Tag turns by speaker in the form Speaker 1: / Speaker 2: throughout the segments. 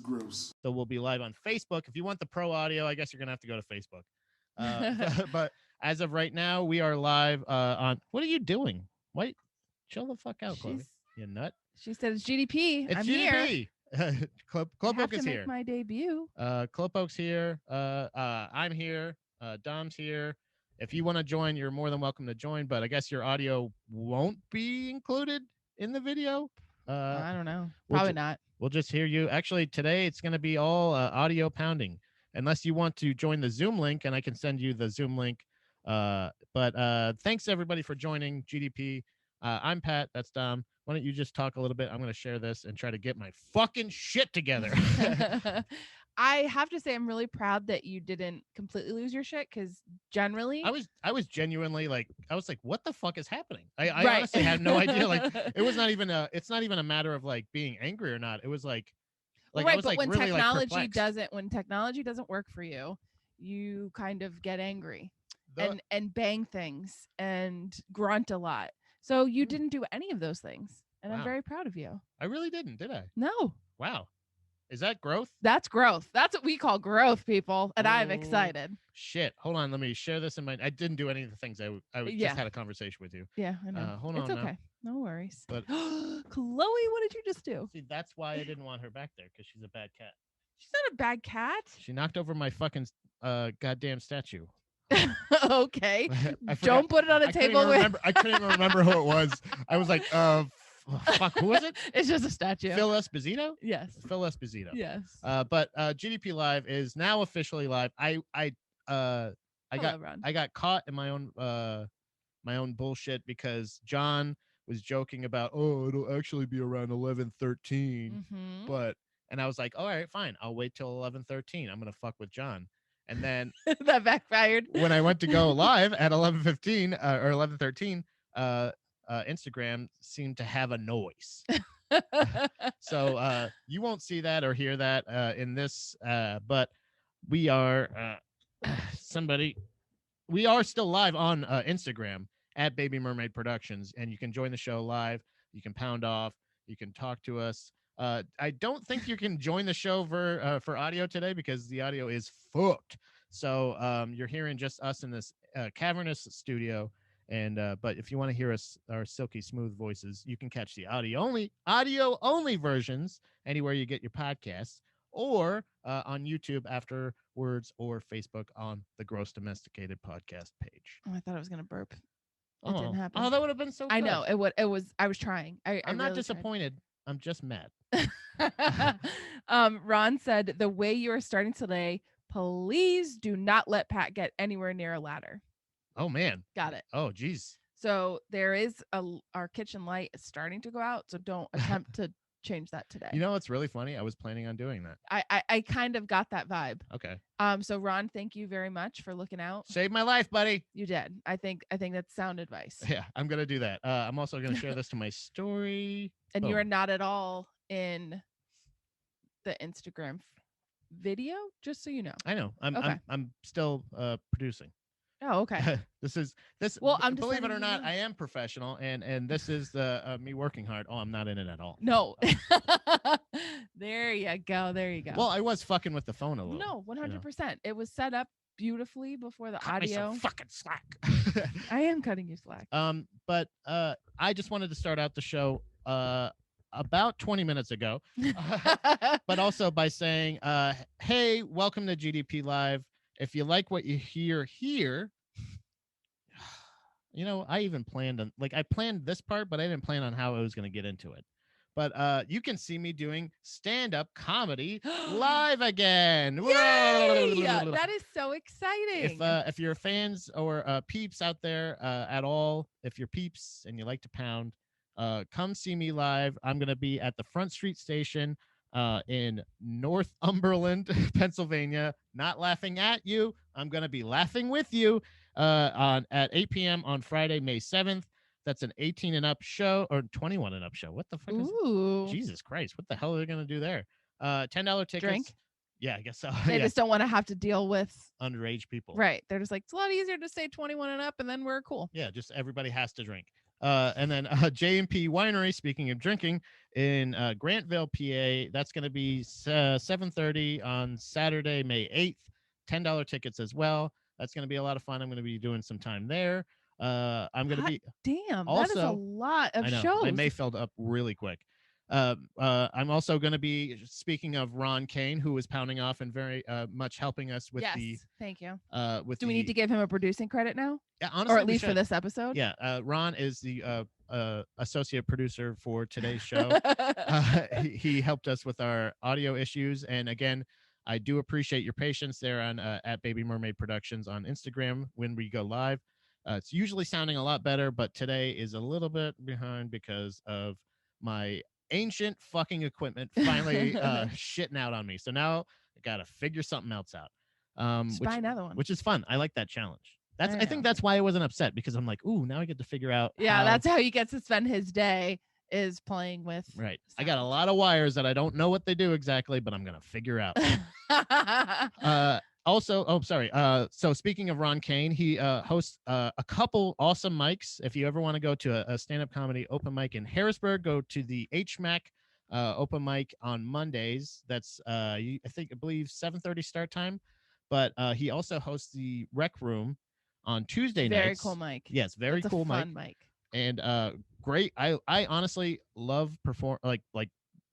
Speaker 1: gross.
Speaker 2: So we'll be live on Facebook. If you want the pro audio, I guess you're going to have to go to Facebook. But as of right now, we are live on. What are you doing? Wait, chill the fuck out, Chloe. You nut.
Speaker 3: She said it's GDP.
Speaker 2: It's
Speaker 3: I'm
Speaker 2: GDP.
Speaker 3: here.
Speaker 2: Clopoke is
Speaker 3: make
Speaker 2: here.
Speaker 3: My debut.
Speaker 2: Clopoke's here. I'm here. Dom's here. If you want to join, you're more than welcome to join. But I guess your audio won't be included in the video.
Speaker 3: I don't know. Probably not.
Speaker 2: We'll just hear you. Actually, today it's going to be all audio pounding, unless you want to join the Zoom link, and I can send you the Zoom link. But thanks everybody for joining GDP. I'm Pat. That's Dom. Why don't you just talk a little bit? I'm going to share this and try to get my fucking shit together.
Speaker 3: I have to say, I'm really proud that you didn't completely lose your shit, because generally
Speaker 2: I was genuinely like, what the fuck is happening? I honestly had no idea. Like, it's not even a matter of like being angry or not. It was like
Speaker 3: right,
Speaker 2: I was
Speaker 3: but
Speaker 2: like
Speaker 3: when
Speaker 2: really
Speaker 3: technology doesn't work for you, you kind of get angry and bang things and grunt a lot. So you didn't do any of those things, and
Speaker 2: wow.
Speaker 3: I'm very proud of you.
Speaker 2: I really didn't, did I?
Speaker 3: No.
Speaker 2: Wow. Is that growth?
Speaker 3: That's growth. That's what we call growth, people. And I'm excited.
Speaker 2: Shit. Hold on. Let me share this in my. I didn't do any of the things I just had a conversation with you.
Speaker 3: Yeah, I know.
Speaker 2: Hold on.
Speaker 3: It's okay.
Speaker 2: Now.
Speaker 3: No worries.
Speaker 2: But
Speaker 3: Chloe, what did you just do?
Speaker 2: See, that's why I didn't want her back there, because she's a bad cat.
Speaker 3: She's not a bad cat.
Speaker 2: She knocked over my fucking goddamn statue.
Speaker 3: Okay. Don't put it on a table.
Speaker 2: I couldn't even remember who it was. I was like, fuck, who was it?
Speaker 3: It's just a statue.
Speaker 2: Phil Esposito?
Speaker 3: Yes.
Speaker 2: Phil Esposito.
Speaker 3: Yes.
Speaker 2: But GDPLive is now officially live. I got caught in my own bullshit, because John was joking about, it'll actually be around 11:13. And I was like, all right, fine. I'll wait till 11:13. I'm gonna fuck with John. And then
Speaker 3: that backfired.
Speaker 2: When I went to go live at 11:15 or 11:13, Instagram seemed to have a noise. So you won't see that or hear that in this, but we are we are still live on Instagram at Baby Mermaid Productions, and you can join the show live. You can pound off. You can talk to us. I don't think you can join the show for audio today, because the audio is fucked. So you're hearing just us in this cavernous studio. And but if you want to hear us, our silky smooth voices, you can catch the audio only versions anywhere you get your podcasts, or on YouTube afterwards, or Facebook on the Gross Domesticated podcast page.
Speaker 3: Oh, I thought I was gonna burp. It didn't happen.
Speaker 2: Oh, that would have been so good.
Speaker 3: I know it would. It was. I was trying.
Speaker 2: I'm not disappointed. I'm just mad.
Speaker 3: Ron said, the way you are starting today, please do not let Pat get anywhere near a ladder.
Speaker 2: Oh man.
Speaker 3: Got it.
Speaker 2: Oh geez.
Speaker 3: So there is our kitchen light is starting to go out, so don't attempt to change that today.
Speaker 2: You know what's really funny? I was planning on doing that.
Speaker 3: I kind of got that vibe.
Speaker 2: Okay.
Speaker 3: So Ron, thank you very much for looking out.
Speaker 2: Saved my life, buddy.
Speaker 3: You did. I think that's sound advice.
Speaker 2: Yeah, I'm gonna do that. I'm also gonna share this to my story.
Speaker 3: And you are not at all in the Instagram video, just so you know.
Speaker 2: I know. I'm still producing.
Speaker 3: Oh, okay.
Speaker 2: this. Well, believe it or not, I am professional, and this is the me working hard. Oh, I'm not in it at all.
Speaker 3: No. There you go.
Speaker 2: Well, I was fucking with the phone a little.
Speaker 3: No, 100%. It was set up beautifully before the
Speaker 2: Cut
Speaker 3: audio.
Speaker 2: me some fucking slack.
Speaker 3: I am cutting you slack.
Speaker 2: But I just wanted to start out the show about 20 minutes ago, but also by saying, hey, welcome to GDPLive. If you like what you hear here, I even planned on, I planned this part, but I didn't plan on how I was going to get into it. But you can see me doing stand-up comedy live again.
Speaker 3: Yay! That is so exciting.
Speaker 2: If you're fans or peeps out there at all, if you're peeps and you like to pound, come see me live. I'm going to be at the Front Street Station in Northumberland, Pennsylvania. Not laughing at you. I'm going to be laughing with you at 8 p.m. on Friday, May 7th. That's an 18 and up show, or 21 and up show. What the fuck is Jesus Christ? What the hell are they going to do there? $10 tickets.
Speaker 3: Drink?
Speaker 2: Yeah, I guess so.
Speaker 3: They just don't want to have to deal with
Speaker 2: underage people.
Speaker 3: Right. They're just like, it's a lot easier to say 21 and up, and then we're cool.
Speaker 2: Yeah, just everybody has to drink. And then J&P Winery, speaking of drinking, in Grantville, PA. That's going to be 7:30 on Saturday, May 8th. $10 tickets as well. That's going to be a lot of fun. I'm going to be doing some time there. I'm going to
Speaker 3: Hot
Speaker 2: be
Speaker 3: damn, that is a
Speaker 2: also.
Speaker 3: lot of
Speaker 2: I know
Speaker 3: shows.
Speaker 2: my May filled up really quick. I'm also going to be speaking of Ron Kane, who is pounding off and very much helping us with
Speaker 3: Yes,
Speaker 2: the
Speaker 3: thank you.
Speaker 2: with
Speaker 3: Do
Speaker 2: the
Speaker 3: we need to give him a producing credit now,
Speaker 2: yeah,
Speaker 3: or
Speaker 2: honestly
Speaker 3: at
Speaker 2: we
Speaker 3: least for
Speaker 2: should.
Speaker 3: this episode?
Speaker 2: Yeah, Ron is the associate producer for today's show. He helped us with our audio issues, and again, I do appreciate your patience there on at Baby Mermaid Productions on Instagram when we go live. It's usually sounding a lot better, but today is a little bit behind because of my ancient fucking equipment finally shitting out on me. So now I gotta figure something else out.
Speaker 3: Just buy another one.
Speaker 2: Which is fun. I like that challenge. I
Speaker 3: I
Speaker 2: think
Speaker 3: know.
Speaker 2: that's why I wasn't upset, because I'm like, ooh, now I get to figure out
Speaker 3: Yeah,
Speaker 2: how.
Speaker 3: that's how he gets to spend his day, is playing with.
Speaker 2: Right. I got a lot of wires that I don't know what they do exactly, but I'm gonna figure out. Also, oh, sorry. So speaking of Ron Kane, he hosts a couple awesome mics. If you ever want to go to a stand-up comedy open mic in Harrisburg, go to the HMAC open mic on Mondays. That's I believe 7:30 start time. But he also hosts the Rec Room on Tuesday nights.
Speaker 3: Very cool mic.
Speaker 2: Yes, very
Speaker 3: That's
Speaker 2: cool
Speaker 3: a fun mic.
Speaker 2: And great. I honestly love performing.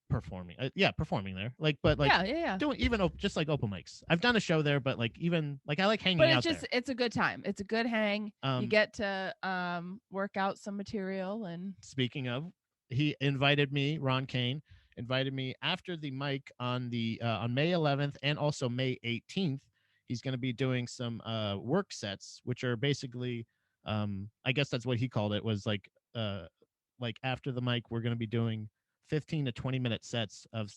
Speaker 2: Performing there.
Speaker 3: Yeah.
Speaker 2: Doing even just like open mics. I've done a show there, but like even like I like hanging
Speaker 3: But
Speaker 2: out
Speaker 3: it's
Speaker 2: there.
Speaker 3: it's a good time. It's a good hang. You get to work out some material. And
Speaker 2: speaking of, he invited me, Ron Kane, invited me after the mic on May 11th and also May 18th. He's going to be doing some work sets, which are basically, I guess that's what he called it, was like after the mic, we're going to be doing 15 to 20-minute sets of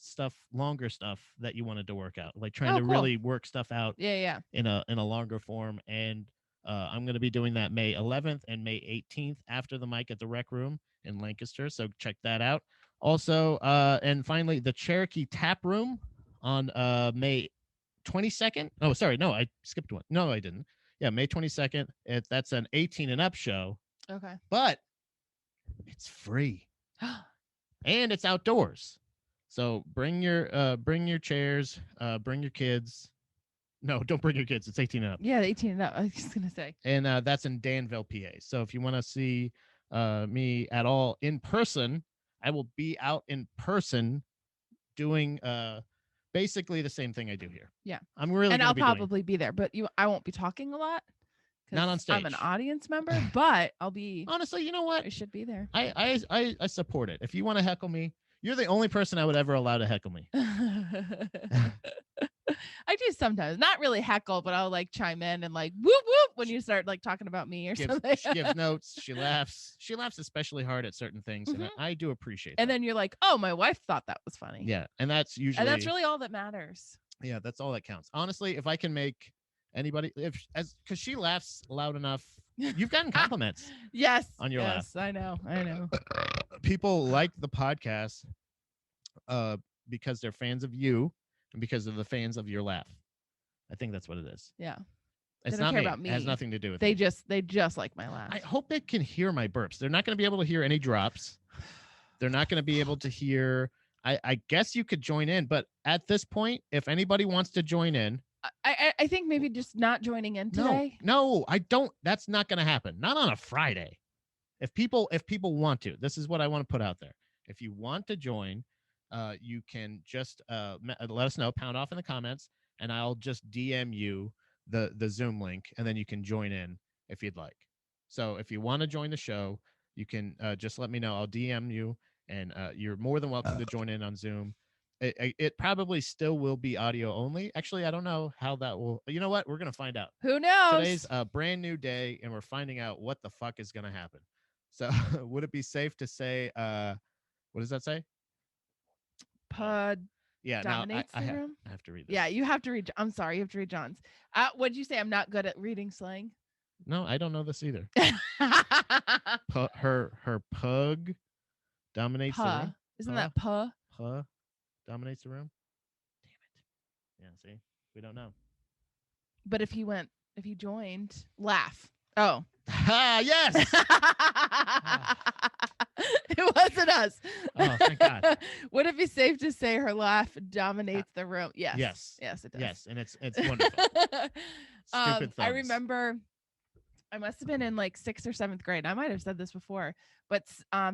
Speaker 2: longer stuff that you wanted to work out, like trying to
Speaker 3: cool.
Speaker 2: really work stuff out
Speaker 3: Yeah.
Speaker 2: in a longer form. And I'm going to be doing that May 11th and May 18th after the mic at the Rec Room in Lancaster. So check that out. Also, and finally, the Cherokee Tap Room on May 22nd. Oh, sorry. No, I skipped one. No, I didn't. Yeah, May 22nd. That's an 18 and up show.
Speaker 3: Okay.
Speaker 2: But it's free. And it's outdoors. So bring your chairs, bring your kids. No, don't bring your kids. It's 18 and up.
Speaker 3: Yeah, 18 and up. I was just gonna say.
Speaker 2: And that's in Danville, PA. So if you want to see me at all in person, I will be out in person doing basically the same thing I do here.
Speaker 3: Yeah,
Speaker 2: I'm really.
Speaker 3: And I'll probably be there, but I won't be talking a lot.
Speaker 2: Not on stage.
Speaker 3: I'm an audience member, but I'll be.
Speaker 2: Honestly, you know what?
Speaker 3: I should be there.
Speaker 2: I support it. If you want to heckle me, you're the only person I would ever allow to heckle me.
Speaker 3: I do sometimes, not really heckle, but I'll like chime in and like whoop whoop when you start like talking about me or something.
Speaker 2: She gives notes. She laughs. She laughs especially hard at certain things, and I do appreciate.
Speaker 3: And then you're like, oh, my wife thought that was funny.
Speaker 2: Yeah, and that's
Speaker 3: really all that matters.
Speaker 2: Yeah, that's all that counts. Honestly, if I can make anybody, because she laughs loud enough, you've gotten compliments.
Speaker 3: Yes,
Speaker 2: on your laugh.
Speaker 3: I know.
Speaker 2: People like the podcast because they're fans of you and because of the fans of your laugh. I think that's what it is.
Speaker 3: Yeah.
Speaker 2: It's not me. About me. It has nothing to do with
Speaker 3: they me. They just like my laugh.
Speaker 2: I hope they can hear my burps. They're not going to be able to hear any drops. They're not going to be able to hear. I guess you could join in, but at this point, if anybody wants to join in,
Speaker 3: I think maybe just not joining in today.
Speaker 2: No, I don't. That's not going to happen. Not on a Friday. If people want to, this is what I want to put out there. If you want to join, you can just let us know, pound off in the comments, and I'll just DM you the Zoom link, and then you can join in if you'd like. So if you want to join the show, you can just let me know. I'll DM you, and you're more than welcome to join in on Zoom. It probably still will be audio only. Actually, I don't know how that will. You know what? We're going to find out.
Speaker 3: Who knows?
Speaker 2: Today's a brand new day, and we're finding out what the fuck is going to happen. So would it be safe to say, what does that say?
Speaker 3: Yeah, dominates the room.
Speaker 2: I have to read this.
Speaker 3: Yeah, you have to read. I'm sorry, you have to read John's. What'd you say? I'm not good at reading slang.
Speaker 2: No, I don't know this either. Her pug dominates the room.
Speaker 3: Isn't that puh?
Speaker 2: Puh dominates the room. Damn it. Yeah, see? We don't know.
Speaker 3: But if he joined, laugh. Oh.
Speaker 2: Yes.
Speaker 3: It wasn't us.
Speaker 2: Oh, thank God.
Speaker 3: Would it be safe to say her laugh dominates the room? Yes.
Speaker 2: Yes.
Speaker 3: Yes, it does.
Speaker 2: Yes, and it's wonderful. Stupid thumbs.
Speaker 3: I remember I must have been in like 6th or 7th grade. I might have said this before, but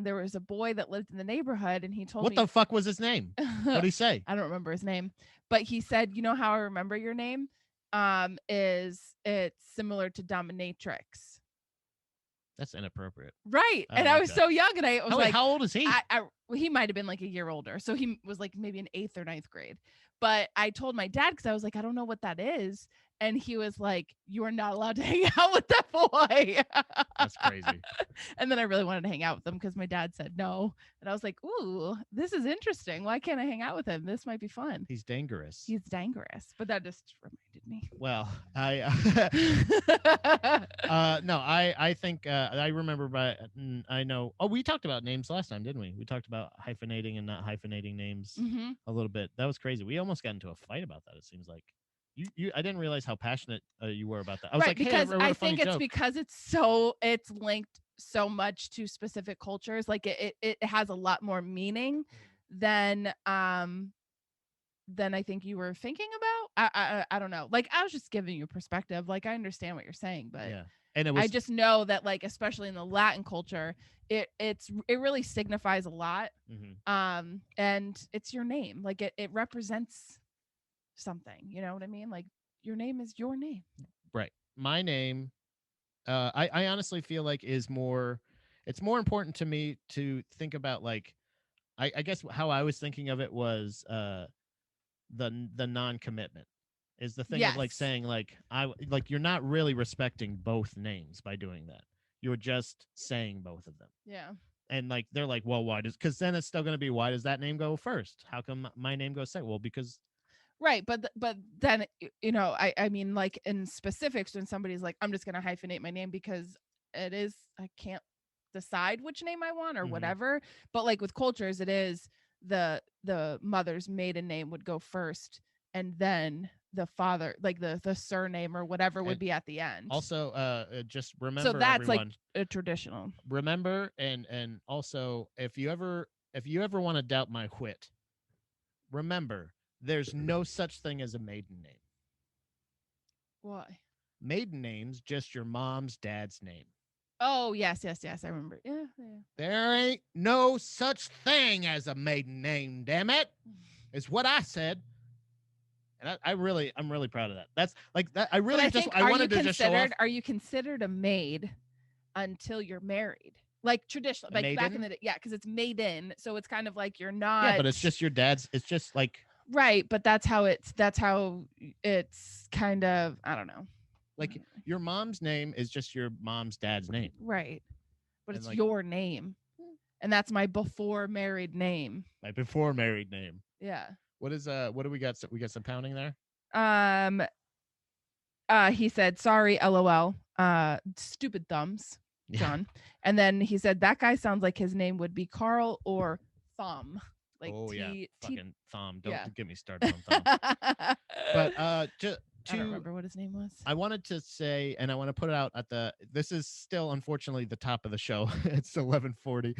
Speaker 3: there was a boy that lived in the neighborhood, and he told
Speaker 2: what
Speaker 3: me
Speaker 2: the fuck was his name? What did he say?
Speaker 3: I don't remember his name, but he said, "You know how I remember your name? Is it's similar to dominatrix."
Speaker 2: That's inappropriate.
Speaker 3: Right. And I was so young, and I was like,
Speaker 2: how old is he?
Speaker 3: He might have been like a year older. So he was like maybe in 8th or 9th grade. But I told my dad, because I was like, I don't know what that is. And he was like, you are not allowed to hang out with that boy.
Speaker 2: That's crazy.
Speaker 3: And then I really wanted to hang out with him because my dad said no. And I was like, ooh, this is interesting. Why can't I hang out with him? This might be fun.
Speaker 2: He's dangerous.
Speaker 3: He's dangerous. But that just reminded me.
Speaker 2: Well, I no, I think I remember I know. Oh, we talked about names last time, didn't we? We talked about hyphenating and not hyphenating names a little bit. That was crazy. We almost got into a fight about that, it seems like. I didn't realize how passionate you were about that. I was like,
Speaker 3: because
Speaker 2: hey,
Speaker 3: I think it's because it's linked so much to specific cultures. Like it has a lot more meaning than I think you were thinking about. I don't know. Like, I was just giving you a perspective. Like, I understand what you're saying, but
Speaker 2: yeah. And I
Speaker 3: just know that, like, especially in the Latin culture, it really signifies a lot. And it's your name. Like it represents something, you know what I mean? Like, your name is your name.
Speaker 2: Right. My name, I honestly feel like it's more important to me to think about, like, I guess how I was thinking of it was the non-commitment is the thing of like saying like you're not really respecting both names by doing that. You're just saying both of them.
Speaker 3: Yeah.
Speaker 2: And like they're like, well, why does, because then it's still going to be, why does that name go first? How come my name goes second? Well, because
Speaker 3: right, but then you know, I mean, like, in specifics, when somebody's like, I'm just going to hyphenate my name because I can't decide which name I want or whatever. But like with cultures, it is the mother's maiden name would go first, and then the father, like the surname or whatever, would be at the end.
Speaker 2: Also, just remember,
Speaker 3: so that's
Speaker 2: everyone,
Speaker 3: like a traditional.
Speaker 2: Remember, and also, if you ever want to doubt my wit, remember, there's no such thing as a maiden name.
Speaker 3: Why?
Speaker 2: Maiden name's just your mom's dad's name.
Speaker 3: Oh, yes. I remember. Yeah.
Speaker 2: There ain't no such thing as a maiden name, damn it. Is what I said. And I'm really proud of that. That's like that. I wanted to just show off.
Speaker 3: Are you considered a maid until you're married? Like traditional, like back in the day. Yeah, because it's maiden. So it's kind of like you're not.
Speaker 2: Yeah, but it's just your dad's. It's just like.
Speaker 3: Right, but that's how it's kind of, I don't know.
Speaker 2: Like, your mom's name is just your mom's dad's name.
Speaker 3: Right. But it's like, your name. And that's my before married name.
Speaker 2: My before married name.
Speaker 3: Yeah.
Speaker 2: What do we got? We got some pounding there?
Speaker 3: He said, sorry, LOL. Stupid thumbs, John. Yeah. And then he said, that guy sounds like his name would be Carl or Thumb. Like
Speaker 2: fucking Thumb. Don't get me started on Thumb. But I don't
Speaker 3: remember what his name was.
Speaker 2: I wanted to say, and I want to put it out this is still unfortunately the top of the show. It's 11:40.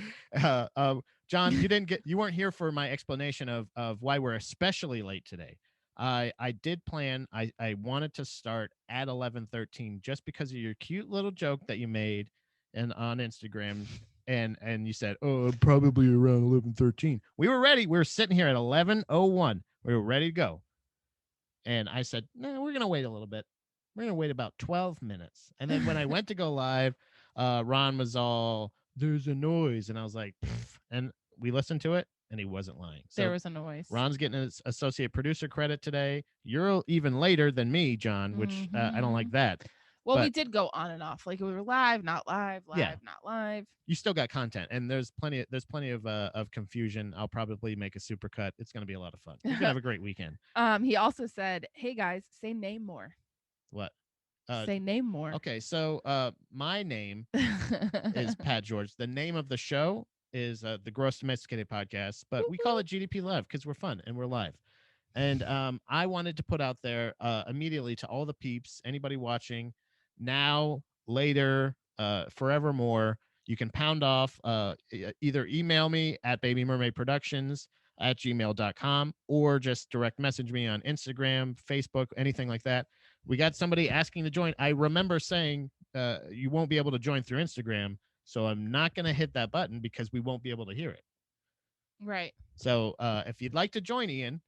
Speaker 2: John, you weren't here for my explanation of why we're especially late today. I did plan. I wanted to start at 11:13 just because of your cute little joke that you made on Instagram. And you said, oh, probably around 11:13. We were ready. We were sitting here at 11:01. We were ready to go. And I said, no, we're going to wait a little bit. We're going to wait about 12 minutes. And then when I went to go live, Ron was all, there's a noise. And I was like, pfft. And we listened to it, and he wasn't lying. So
Speaker 3: there was a noise.
Speaker 2: Ron's getting his associate producer credit today. You're even later than me, John, which I don't like that.
Speaker 3: Well, we did go on and off. Like, we were live, not live, not live.
Speaker 2: You still got content, and there's plenty of confusion. I'll probably make a supercut. It's going to be a lot of fun. You're going to have a great weekend.
Speaker 3: He also said, hey guys, say name more.
Speaker 2: What?
Speaker 3: Say name more.
Speaker 2: Okay, so my name is Pat George. The name of the show is the Gross Domesticated Podcast, but we call it GDPLive because we're fun and we're live. And I wanted to put out there immediately to all the peeps, anybody watching, now later, forevermore. You can pound off, either email me at babymermaidproductions@gmail.com or just direct message me on Instagram, Facebook, anything like that. We got somebody asking to join. I remember saying you won't be able to join through Instagram, so I'm not going to hit that button because we won't be able to hear it.
Speaker 3: Right.
Speaker 2: So if you'd like to join, Ian,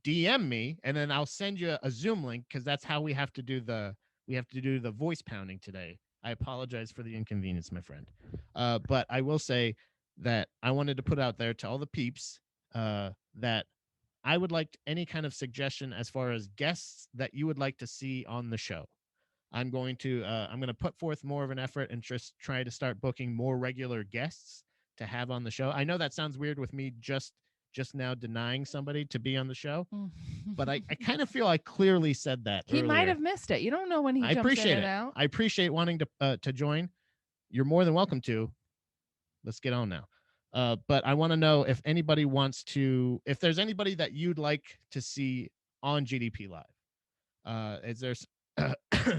Speaker 2: DM me, and then I'll send you a Zoom link because that's how we have to do the voice pounding today. I apologize for the inconvenience, my friend. But I will say that I wanted to put out there to all the peeps that I would like any kind of suggestion as far as guests that you would like to see on the show. I'm going to put forth more of an effort and just try to start booking more regular guests to have on the show. I know that sounds weird with me just now denying somebody to be on the show, but I kind of feel I clearly said that
Speaker 3: He
Speaker 2: earlier.
Speaker 3: might have missed it. You don't know when he
Speaker 2: I
Speaker 3: jumps in
Speaker 2: appreciate
Speaker 3: and
Speaker 2: it.
Speaker 3: out.
Speaker 2: I appreciate wanting to join. You're more than welcome to. Let's get on now. But I want to know if anybody wants to, if there's anybody that you'd like to see on GDP Live. Is there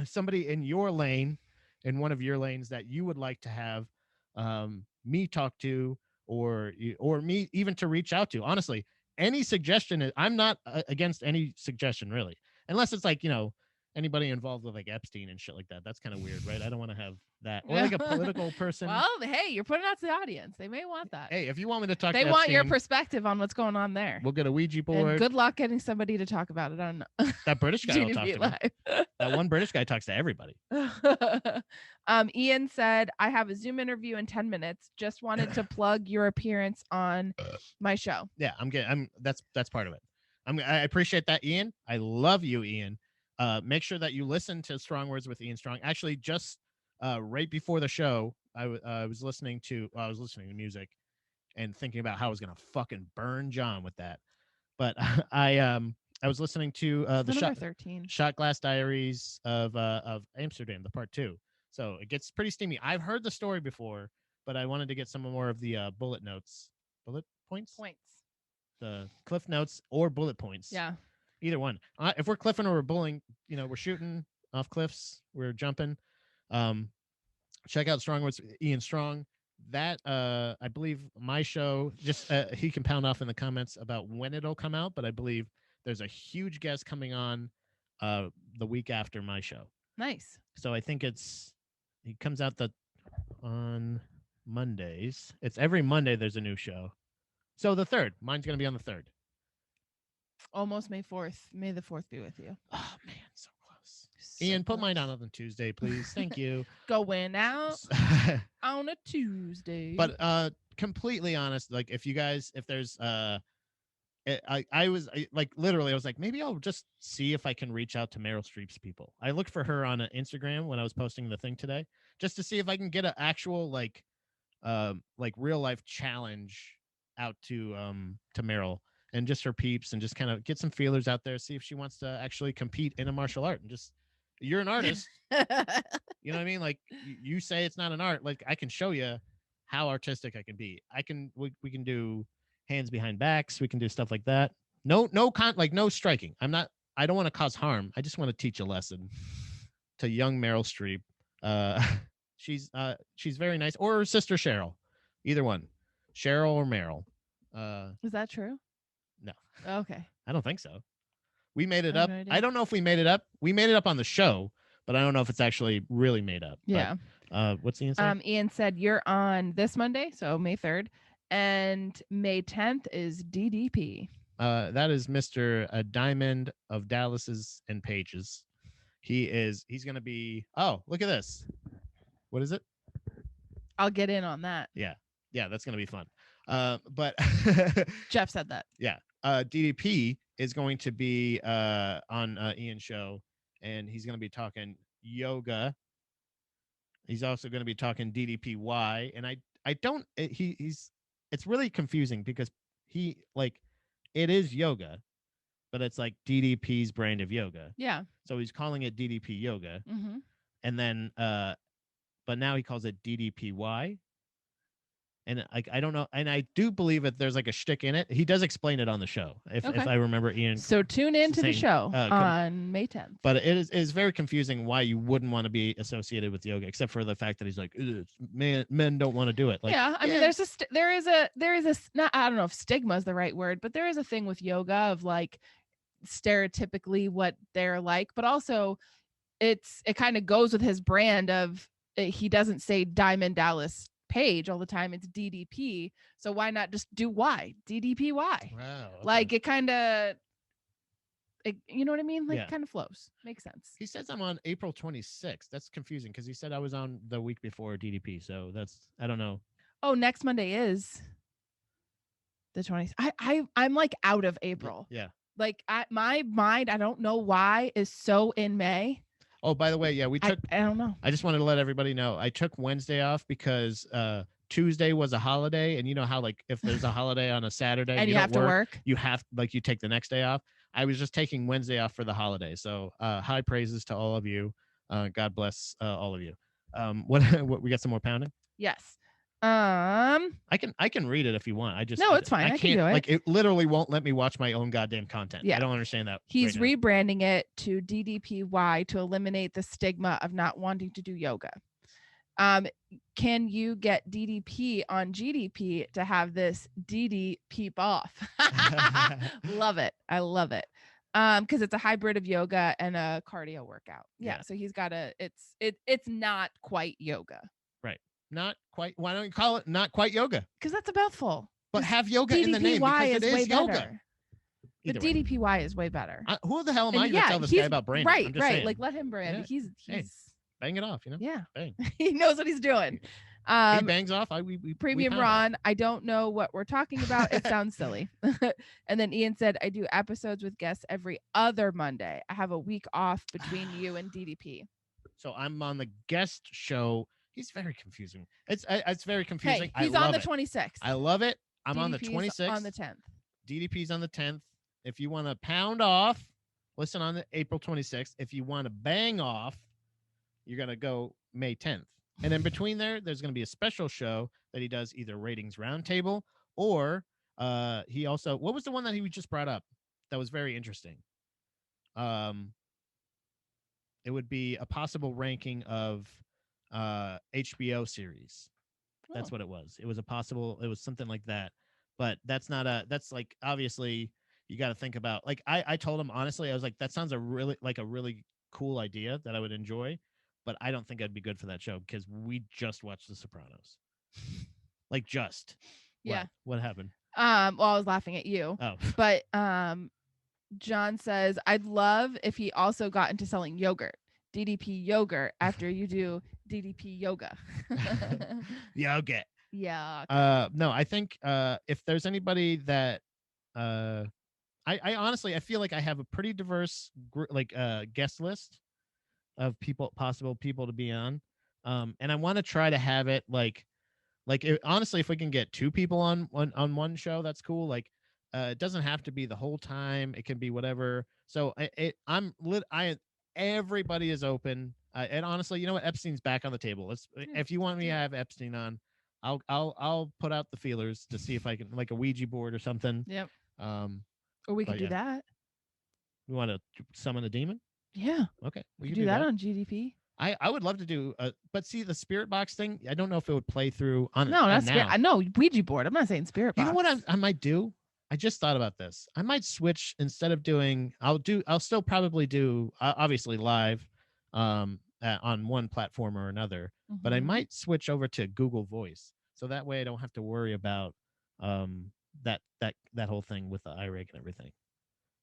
Speaker 2: somebody in your lane, in one of your lanes, that you would like to have me talk to, or me even to reach out to? Honestly, any suggestion I'm not against any suggestion really, unless it's like anybody involved with like Epstein and shit like that. That's kind of weird, right? I don't want to have that, or like a political person.
Speaker 3: Well, hey, you're putting out to the audience. They may want that.
Speaker 2: Hey, if you want me to talk,
Speaker 3: they
Speaker 2: to
Speaker 3: want
Speaker 2: Epstein,
Speaker 3: your perspective on what's going on there.
Speaker 2: We'll get a Ouija board.
Speaker 3: And good luck getting somebody to talk about it on
Speaker 2: that British guy will talk to me. That one British guy talks to everybody.
Speaker 3: Ian said, I have a Zoom interview in 10 minutes. Just wanted to plug your appearance on my show.
Speaker 2: Yeah, that's part of it. I appreciate that, Ian. I love you, Ian. Make sure that you listen to Strong Words with Ian Strong. Actually, just right before the show, I was listening to music and thinking about how I was gonna fucking burn John with that. But I was listening to the Shot Glass Diaries of Amsterdam, the part 2. So it gets pretty steamy. I've heard the story before, but I wanted to get some more of the bullet points, the cliff notes or bullet points.
Speaker 3: Yeah,
Speaker 2: either one. If we're cliffing or we're bullying, we're shooting off cliffs, we're jumping. Check out Strong Words Ian Strong. That I believe my show, just he can pound off in the comments about when it'll come out, but I believe there's a huge guest coming on the week after my show.
Speaker 3: Nice.
Speaker 2: So I think he comes out on Mondays. It's every Monday there's a new show. So the 3rd. Mine's going to be on the 3rd.
Speaker 3: Almost May 4th. May the 4th be with you.
Speaker 2: Oh, man, so close. Ian, put mine on Tuesday, please. Thank you.
Speaker 3: Going out on a Tuesday.
Speaker 2: But completely honest, like if there's I was literally I was like, maybe I'll just see if I can reach out to Meryl Streep's people. I looked for her on Instagram when I was posting the thing today, just to see if I can get an actual like real life challenge out to Meryl and just her peeps, and just kind of get some feelers out there, see if she wants to actually compete in a martial art. And just, you're an artist. You know what I mean? Like you say it's not an art. Like I can show you how artistic I can be. We can do hands behind backs. We can do stuff like that. No striking. I don't want to cause harm. I just want to teach a lesson to young Meryl Streep. She's very nice. Or her sister Cheryl. Either one. Cheryl or Meryl.
Speaker 3: Is that true?
Speaker 2: No.
Speaker 3: Okay.
Speaker 2: I don't think so. We made it up. I don't know if we made it up. We made it up on the show, but I don't know if it's actually really made up.
Speaker 3: Yeah.
Speaker 2: But, what's Ian saying?
Speaker 3: Ian said you're on this Monday, so May 3rd, and May 10th is DDP.
Speaker 2: That is Mr. Diamond of Dallas's and Pages. He's going to be. Oh, look at this. What is it?
Speaker 3: I'll get in on that.
Speaker 2: Yeah, that's going to be fun. But
Speaker 3: Jeff said that.
Speaker 2: Yeah. DDP is going to be on Ian's show, and he's going to be talking yoga. He's also going to be talking DDPY, and I don't it's really confusing because it is yoga, but it's like DDP's brand of yoga.
Speaker 3: Yeah.
Speaker 2: So he's calling it DDP yoga.
Speaker 3: Mm-hmm.
Speaker 2: And then but now he calls it DDPY. And like I don't know, and I do believe that there's like a shtick in it. He does explain it on the show, if I remember Ian.
Speaker 3: So tune in to the
Speaker 2: saying,
Speaker 3: show on May 10th.
Speaker 2: But it is very confusing why you wouldn't want to be associated with yoga, except for the fact that he's like, men don't want to do it. Like,
Speaker 3: yeah, I mean, there is a not, I don't know if stigma is the right word, but there is a thing with yoga of like stereotypically what they're like, but also it kind of goes with his brand of he doesn't say Diamond Dallas Page all the time, it's DDP. So why not just do Y DDPY?
Speaker 2: Wow, okay.
Speaker 3: Like it kind of, you know what I mean? Like
Speaker 2: Yeah.
Speaker 3: kind of flows. Makes sense.
Speaker 2: He says I'm on April 26th. That's confusing because he said I was on the week before DDP. So that's, I don't know.
Speaker 3: Oh, next Monday is the 20th. I'm like out of April.
Speaker 2: Yeah.
Speaker 3: Like my mind, I don't know why, is so in May.
Speaker 2: Oh, by the way, yeah, we took.
Speaker 3: I don't know.
Speaker 2: I just wanted to let everybody know I took Wednesday off because Tuesday was a holiday, and you know how like if there's a holiday on a Saturday
Speaker 3: and you have to work,
Speaker 2: you have like you take the next day off. I was just taking Wednesday off for the holiday, so high praises to all of you. God bless all of you. What we got some more pounding?
Speaker 3: Yes.
Speaker 2: I can read it if you want.
Speaker 3: No, it's fine. I can't do it.
Speaker 2: Like it literally won't let me watch my own goddamn content.
Speaker 3: Yeah.
Speaker 2: I don't understand that.
Speaker 3: He's rebranding it to DDPY to eliminate the stigma of not wanting to do yoga. Can you get DDP on GDP to have this DD peep off? Love it. I love it. Because it's a hybrid of yoga and a cardio workout. Yeah. So he's got it's not quite yoga.
Speaker 2: Right. Not quite. Why don't you call it not quite yoga?
Speaker 3: Because that's a mouthful.
Speaker 2: But have yoga in the name because it is yoga.
Speaker 3: Better. But DDPY is way better.
Speaker 2: Who the hell am I to tell this guy about branding?
Speaker 3: Right. Saying. Like let him brand. Yeah. He's
Speaker 2: bang it off, you know?
Speaker 3: Yeah.
Speaker 2: Bang.
Speaker 3: He knows what he's doing.
Speaker 2: He bangs off.
Speaker 3: Premium Ron. I don't know what we're talking about. It sounds silly. And then Ian said, I do episodes with guests every other Monday. I have a week off between you and DDP.
Speaker 2: So I'm on the guest show. He's very confusing. It's very confusing.
Speaker 3: Hey, he's on the 26th.
Speaker 2: I love it. I'm
Speaker 3: DDP's
Speaker 2: on the 26th.
Speaker 3: On the 10th.
Speaker 2: DDP's on the 10th. If you want to pound off, listen on the April 26th. If you want to bang off, you're going to go May 10th. And then between there's going to be a special show that he does either ratings roundtable or he also, what was the one that he just brought up that was very interesting? It would be a possible ranking of HBO series. That's what it was. It was something like that. But that's like, obviously you got to think about, like, I told him, honestly, I was like, that sounds a really cool idea that I would enjoy, but I don't think I'd be good for that show because we just watched The Sopranos. Like just.
Speaker 3: Yeah.
Speaker 2: What happened?
Speaker 3: Well, I was laughing at you.
Speaker 2: Oh.
Speaker 3: But John says, I'd love if he also got into selling yogurt. DDP yogurt after you do DDP yoga.
Speaker 2: Yogurt.
Speaker 3: Yeah.
Speaker 2: No, I think if there's anybody that I honestly I feel like I have a pretty diverse guest list of possible people to be on. And I want to try to have it honestly, if we can get two people on one show, that's cool. Like it doesn't have to be the whole time. It can be whatever. So everybody is open. And honestly, you know what? Epstein's back on the table. If you want me to have Epstein on, I'll put out the feelers to see if I can, like a Ouija board or something.
Speaker 3: Yep. Or we could do that.
Speaker 2: We want to summon a demon?
Speaker 3: Yeah.
Speaker 2: Okay.
Speaker 3: We could do that on GDP.
Speaker 2: I would love to do but see the spirit box thing, I don't know if it would play through on
Speaker 3: not spirit. I know Ouija board. I'm not saying spirit box.
Speaker 2: You know what I might do? I just thought about this. I might switch instead of doing. I'll still probably do obviously live, on one platform or another. Mm-hmm. But I might switch over to Google Voice, so that way I don't have to worry about that whole thing with the iRig and everything.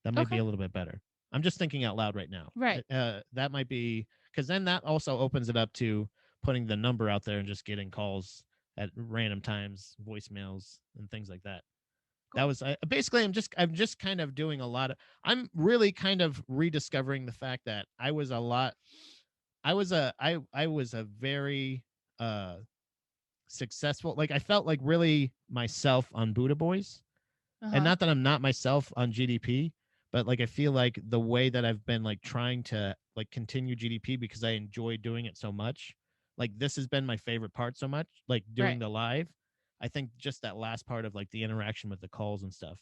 Speaker 2: That might be a little bit better. I'm just thinking out loud right now.
Speaker 3: Right.
Speaker 2: That might be because then that also opens it up to putting the number out there and just getting calls at random times, voicemails and things like that. Cool. That was basically I'm just kind of doing a lot of. I'm really kind of rediscovering the fact that I was a very successful. Like I felt like really myself on Buddha Boys, and not that I'm not myself on GDP, but like I feel like the way that I've been like trying to like continue GDP because I enjoy doing it so much. Like this has been my favorite part so much. Like doing the live. I think just that last part of like the interaction with the calls and stuff.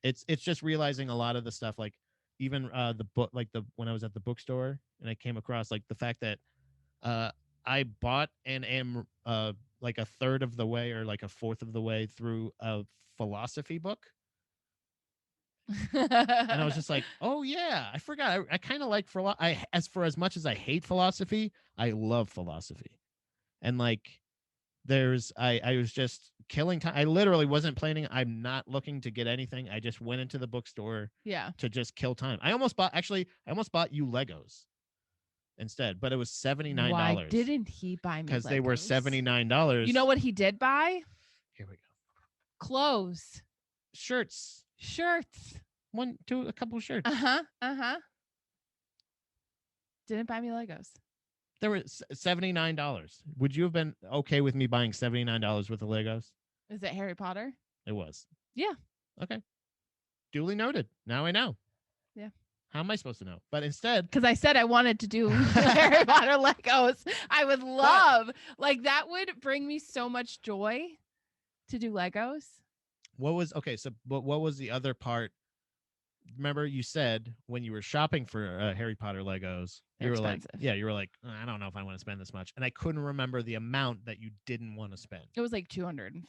Speaker 2: It's just realizing a lot of the stuff, like even the book, like the when I was at the bookstore and I came across like the fact that uh I bought and am like a third of the way or like a fourth of the way through a philosophy book. And I was just like, oh yeah, I forgot. I kind of like as much as I hate philosophy, I love philosophy. And like I was just killing time. I literally wasn't planning. I'm not looking to get anything. I just went into the bookstore
Speaker 3: Yeah.
Speaker 2: to just kill time. I almost bought you Legos instead, but it was $79.
Speaker 3: Why didn't he buy me
Speaker 2: Because
Speaker 3: Legos?
Speaker 2: they were $79.
Speaker 3: You know what he did buy?
Speaker 2: Here we go.
Speaker 3: Clothes.
Speaker 2: Shirts. A couple shirts.
Speaker 3: Didn't buy me Legos.
Speaker 2: There were $79. Would you have been okay with me buying $79 worth of Legos?
Speaker 3: Is it Harry Potter?
Speaker 2: It was.
Speaker 3: Yeah.
Speaker 2: Okay. Duly noted. Now I know.
Speaker 3: Yeah.
Speaker 2: How am I supposed to know? But instead,
Speaker 3: because I said I wanted to do Harry Potter Legos. I would love, like, that would bring me so much joy to do Legos.
Speaker 2: What was the other part? Remember you said when you were shopping for Harry Potter Legos, you were like, I don't know if I want to spend this much. And I couldn't remember the amount that you didn't want to spend.
Speaker 3: It was like $250.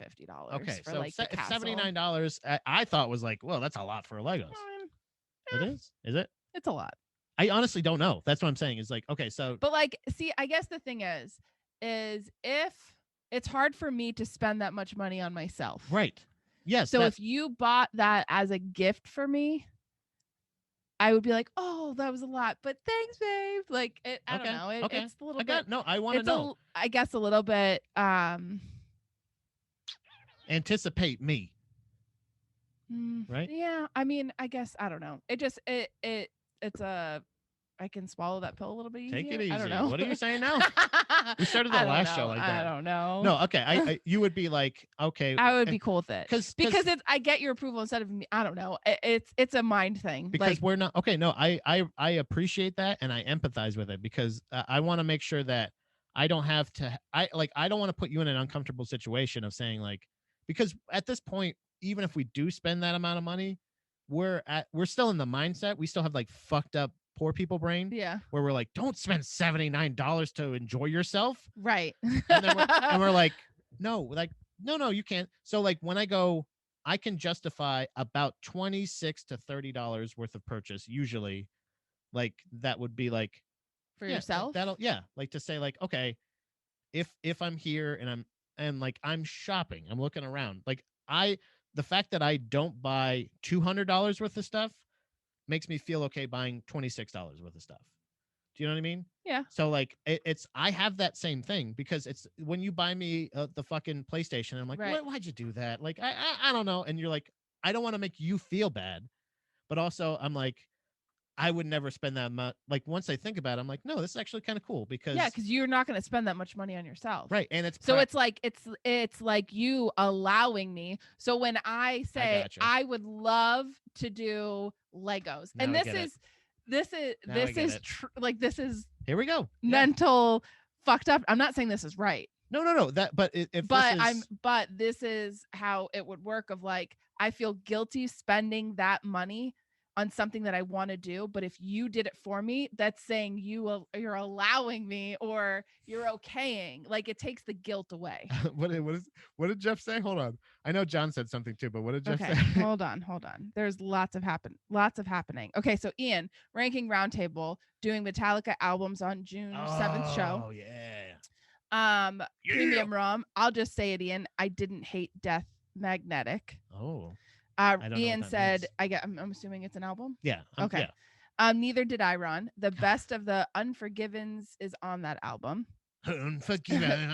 Speaker 2: Okay,
Speaker 3: for
Speaker 2: so
Speaker 3: like the
Speaker 2: $79 I thought was like, well, that's a lot for Legos. It is? Is it?
Speaker 3: It's a lot.
Speaker 2: I honestly don't know. That's what I'm saying. Is like, okay, so.
Speaker 3: But like, see, I guess the thing is if it's hard for me to spend that much money on myself.
Speaker 2: Right. Yes.
Speaker 3: So if you bought that as a gift for me, I would be like, oh, that was a lot, but thanks, babe. Like, I don't know. It's a little bit.
Speaker 2: No, I want to know.
Speaker 3: I guess a little bit.
Speaker 2: Anticipate me. Right?
Speaker 3: Yeah. I mean, I guess, I don't know. It's I can swallow that pill a little bit easier.
Speaker 2: Take it easy.
Speaker 3: I don't know.
Speaker 2: What are you saying now? We started the last show like that.
Speaker 3: I don't know.
Speaker 2: No, okay. You would be like, okay.
Speaker 3: I would be cool with it because I get your approval instead of me. I don't know. It's a mind thing.
Speaker 2: Because
Speaker 3: like,
Speaker 2: we're not okay. No, I appreciate that and I empathize with it because I want to make sure that I don't have to. I don't want to put you in an uncomfortable situation of saying like, because at this point, even if we do spend that amount of money, we're still in the mindset. We still have like fucked up poor people brain.
Speaker 3: Yeah.
Speaker 2: Where we're like, don't spend $79 to enjoy yourself.
Speaker 3: Right.
Speaker 2: And we're like, no, you can't. So like when I go, I can justify about $26 to $30 worth of purchase. Usually like that would be like
Speaker 3: for yourself.
Speaker 2: Like to say like, okay, if I'm here and I'm shopping, I'm looking around, like the fact that I don't buy $200 worth of stuff makes me feel okay buying $26 worth of stuff. Do you know what I mean?
Speaker 3: Yeah.
Speaker 2: So like I have that same thing because it's when you buy me the fucking PlayStation, I'm like,
Speaker 3: right.
Speaker 2: Why'd you do that? Like, I don't know. And you're like, I don't want to make you feel bad, but also I'm like, I would never spend that much. Like once I think about it, I'm like, no, this is actually kind of cool because
Speaker 3: you're not going to spend that much money on yourself.
Speaker 2: Right. And it's
Speaker 3: like you allowing me. So when I say I would love to do Legos,
Speaker 2: now
Speaker 3: and this is
Speaker 2: here we go.
Speaker 3: Mental fucked up. I'm not saying this is right.
Speaker 2: No.
Speaker 3: But this is how it would work of like, I feel guilty spending that money on something that I want to do, but if you did it for me, that's saying you're allowing me or you're okaying. Like it takes the guilt away.
Speaker 2: What did Jeff say? Hold on. I know John said something too, but what did Jeff say?
Speaker 3: Hold on. There's lots of happening. Okay, so Ian, ranking roundtable, doing Metallica albums on June 7th show.
Speaker 2: Oh yeah.
Speaker 3: Premium rum. I'll just say it, Ian. I didn't hate Death Magnetic.
Speaker 2: Oh.
Speaker 3: Ian said, I'm assuming it's an album.
Speaker 2: Yeah.
Speaker 3: Okay.
Speaker 2: Yeah.
Speaker 3: Neither did I, Ron. The best of the Unforgivens is on that album.
Speaker 2: Unforgiven.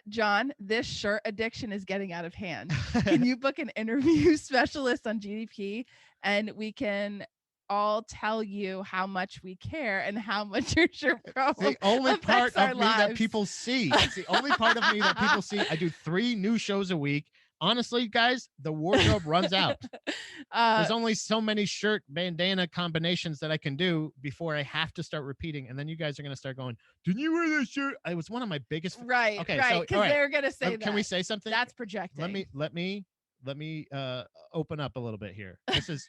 Speaker 3: John, this shirt addiction is getting out of hand. Can you book an interview specialist on GDP and we can all tell you how much we care and how much your shirt problem
Speaker 2: the only part of me
Speaker 3: lives.
Speaker 2: that people see. It's the only part of me that people see. I do 3 new shows a week. honestly, guys, the wardrobe runs out.
Speaker 3: uh
Speaker 2: There's only so many shirt bandana combinations that I can do before I have to start repeating. And then you guys are going to start going, didn't you wear that shirt? It was one of my biggest.
Speaker 3: right,
Speaker 2: Okay.
Speaker 3: right,
Speaker 2: So, all
Speaker 3: because
Speaker 2: right.
Speaker 3: they're gonna say
Speaker 2: Can we
Speaker 3: that.
Speaker 2: say something?
Speaker 3: That's
Speaker 2: Let me,
Speaker 3: projecting.
Speaker 2: let me open up a little bit here. This is,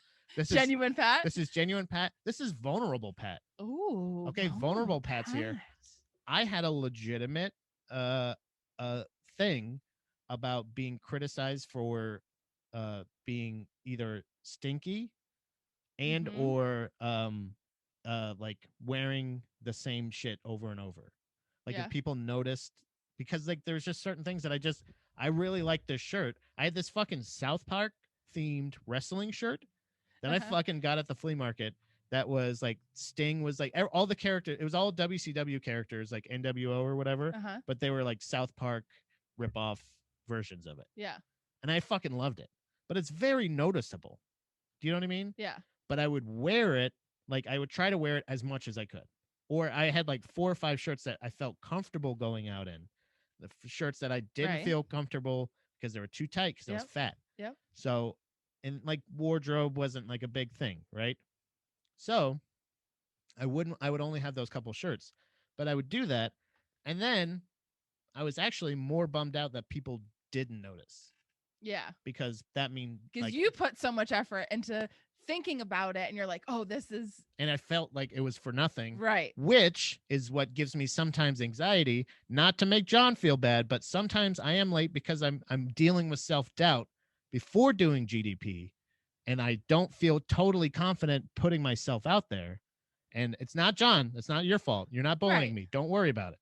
Speaker 3: Genuine Pat.
Speaker 2: this is genuine Pat. This is vulnerable Pat.
Speaker 3: Ooh,
Speaker 2: Okay. Vulnerable Pat's
Speaker 3: Pat.
Speaker 2: here. I had a legitimate uh thing about being criticized for being either stinky and
Speaker 3: Mm-hmm.
Speaker 2: or like wearing the same shit over and over. Like if
Speaker 3: Yeah.
Speaker 2: people noticed, because like there's just certain things that I really like this shirt. I had this fucking South Park themed wrestling shirt that I
Speaker 3: Uh-huh.
Speaker 2: fucking got at the flea market. That was like Sting was like all the characters. It was all WCW characters like NWO or whatever,
Speaker 3: Uh-huh.
Speaker 2: but they were like South Park ripoff versions of it,
Speaker 3: Yeah.
Speaker 2: and I fucking loved it. But it's very noticeable. Do you know what I mean?
Speaker 3: Yeah.
Speaker 2: But I would wear it, like I would try to wear it as much as I could. Or I had like 4 or 5 shirts that I felt comfortable going out in. The shirts that I didn't
Speaker 3: Right.
Speaker 2: feel comfortable because they were too tight because I was
Speaker 3: Yep.
Speaker 2: fat.
Speaker 3: Yep.
Speaker 2: So, and like wardrobe wasn't like a big thing, right? So I would only have those couple shirts, but I would do that. And then I was actually more bummed out that people didn't notice
Speaker 3: Yeah.
Speaker 2: because that means
Speaker 3: Because
Speaker 2: like,
Speaker 3: you put so much effort into thinking about it and you're like, oh, this is
Speaker 2: and I felt like it was for nothing,
Speaker 3: right.
Speaker 2: which is what gives me sometimes anxiety. Not to make John feel bad, but sometimes I am late because I'm dealing with self-doubt before doing GDP, and I don't feel totally confident putting myself out there. And it's not John, it's not your fault. You're not bullying
Speaker 3: Right.
Speaker 2: me. Don't worry about it.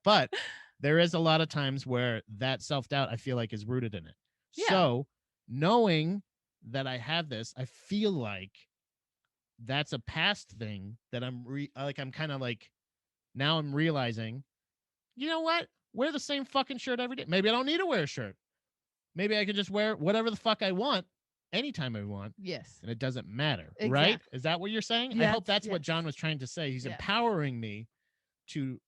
Speaker 2: But there is a lot of times where that self-doubt I feel like is rooted in it.
Speaker 3: Yeah.
Speaker 2: So, knowing that I have this, I feel like that's a past thing that I'm kind of like now I'm realizing, you know what? Wear the same fucking shirt every day. Maybe I don't need to wear a shirt. Maybe I could just wear whatever the fuck I want anytime I want.
Speaker 3: Yes.
Speaker 2: And it doesn't matter. Right?
Speaker 3: Exactly.
Speaker 2: Is that what you're saying? I
Speaker 3: Yes,
Speaker 2: hope that's what
Speaker 3: yes.
Speaker 2: John was trying to say. He's
Speaker 3: Yeah.
Speaker 2: empowering me to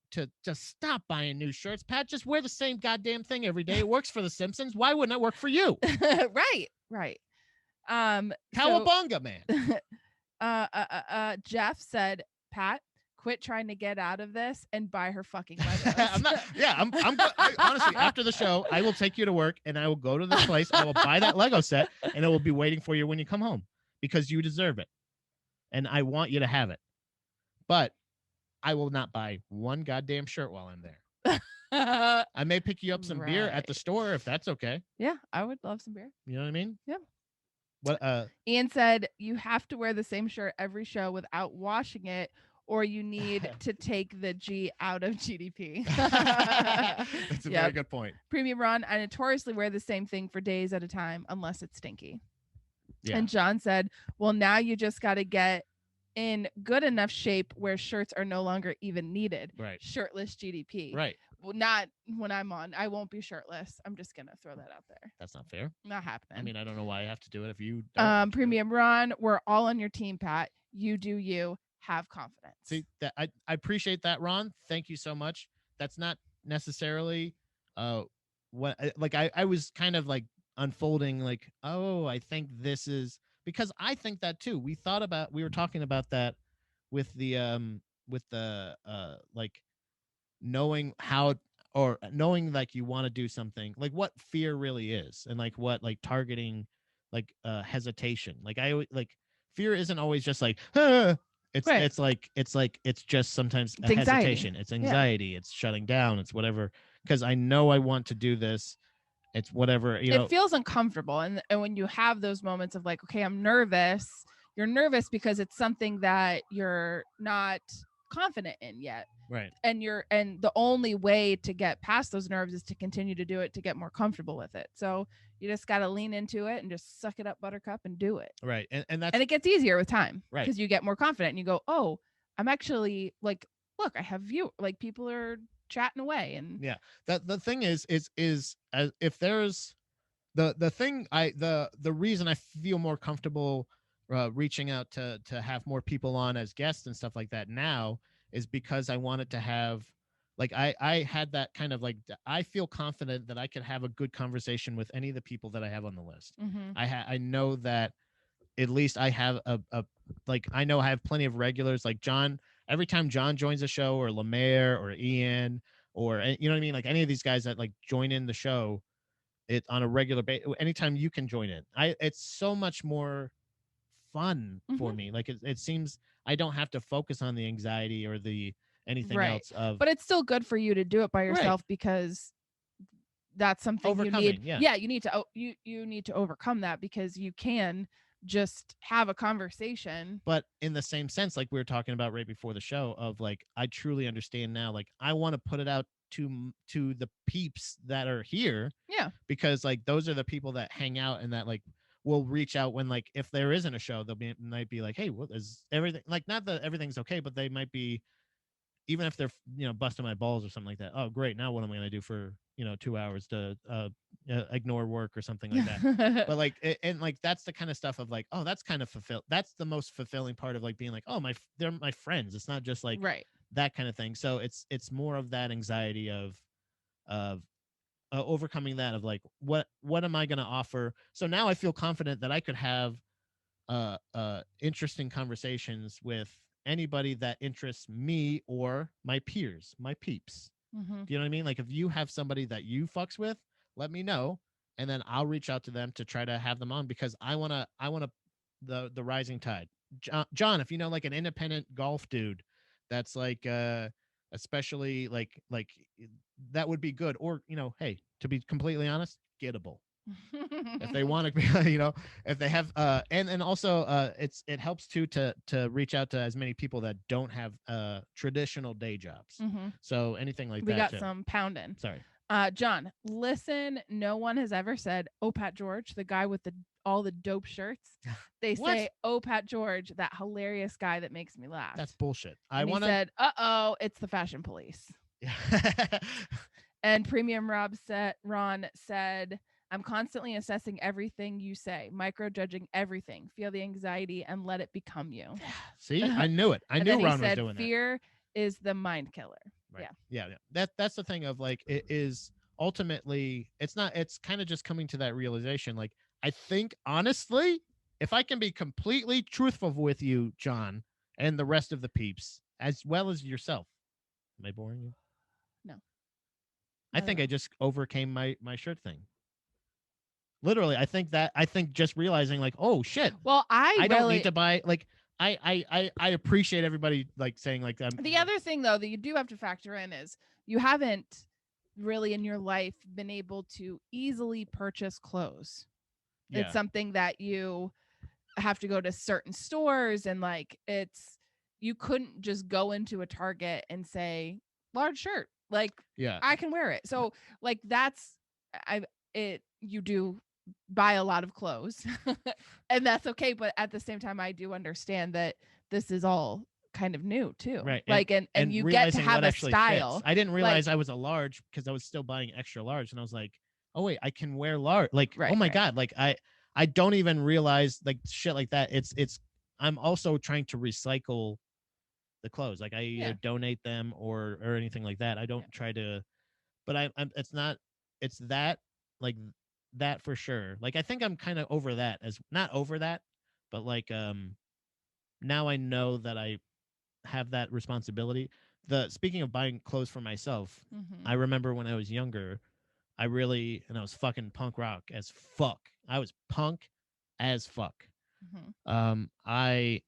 Speaker 2: just stop buying new shirts. Pat, just wear the same goddamn thing every day. It works for the Simpsons. Why wouldn't it work for you?
Speaker 3: Right. Right. So,
Speaker 2: Cowabunga, man.
Speaker 3: Jeff said, Pat, quit trying to get out of this and buy her fucking Legos.
Speaker 2: I'm not. Yeah, honestly, after the show, I will take you to work and I will go to this place. I will buy that Lego set and it will be waiting for you when you come home because you deserve it, and I want you to have it. But I will not buy one goddamn shirt while I'm there. I may pick you up some beer at the store if that's okay.
Speaker 3: Yeah, I would love some beer.
Speaker 2: You know what I mean?
Speaker 3: Yeah.
Speaker 2: What?
Speaker 3: Ian said you have to wear the same shirt every show without washing it, or you need to take the G out of GDP.
Speaker 2: That's a very good point.
Speaker 3: Premium Ron, I notoriously wear the same thing for days at a time unless it's stinky.
Speaker 2: Yeah.
Speaker 3: And John said, well, now you just got to get in good enough shape where shirts are no longer even needed.
Speaker 2: Right.
Speaker 3: Shirtless GDP.
Speaker 2: Right.
Speaker 3: Well, not when I'm on. I won't be shirtless. I'm just going to throw that out there.
Speaker 2: That's not fair.
Speaker 3: Not happening.
Speaker 2: I mean, I don't know why I have to do it if you don't.
Speaker 3: Premium Ron, we're all on your team, Pat. You do you. Have confidence.
Speaker 2: See, that I appreciate that, Ron. Thank you so much. That's not necessarily what like I was kind of like unfolding like, oh, I think this is because I think that too. We were talking about that with the like knowing how or knowing like you want to do something, like what fear really is, and like what like targeting like hesitation. Like I like fear isn't always just like it's
Speaker 3: Right.
Speaker 2: it's just sometimes
Speaker 3: It's
Speaker 2: a
Speaker 3: anxiety.
Speaker 2: hesitation. It's anxiety. It's shutting down. It's whatever. Because I know I want to do this. It's whatever, you know.
Speaker 3: It feels uncomfortable. And when you have those moments of like, okay, I'm nervous, you're nervous because it's something that you're not confident in yet.
Speaker 2: Right.
Speaker 3: And the only way to get past those nerves is to continue to do it to get more comfortable with it. So you just got to lean into it and just suck it up, buttercup, and do it.
Speaker 2: Right. And
Speaker 3: it gets easier with time.
Speaker 2: Right.
Speaker 3: Because you get more confident and you go, oh, I'm actually like, look, I have like people are chatting away. And
Speaker 2: yeah, the thing is as if there's the thing the reason I feel more comfortable reaching out to have more people on as guests and stuff like that now is because I wanted to have like I had that kind of like I feel confident that I could have a good conversation with any of the people that I have on the list.
Speaker 3: Mm-hmm.
Speaker 2: I know that at least I have a like I know I have plenty of regulars like John. Every time John joins the show, or Lemaire, or Ian, or you know what I mean, like any of these guys that like join in the show, it on a regular basis. Anytime you can join in, it's so much more fun for
Speaker 3: Mm-hmm.
Speaker 2: me. Like it seems I don't have to focus on the anxiety or the anything
Speaker 3: Right.
Speaker 2: else of
Speaker 3: But it's still good for you to do it by
Speaker 2: right
Speaker 3: yourself because that's something you need.
Speaker 2: overcoming. Yeah,
Speaker 3: Yeah, you need to you need to overcome that because you can just have a conversation.
Speaker 2: but in the same sense, like we were talking about right before the show, of like I truly understand now. Like I want to put it out to the peeps that are here,
Speaker 3: Yeah.
Speaker 2: because like those are the people that hang out and that like will reach out when like if there isn't a show, they'll be might be like, hey, what is everything, like not that everything's okay, but they might be, even if they're busting my balls or something like that. Oh great, now what am I going to do for 2 hours to ignore work or something like that. But like and like that's the kind of stuff of like, oh, that's kind of that's the most fulfilling part of like being like, oh, they're my friends. It's not just like
Speaker 3: Right.
Speaker 2: that kind of thing. So it's more of that anxiety of overcoming that, of like what am I going to offer. So now I feel confident that I could have interesting conversations with anybody that interests me or my peers, my peeps.
Speaker 3: Mm-hmm.
Speaker 2: Do you know what I mean? Like if you have somebody that you fucks with, let me know, and then I'll reach out to them to try to have them on, because I want to the rising tide. John, if you know like an independent golf dude that's like especially like that would be good, or hey, to be completely honest, gettable if they want to be if they have and also it helps too to reach out to as many people that don't have traditional day jobs,
Speaker 3: Mm-hmm.
Speaker 2: so anything like
Speaker 3: We
Speaker 2: that
Speaker 3: got
Speaker 2: too.
Speaker 3: some pounding.
Speaker 2: Sorry.
Speaker 3: John, listen, no one has ever said, "Oh, Pat George," the guy with the all the dope shirts. They
Speaker 2: What?
Speaker 3: say, "Oh, Pat George," that hilarious guy that makes me laugh.
Speaker 2: That's bullshit. I
Speaker 3: And he
Speaker 2: want to
Speaker 3: said, "Uh-oh, it's the fashion police." And Premium Ron said, "I'm constantly assessing everything you say, micro-judging everything. Feel the anxiety and let it become you."
Speaker 2: see, I knew it. I
Speaker 3: And
Speaker 2: knew
Speaker 3: then he
Speaker 2: Ron was
Speaker 3: said,
Speaker 2: doing that.
Speaker 3: "Fear is the mind killer."
Speaker 2: Right.
Speaker 3: Yeah.
Speaker 2: Yeah. That's the thing of like, it is ultimately, it's not, it's kind of just coming to that realization. Like, I think honestly, if I can be completely truthful with you, John, and the rest of the peeps, as well as yourself, am I boring you?
Speaker 3: No.
Speaker 2: I
Speaker 3: Not at
Speaker 2: think I
Speaker 3: all.
Speaker 2: just overcame my shirt thing. Literally, I think just realizing like, oh shit,
Speaker 3: Well, I
Speaker 2: I don't need
Speaker 3: really
Speaker 2: to buy like I appreciate everybody like saying like I'm
Speaker 3: the other thing though that you do have to factor in is you haven't really in your life been able to easily purchase clothes. It's
Speaker 2: yeah.
Speaker 3: something that you have to go to certain stores and like it's you couldn't just go into a Target and say large shirt. Like
Speaker 2: Yeah.
Speaker 3: I can wear it. So like that's I it you do buy a lot of clothes and that's okay, but at the same time I do understand that this is all kind of new too.
Speaker 2: Right.
Speaker 3: Like and
Speaker 2: And
Speaker 3: you get to
Speaker 2: realizing
Speaker 3: have
Speaker 2: what
Speaker 3: a
Speaker 2: actually fits.
Speaker 3: style.
Speaker 2: I didn't
Speaker 3: Like
Speaker 2: realize I was a large because I was still buying extra large, and I was like, "Oh wait, I can wear large." Like, "Oh
Speaker 3: right,
Speaker 2: my
Speaker 3: right.
Speaker 2: god." Like I don't even realize like shit like that. It's I'm also trying to recycle the clothes. Like I either
Speaker 3: Yeah.
Speaker 2: donate them or anything like that. I
Speaker 3: Yeah.
Speaker 2: don't try to, but I'm it's not, it's that, like that for sure. Like I think I'm kind of over that, as not over that, but like now I know that I have that responsibility. The speaking of buying clothes for myself,
Speaker 3: Mhm.
Speaker 2: I remember when I was younger, I was fucking punk rock as fuck. I was punk as fuck.
Speaker 3: Mhm.
Speaker 2: Um, I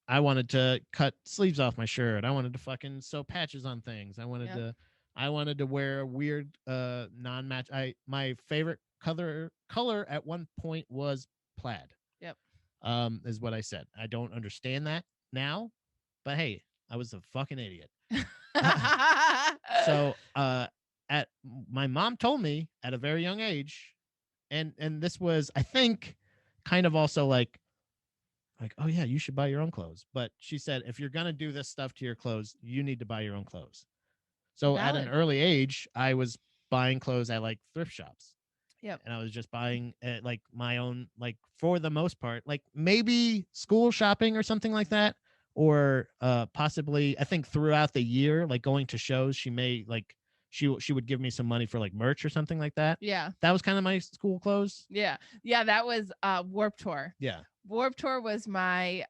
Speaker 2: I wanted to cut sleeves off my shirt. I wanted to fucking sew patches on things.
Speaker 3: Yep.
Speaker 2: I wanted to wear a weird non-match. I my favorite color at one point was plaid.
Speaker 3: Yep.
Speaker 2: Is what I said. I don't understand that now, but hey, I was a fucking idiot. So at my mom told me at a very young age, and this was, I think, kind of also like, oh yeah, you should buy your own clothes. But she said, if you're gonna do this stuff to your clothes, you need to buy your own clothes. So at an
Speaker 3: Valid.
Speaker 2: early age, I was buying clothes at like thrift shops,
Speaker 3: Yep.
Speaker 2: and I was just buying like my own, like for the most part, like maybe school shopping or something like that, or possibly I think throughout the year, like going to shows, she may like she would give me some money for like merch or something like that.
Speaker 3: Yeah.
Speaker 2: That was kind of my school clothes.
Speaker 3: Yeah. Yeah. That was Warp Tour.
Speaker 2: Yeah.
Speaker 3: Warp Tour was my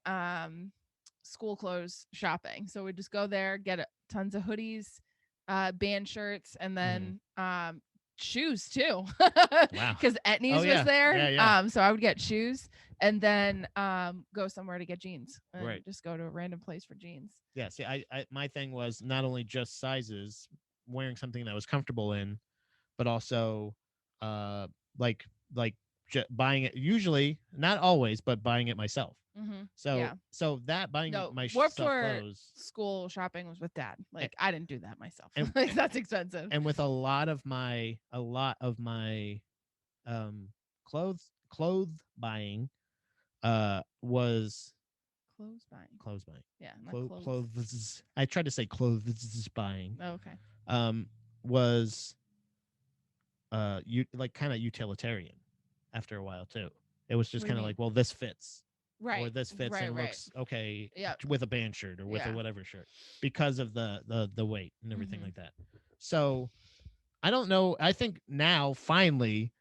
Speaker 3: school clothes shopping. So we'd just go there, get tons of hoodies, band shirts, and then shoes too.
Speaker 2: Wow.
Speaker 3: Because Etnies
Speaker 2: Oh, yeah.
Speaker 3: was there.
Speaker 2: Yeah, yeah.
Speaker 3: So I would get shoes and then go somewhere to get jeans and
Speaker 2: Right.
Speaker 3: just go to a random place for jeans.
Speaker 2: Yeah. See, I my thing was not only just sizes, wearing something that I was comfortable in, but also uh like like buying it, usually not always, but buying it myself. So
Speaker 3: Yeah.
Speaker 2: so that buying
Speaker 3: No,
Speaker 2: my
Speaker 3: Warped
Speaker 2: stuff
Speaker 3: Tour
Speaker 2: clothes
Speaker 3: school shopping was with dad.
Speaker 2: a-
Speaker 3: Like I didn't do that myself.
Speaker 2: and
Speaker 3: Like that's expensive.
Speaker 2: and with a lot of my um clothes buying was
Speaker 3: Clothes buying.
Speaker 2: clothes buying.
Speaker 3: Yeah, not clothes.
Speaker 2: Clothes. I tried to say clothes buying.
Speaker 3: Oh, okay.
Speaker 2: Was you like kind of utilitarian after a while too. It was just
Speaker 3: What do you
Speaker 2: kind of
Speaker 3: mean?
Speaker 2: like, well, this fits.
Speaker 3: Right.
Speaker 2: Or this fits
Speaker 3: Right,
Speaker 2: and
Speaker 3: right.
Speaker 2: looks okay
Speaker 3: Yeah.
Speaker 2: with a band shirt or with a
Speaker 3: Yeah.
Speaker 2: whatever shirt because of the weight and everything
Speaker 3: Mhm.
Speaker 2: like that. So I don't know. I think now finally,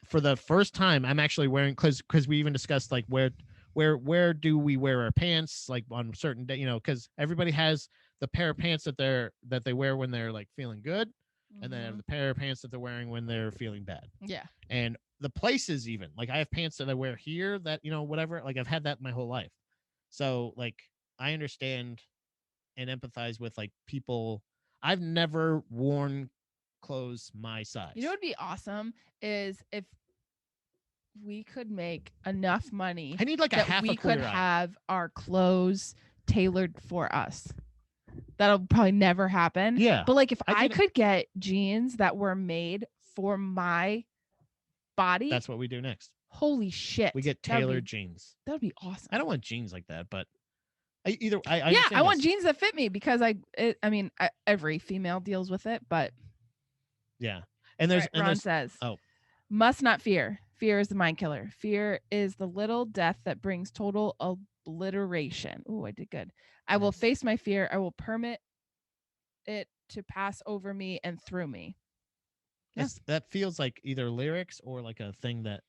Speaker 2: for the first time, I'm actually wearing, because we even discussed like where do we wear our pants, like on certain day, because everybody has the pair of pants that they wear when they're like feeling good, and then have the pair of pants that they're wearing when they're feeling bad.
Speaker 3: Yeah.
Speaker 2: And the places, even like I have pants that I wear here that whatever, like I've had that my whole life. So like I understand and empathize with like people. I've never worn clothes my size.
Speaker 3: You know what would be awesome is if we could make enough money
Speaker 2: I need like a
Speaker 3: that
Speaker 2: half
Speaker 3: we
Speaker 2: a queer
Speaker 3: could
Speaker 2: eye.
Speaker 3: have our clothes tailored for us. That'll probably never happen.
Speaker 2: Yeah.
Speaker 3: But like if
Speaker 2: I
Speaker 3: I
Speaker 2: get it.
Speaker 3: could get jeans that were made for my body,
Speaker 2: That's what we do next.
Speaker 3: holy shit.
Speaker 2: We get tailored jeans.
Speaker 3: That would be awesome.
Speaker 2: I don't want jeans like that, but I
Speaker 3: I want
Speaker 2: this.
Speaker 3: jeans that fit me because every female deals with it, but
Speaker 2: Yeah. And there's
Speaker 3: Ron says,
Speaker 2: oh,
Speaker 3: must not fear. Fear is the mind killer. Fear is the little death that brings total obliteration. Ooh, I did good. I will
Speaker 2: Nice.
Speaker 3: face my fear. I will permit it to pass over me and through me. Yeah.
Speaker 2: That feels like either lyrics or like a thing that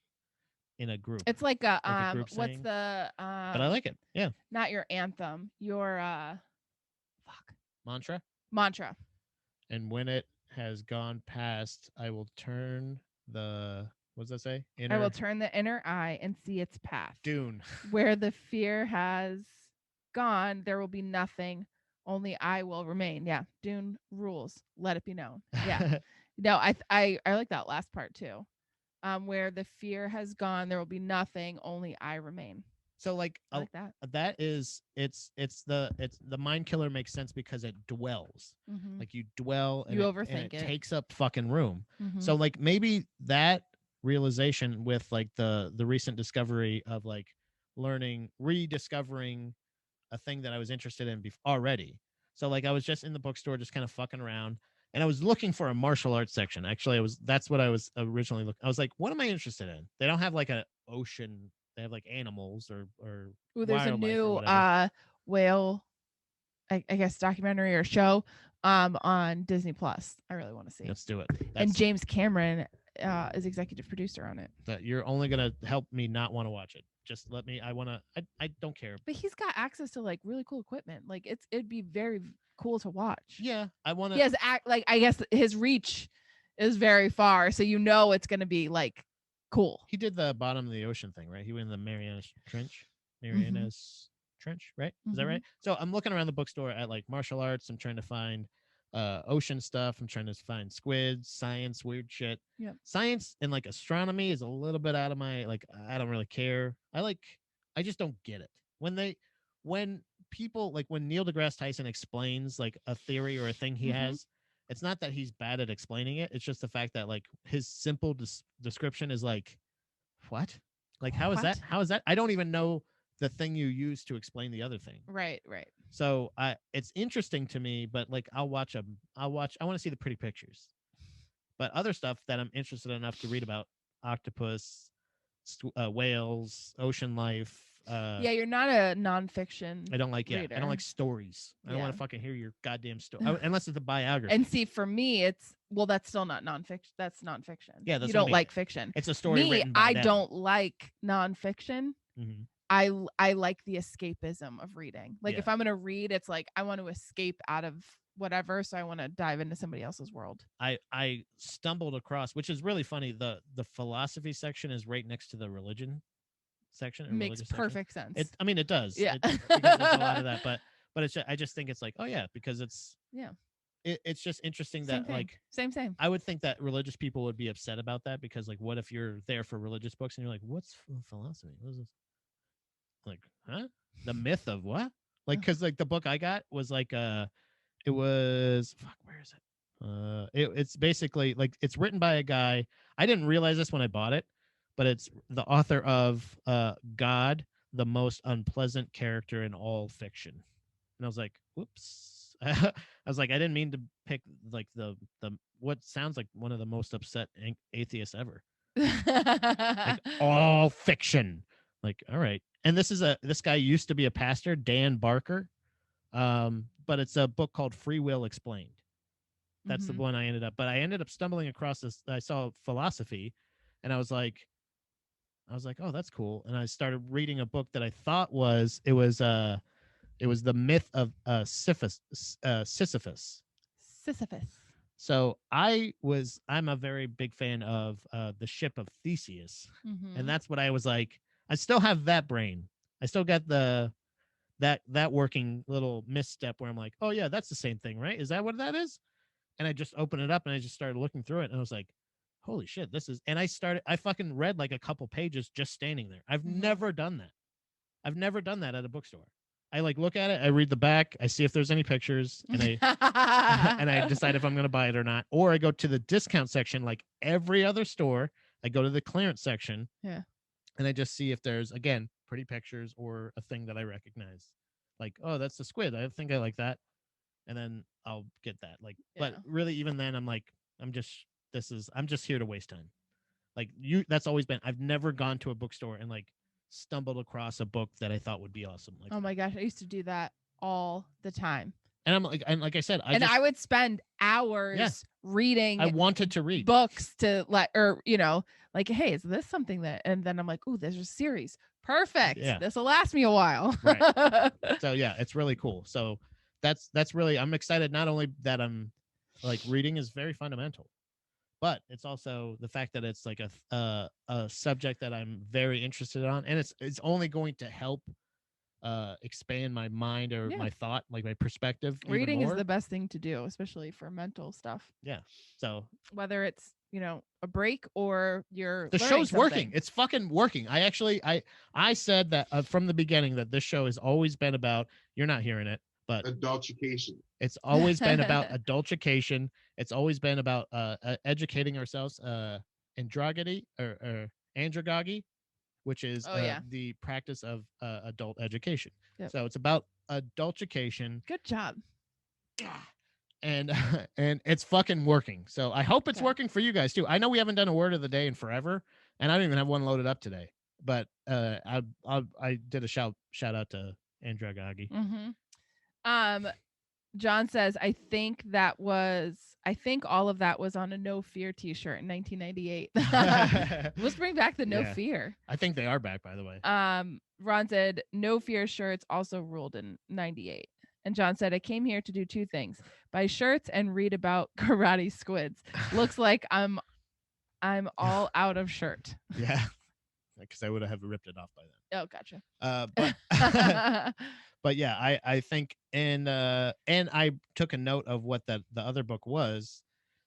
Speaker 2: in a group.
Speaker 3: It's like a
Speaker 2: group
Speaker 3: what's
Speaker 2: saying.
Speaker 3: the
Speaker 2: But I like it. Yeah.
Speaker 3: not your anthem, your mantra.
Speaker 2: And when it has gone past, I will turn the, what does that say?
Speaker 3: I will turn the inner eye and see its path.
Speaker 2: Dune.
Speaker 3: Where the fear has gone, there will be nothing. Only I will remain. Yeah. Dune rules. Let it be known. Yeah. No, I like that last part too. Where the fear has gone, there will be nothing. Only I remain.
Speaker 2: So like,
Speaker 3: I like that.
Speaker 2: That is it's the mind killer makes sense because it dwells. Like you dwell and
Speaker 3: you
Speaker 2: overthink
Speaker 3: overthink
Speaker 2: it.
Speaker 3: it.
Speaker 2: Takes up fucking room. So like maybe that realization with like the recent discovery of like rediscovering a thing that I was interested in already. So like I was just in the bookstore just kind of fucking around and I was looking for a martial arts section. Actually, that's what I was originally looking. I was like, what am I interested in? They don't have like an ocean. They have like animals or
Speaker 3: Ooh, there's a
Speaker 2: wildlife or
Speaker 3: new
Speaker 2: whatever.
Speaker 3: whale, I guess documentary or show on Disney Plus. I really want to see.
Speaker 2: Let's do it.
Speaker 3: And James Cameron is executive producer on it.
Speaker 2: You're only gonna help me not want to watch it. Just let me. I don't care.
Speaker 3: But he's got access to like really cool equipment. Like it'd be very cool to watch.
Speaker 2: Yeah, I want to.
Speaker 3: He has like I guess his reach is very far, so it's gonna be like cool.
Speaker 2: He did the bottom of the ocean thing, right? He went in the Marianas Trench, right? Is that right? So I'm looking around the bookstore at like martial arts. I'm trying to find ocean stuff. I'm trying to find squids, science, weird shit.
Speaker 3: Yeah.
Speaker 2: Science and like astronomy is a little bit out of my like. I don't really care. I just don't get it when people like when Neil deGrasse Tyson explains like a theory or a thing he has. It's not that he's bad at explaining it. It's just the fact that like his simple description is like, what? Like, how is that? How is that? I don't even know the thing you use to explain the other thing.
Speaker 3: Right.
Speaker 2: So it's interesting to me, but like I want to see the pretty pictures. But other stuff that I'm interested enough to read about, octopus, whales, ocean life,
Speaker 3: Yeah, you're not a nonfiction
Speaker 2: I don't like
Speaker 3: reader.
Speaker 2: I don't like stories. I don't want
Speaker 3: Yeah.
Speaker 2: to fucking hear your goddamn story unless it's a biography.
Speaker 3: And see, for me, it's that's still not nonfiction. That's nonfiction.
Speaker 2: Yeah, that's
Speaker 3: you
Speaker 2: what I
Speaker 3: don't
Speaker 2: mean.
Speaker 3: like fiction.
Speaker 2: It's a story
Speaker 3: Me,
Speaker 2: written by
Speaker 3: I
Speaker 2: them.
Speaker 3: don't like nonfiction.
Speaker 2: Mm-hmm.
Speaker 3: I like the escapism of reading. Like if I'm gonna read, it's like I want to escape out of whatever, so I want to dive into somebody else's world.
Speaker 2: I stumbled across, which is really funny. The philosophy section is right next to the religion section.
Speaker 3: Makes perfect sense.
Speaker 2: It does.
Speaker 3: Yeah,
Speaker 2: because there's a lot of that, but it's I just think it's like, oh yeah, because it's it's just interesting that like
Speaker 3: same.
Speaker 2: I would think that religious people would be upset about that because like, what if you're there for religious books and you're like, what's philosophy? What is this? Like, huh? The myth of what? Like, because like the book I got was like it was fuck, where is it? It's basically like it's written by a guy. I didn't realize this when I bought it, but it's the author of God, the most unpleasant character in all fiction. And I was like, whoops. I was like, I didn't mean to pick like the what sounds like one of the most upset atheists ever. Like all fiction. Like, all right. And this guy used to be a pastor, Dan Barker. But it's a book called Free Will Explained. That's the one I ended up. But I ended up stumbling across this. I saw philosophy, and I was like, oh, that's cool. And I started reading a book that I thought it was the myth of Sisyphus.
Speaker 3: Sisyphus.
Speaker 2: So I'm a very big fan of the ship of Theseus, and that's what I was like. I still have that brain. I still got that working little misstep where I'm like, oh yeah, that's the same thing, right? Is that what that is? And I just opened it up and I just started looking through it and I was like, holy shit, this is. And I fucking read like a couple pages just standing there. I've never done that. I've never done that at a bookstore. I like look at it, I read the back, I see if there's any pictures, and I and I decide if I'm gonna buy it or not. Or I go to the discount section like every other store. I go to the clearance section.
Speaker 3: Yeah.
Speaker 2: And I just see if there's again pretty pictures or a thing that I recognize. Like, oh, that's the squid. I think I like that. And then I'll get that. Like, but really even then I'm like, I'm just here to waste time. Like that's always been I've never gone to a bookstore and like stumbled across a book that I thought would be awesome. Like,
Speaker 3: oh my gosh, I used to do that all the time.
Speaker 2: And like I said,
Speaker 3: I would spend hours reading.
Speaker 2: I wanted to read
Speaker 3: books to like, or like, hey, is this something that? And then I'm like, oh, there's a series. Perfect. Yeah. This will last me a while.
Speaker 2: Right. So yeah, it's really cool. So that's really I'm excited. Not only that I'm like reading is very fundamental, but it's also the fact that it's like a subject that I'm very interested on, and it's only going to help expand my mind or my thought, like my perspective.
Speaker 3: Reading is the best thing to do, especially for mental stuff.
Speaker 2: Yeah. So
Speaker 3: whether it's a break or
Speaker 2: the show's working, it's fucking working. I actually I said that from the beginning that this show has always been about. You're not hearing it, but
Speaker 1: adultification.
Speaker 2: It's always been about adultification. It's always been about educating ourselves. Androgyny or andragogy, which is the practice of adult education. Yep. So it's about adultification.
Speaker 3: Good job.
Speaker 2: And and it's fucking working. So I hope it's working for you guys too. I know we haven't done a word of the day in forever, and I don't even have one loaded up today. But I did a shout out to Andragogy.
Speaker 3: John says, I think all of that was on a No Fear t-shirt in 1998. Let's bring back the No Fear.
Speaker 2: I think they are back, by the way.
Speaker 3: Ron said, No Fear shirts also ruled in 98. And John said, I came here to do two things: buy shirts and read about karate squids. Looks like I'm all out of shirt.
Speaker 2: Yeah. Because I would have ripped it off by then.
Speaker 3: Oh, gotcha.
Speaker 2: But yeah, I think and I took a note of what the other book was,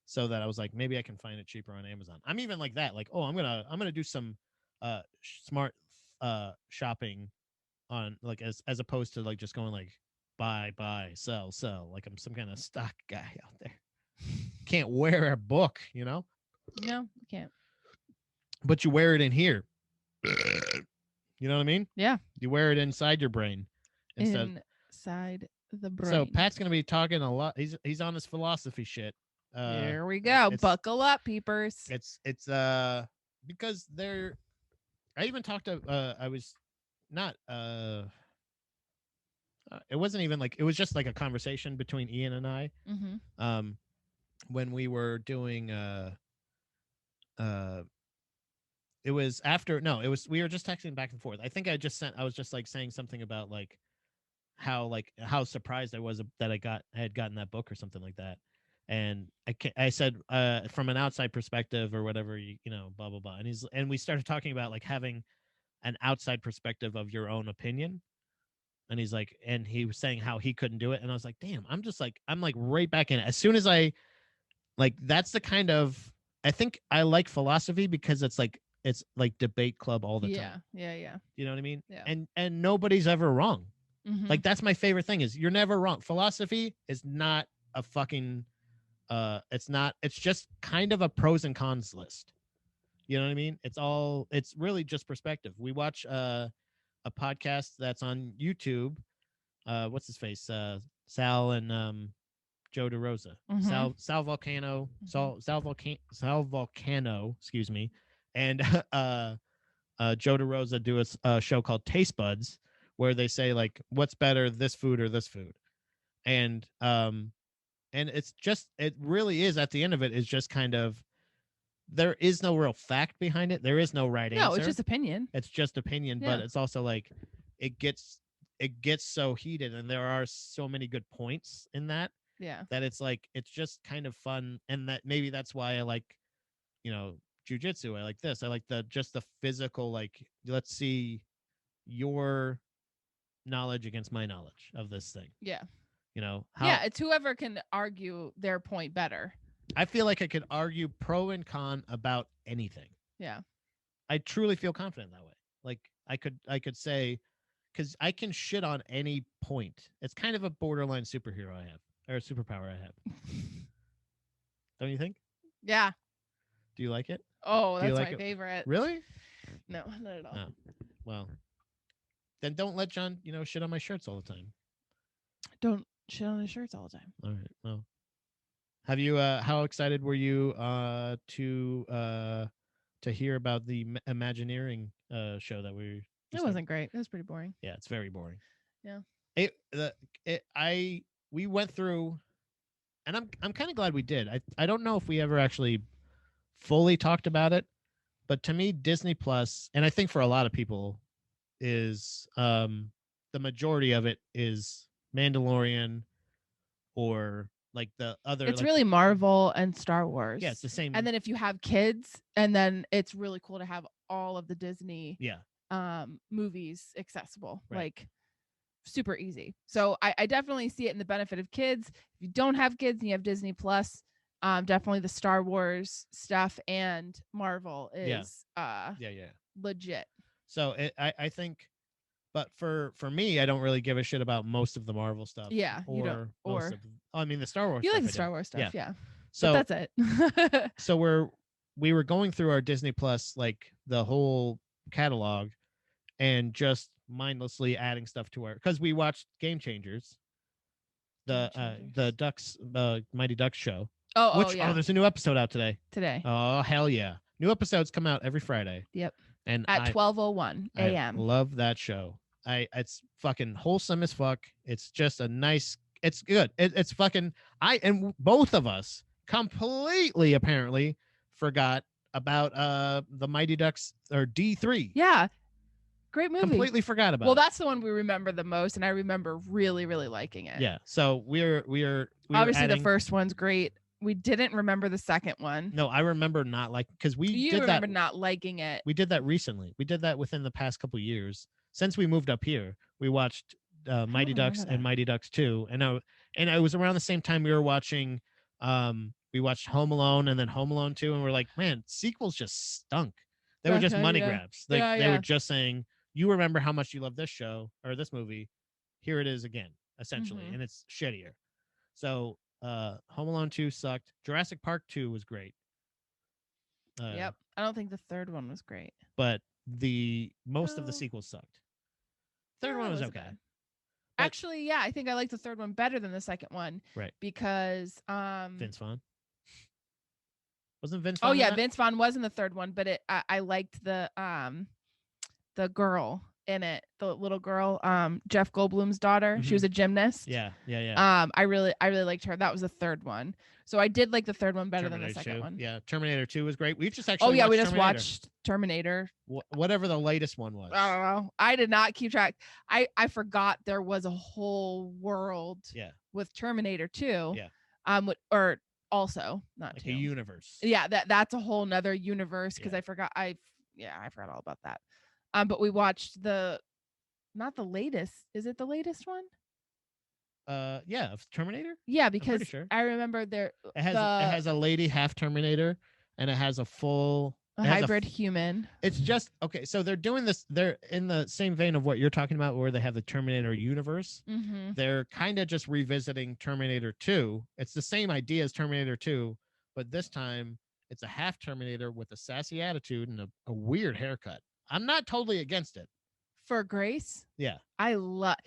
Speaker 2: so that I was like, maybe I can find it cheaper on Amazon. I'm even like that, like, oh, I'm gonna do some smart shopping on like as opposed to like just going like buy sell, like I'm some kind of stock guy out there. Can't wear a book,
Speaker 3: No, you can't.
Speaker 2: But you wear it in here. You know what I mean?
Speaker 3: Yeah.
Speaker 2: You wear it inside your brain.
Speaker 3: Inside the brain.
Speaker 2: So Pat's gonna be talking a lot. He's on his philosophy shit.
Speaker 3: Here we go. Buckle up, peepers.
Speaker 2: It's because I even talked to not it wasn't even like, it was just like a conversation between Ian and I,
Speaker 3: Mm-hmm.
Speaker 2: um when we were doing uh it was after, no, it was, we were just texting back and forth. I think I was just like saying something about like how surprised I was that I had gotten that book or something like that. And I said, from an outside perspective or whatever, you know, blah blah blah. And we started talking about like having an outside perspective of your own opinion. And he's like, and he was saying how he couldn't do it. And I was like, damn, I'm like right back in it. As soon as I, like, that's the kind of, I think I like philosophy because it's like debate club all the
Speaker 3: Yeah.
Speaker 2: time.
Speaker 3: Yeah. Yeah.
Speaker 2: You know what I mean?
Speaker 3: Yeah.
Speaker 2: And nobody's ever wrong.
Speaker 3: Mm-hmm.
Speaker 2: Like, that's my favorite thing, is you're never wrong. Philosophy is not a fucking it's not, it's just kind of a pros and cons list. You know what I mean? It's really just perspective. We watch a podcast that's on YouTube. What's his face? Sal and Joe DeRosa.
Speaker 3: Mm-hmm.
Speaker 2: Sal Volcano, excuse me. And Joe DeRosa do a show called Taste Buds, where they say like, what's better, this food or this food? And it's just, it really is, at the end of it, is just kind of, there is no real fact behind it. There is no right
Speaker 3: No, it's
Speaker 2: answer.
Speaker 3: just opinion.
Speaker 2: It's just opinion,
Speaker 3: Yeah.
Speaker 2: but it's also like, it gets it gets so heated, and there are so many good points in that,
Speaker 3: Yeah.
Speaker 2: that it's like, it's just kind of fun. And that maybe that's why I like, you know, jujitsu. I like this. I like the physical, like, let's see your knowledge against my knowledge of this thing.
Speaker 3: Yeah.
Speaker 2: You know,
Speaker 3: Yeah. It's whoever can argue their point better.
Speaker 2: I feel like I could argue pro and con about anything.
Speaker 3: Yeah.
Speaker 2: I truly feel confident that way. Like, I could say, because I can shit on any point. It's kind of a borderline superhero I have, or a superpower I have. Don't you think?
Speaker 3: Yeah.
Speaker 2: Do you like it?
Speaker 3: Oh,
Speaker 2: Do you
Speaker 3: that's
Speaker 2: like
Speaker 3: my
Speaker 2: it?
Speaker 3: favorite.
Speaker 2: Really?
Speaker 3: No, not at all.
Speaker 2: Oh, well, then don't let John, shit on my shirts all the time.
Speaker 3: Don't shit on his shirts all the time.
Speaker 2: All right. Well, have you? How excited were you to hear about the Imagineering show that we?
Speaker 3: It wasn't great. It was pretty boring.
Speaker 2: Yeah, it's very boring.
Speaker 3: Yeah.
Speaker 2: We went through, and I'm kind of glad we did. I don't know if we ever actually fully talked about it, but to me, Disney Plus, and I think for a lot of people, is the majority of it is Mandalorian, or like the other.
Speaker 3: It's
Speaker 2: like,
Speaker 3: really Marvel and Star Wars.
Speaker 2: yeah, it's the same.
Speaker 3: And then if you have kids, and then it's really cool to have all of the Disney
Speaker 2: Yeah,
Speaker 3: movies accessible.
Speaker 2: Right.
Speaker 3: Like, super easy. So I definitely see it in the benefit of kids. If you don't have kids and you have Disney Plus, definitely the Star Wars stuff and Marvel is
Speaker 2: yeah.
Speaker 3: legit.
Speaker 2: So I think, but for me, I don't really give a shit about most of the Marvel stuff.
Speaker 3: Yeah, you don't.
Speaker 2: Or
Speaker 3: Or
Speaker 2: most of, I mean, the Star Wars.
Speaker 3: you
Speaker 2: stuff
Speaker 3: like the
Speaker 2: I
Speaker 3: Star
Speaker 2: do.
Speaker 3: Wars stuff, yeah.
Speaker 2: So
Speaker 3: but that's it.
Speaker 2: So we were going through our Disney Plus, like the whole catalog, and just mindlessly adding stuff to our, because we watched Game Changers, the Ducks, Mighty Ducks show.
Speaker 3: Oh, yeah.
Speaker 2: There's a new episode out today.
Speaker 3: Today.
Speaker 2: Oh, hell yeah! New episodes come out every Friday.
Speaker 3: Yep.
Speaker 2: And
Speaker 3: at 12:01 a.m.
Speaker 2: I love that show. It's fucking wholesome as fuck. It's just a nice. It's good. It's fucking. And both of us completely apparently forgot about the Mighty Ducks, or D3.
Speaker 3: Yeah. Great movie.
Speaker 2: Completely forgot about.
Speaker 3: Well, that's the one we remember the most, and I remember really, really liking it.
Speaker 2: Yeah. So we're
Speaker 3: obviously
Speaker 2: adding,
Speaker 3: the first one's great. We didn't remember the second one.
Speaker 2: No, I remember not like, because
Speaker 3: you
Speaker 2: did
Speaker 3: remember
Speaker 2: that,
Speaker 3: not liking it.
Speaker 2: We did that recently. We did that within the past couple years. Since we moved up here, we watched Mighty Ducks and Mighty Ducks 2, and it was around the same time we were watching. We watched Home Alone and then Home Alone 2, and we're like, man, sequels just stunk. They were just money grabs. They were just saying, you remember how much you love this show or this movie, here it is again, essentially, and it's shittier. So Home Alone 2 sucked. Jurassic Park 2 was great.
Speaker 3: Yep. I don't think the third one was great.
Speaker 2: But most of the sequels sucked. Third one was okay.
Speaker 3: Actually, yeah, I think I like the third one better than the second one.
Speaker 2: Right.
Speaker 3: Because
Speaker 2: Vince Vaughn. Wasn't Vince Vaughn?
Speaker 3: Oh yeah, Vince Vaughn was in the third one, but I liked the girl in it. The little girl, Jeff Goldblum's daughter. She was a gymnast.
Speaker 2: Yeah, yeah, yeah.
Speaker 3: I really liked her. That was the third one. So I did like the third one better than the
Speaker 2: Terminator
Speaker 3: second
Speaker 2: 2.
Speaker 3: one.
Speaker 2: Yeah, Terminator 2 was great. We just
Speaker 3: Oh
Speaker 2: actually
Speaker 3: yeah, we
Speaker 2: watched
Speaker 3: just
Speaker 2: Terminator.
Speaker 3: watched Terminator.
Speaker 2: Whatever the latest one was.
Speaker 3: I don't know. I did not keep track. I forgot there was a whole world.
Speaker 2: Yeah.
Speaker 3: With Terminator 2.
Speaker 2: Yeah.
Speaker 3: Or also not
Speaker 2: like
Speaker 3: 2.
Speaker 2: a universe.
Speaker 3: Yeah, that's a whole nother universe because
Speaker 2: Yeah.
Speaker 3: I forgot. I forgot all about that. But we watched not the latest. Is it the latest one?
Speaker 2: Yeah, of Terminator.
Speaker 3: Yeah, because
Speaker 2: sure.
Speaker 3: I remember there
Speaker 2: it has a lady half Terminator, and it has a full
Speaker 3: hybrid human.
Speaker 2: It's just okay. So they're doing this. They're in the same vein of what you're talking about, where they have the Terminator universe.
Speaker 3: Mm-hmm.
Speaker 2: They're kind of just revisiting Terminator 2. It's the same idea as Terminator 2, but this time it's a half Terminator with a sassy attitude and a weird haircut. I'm not totally against it.
Speaker 3: For Grace?
Speaker 2: Yeah.
Speaker 3: I liked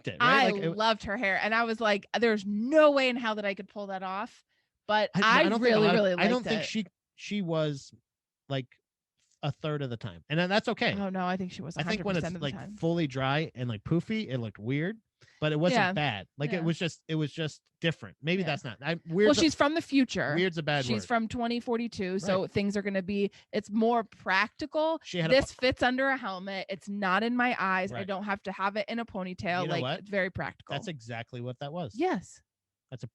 Speaker 3: it.
Speaker 2: Right?
Speaker 3: I loved her hair. And I was like, there's no way in hell that I could pull that off. But I really liked it.
Speaker 2: I don't think she was like a third of the time. And then that's okay.
Speaker 3: Oh no, I think she was 100%
Speaker 2: I think when it's like
Speaker 3: time.
Speaker 2: fully dry and like poofy, it looked weird. But it wasn't bad. Like it was just different. Maybe that's not.
Speaker 3: Well, she's from the future.
Speaker 2: Weird's a bad word.
Speaker 3: She's from 2042, so things are going to be. It's more practical. This fits under a helmet. It's not in my eyes. Right. I don't have to have it in a ponytail.
Speaker 2: You know what?
Speaker 3: It's very practical.
Speaker 2: That's exactly what that was.
Speaker 3: Yes.
Speaker 2: That's a.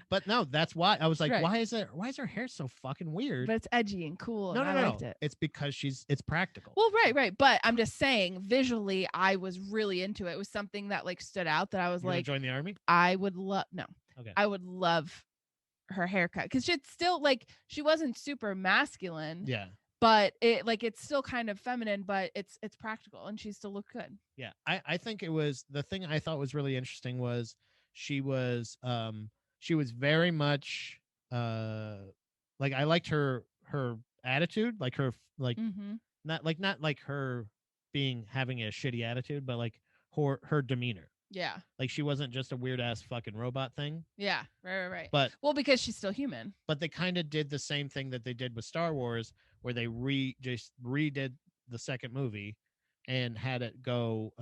Speaker 2: But no, that's why I was like, why is her hair so fucking weird?
Speaker 3: But it's edgy and cool.
Speaker 2: No,
Speaker 3: and I liked it.
Speaker 2: It's because it's practical.
Speaker 3: Well, right. But I'm just saying, visually, I was really into it. It was something that like stood out that I was like,
Speaker 2: join the army?
Speaker 3: I would love. No.
Speaker 2: Okay.
Speaker 3: I would love her haircut because it's still like she wasn't super masculine.
Speaker 2: Yeah.
Speaker 3: But it's still kind of feminine, but it's practical and she still looked good.
Speaker 2: Yeah. I think it was the thing I thought was really interesting was she was very much like I liked her attitude, like her like not like her having a shitty attitude, but like her demeanor.
Speaker 3: Yeah.
Speaker 2: Like she wasn't just a weird ass fucking robot thing.
Speaker 3: Yeah. Right.
Speaker 2: But
Speaker 3: because she's still human.
Speaker 2: But they kind of did the same thing that they did with Star Wars, where they just redid the second movie and had it go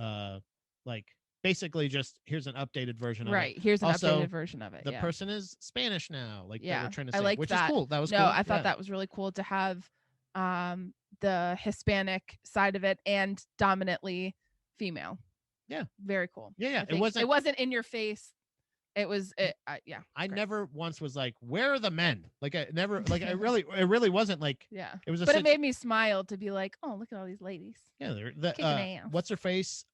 Speaker 2: like basically just here's an updated version of it.
Speaker 3: Right. Here's an updated version of it.
Speaker 2: The person is Spanish now. Like they were trying to say,
Speaker 3: I like
Speaker 2: which
Speaker 3: that.
Speaker 2: is cool. That was
Speaker 3: cool.
Speaker 2: No,
Speaker 3: I thought that was really cool to have the Hispanic side of it and dominantly female.
Speaker 2: Yeah.
Speaker 3: Very cool.
Speaker 2: Yeah.
Speaker 3: It wasn't in your face. It was I
Speaker 2: never once was like, where are the men? Like I never like it really wasn't like it was
Speaker 3: but it made me smile to be like, oh, look at all these ladies.
Speaker 2: Yeah, what's her face?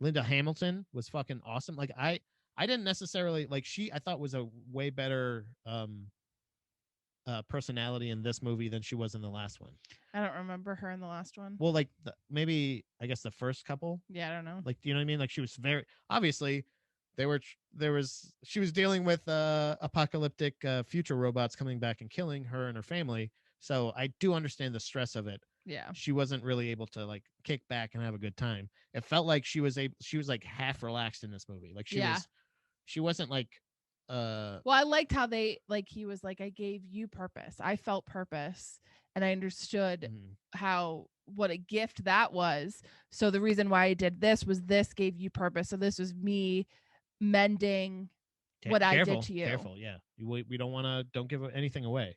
Speaker 2: Linda Hamilton was fucking awesome. Like I didn't necessarily like I thought was a way better personality in this movie than she was in the last one.
Speaker 3: I don't remember her in the last one.
Speaker 2: Well, like maybe I guess the first couple.
Speaker 3: Yeah, I don't know.
Speaker 2: Like, you know what I mean? Like she was very obviously she was dealing with apocalyptic future robots coming back and killing her and her family. So I do understand the stress of it.
Speaker 3: Yeah.
Speaker 2: She wasn't really able to like kick back and have a good time. It felt like she was like half relaxed in this movie. Like she wasn't like
Speaker 3: well, I liked how he was like, I gave you purpose. I felt purpose and I understood what a gift that was. So the reason why I did this was this gave you purpose. So this was me mending what I did to you.
Speaker 2: Careful, yeah. We don't give anything away.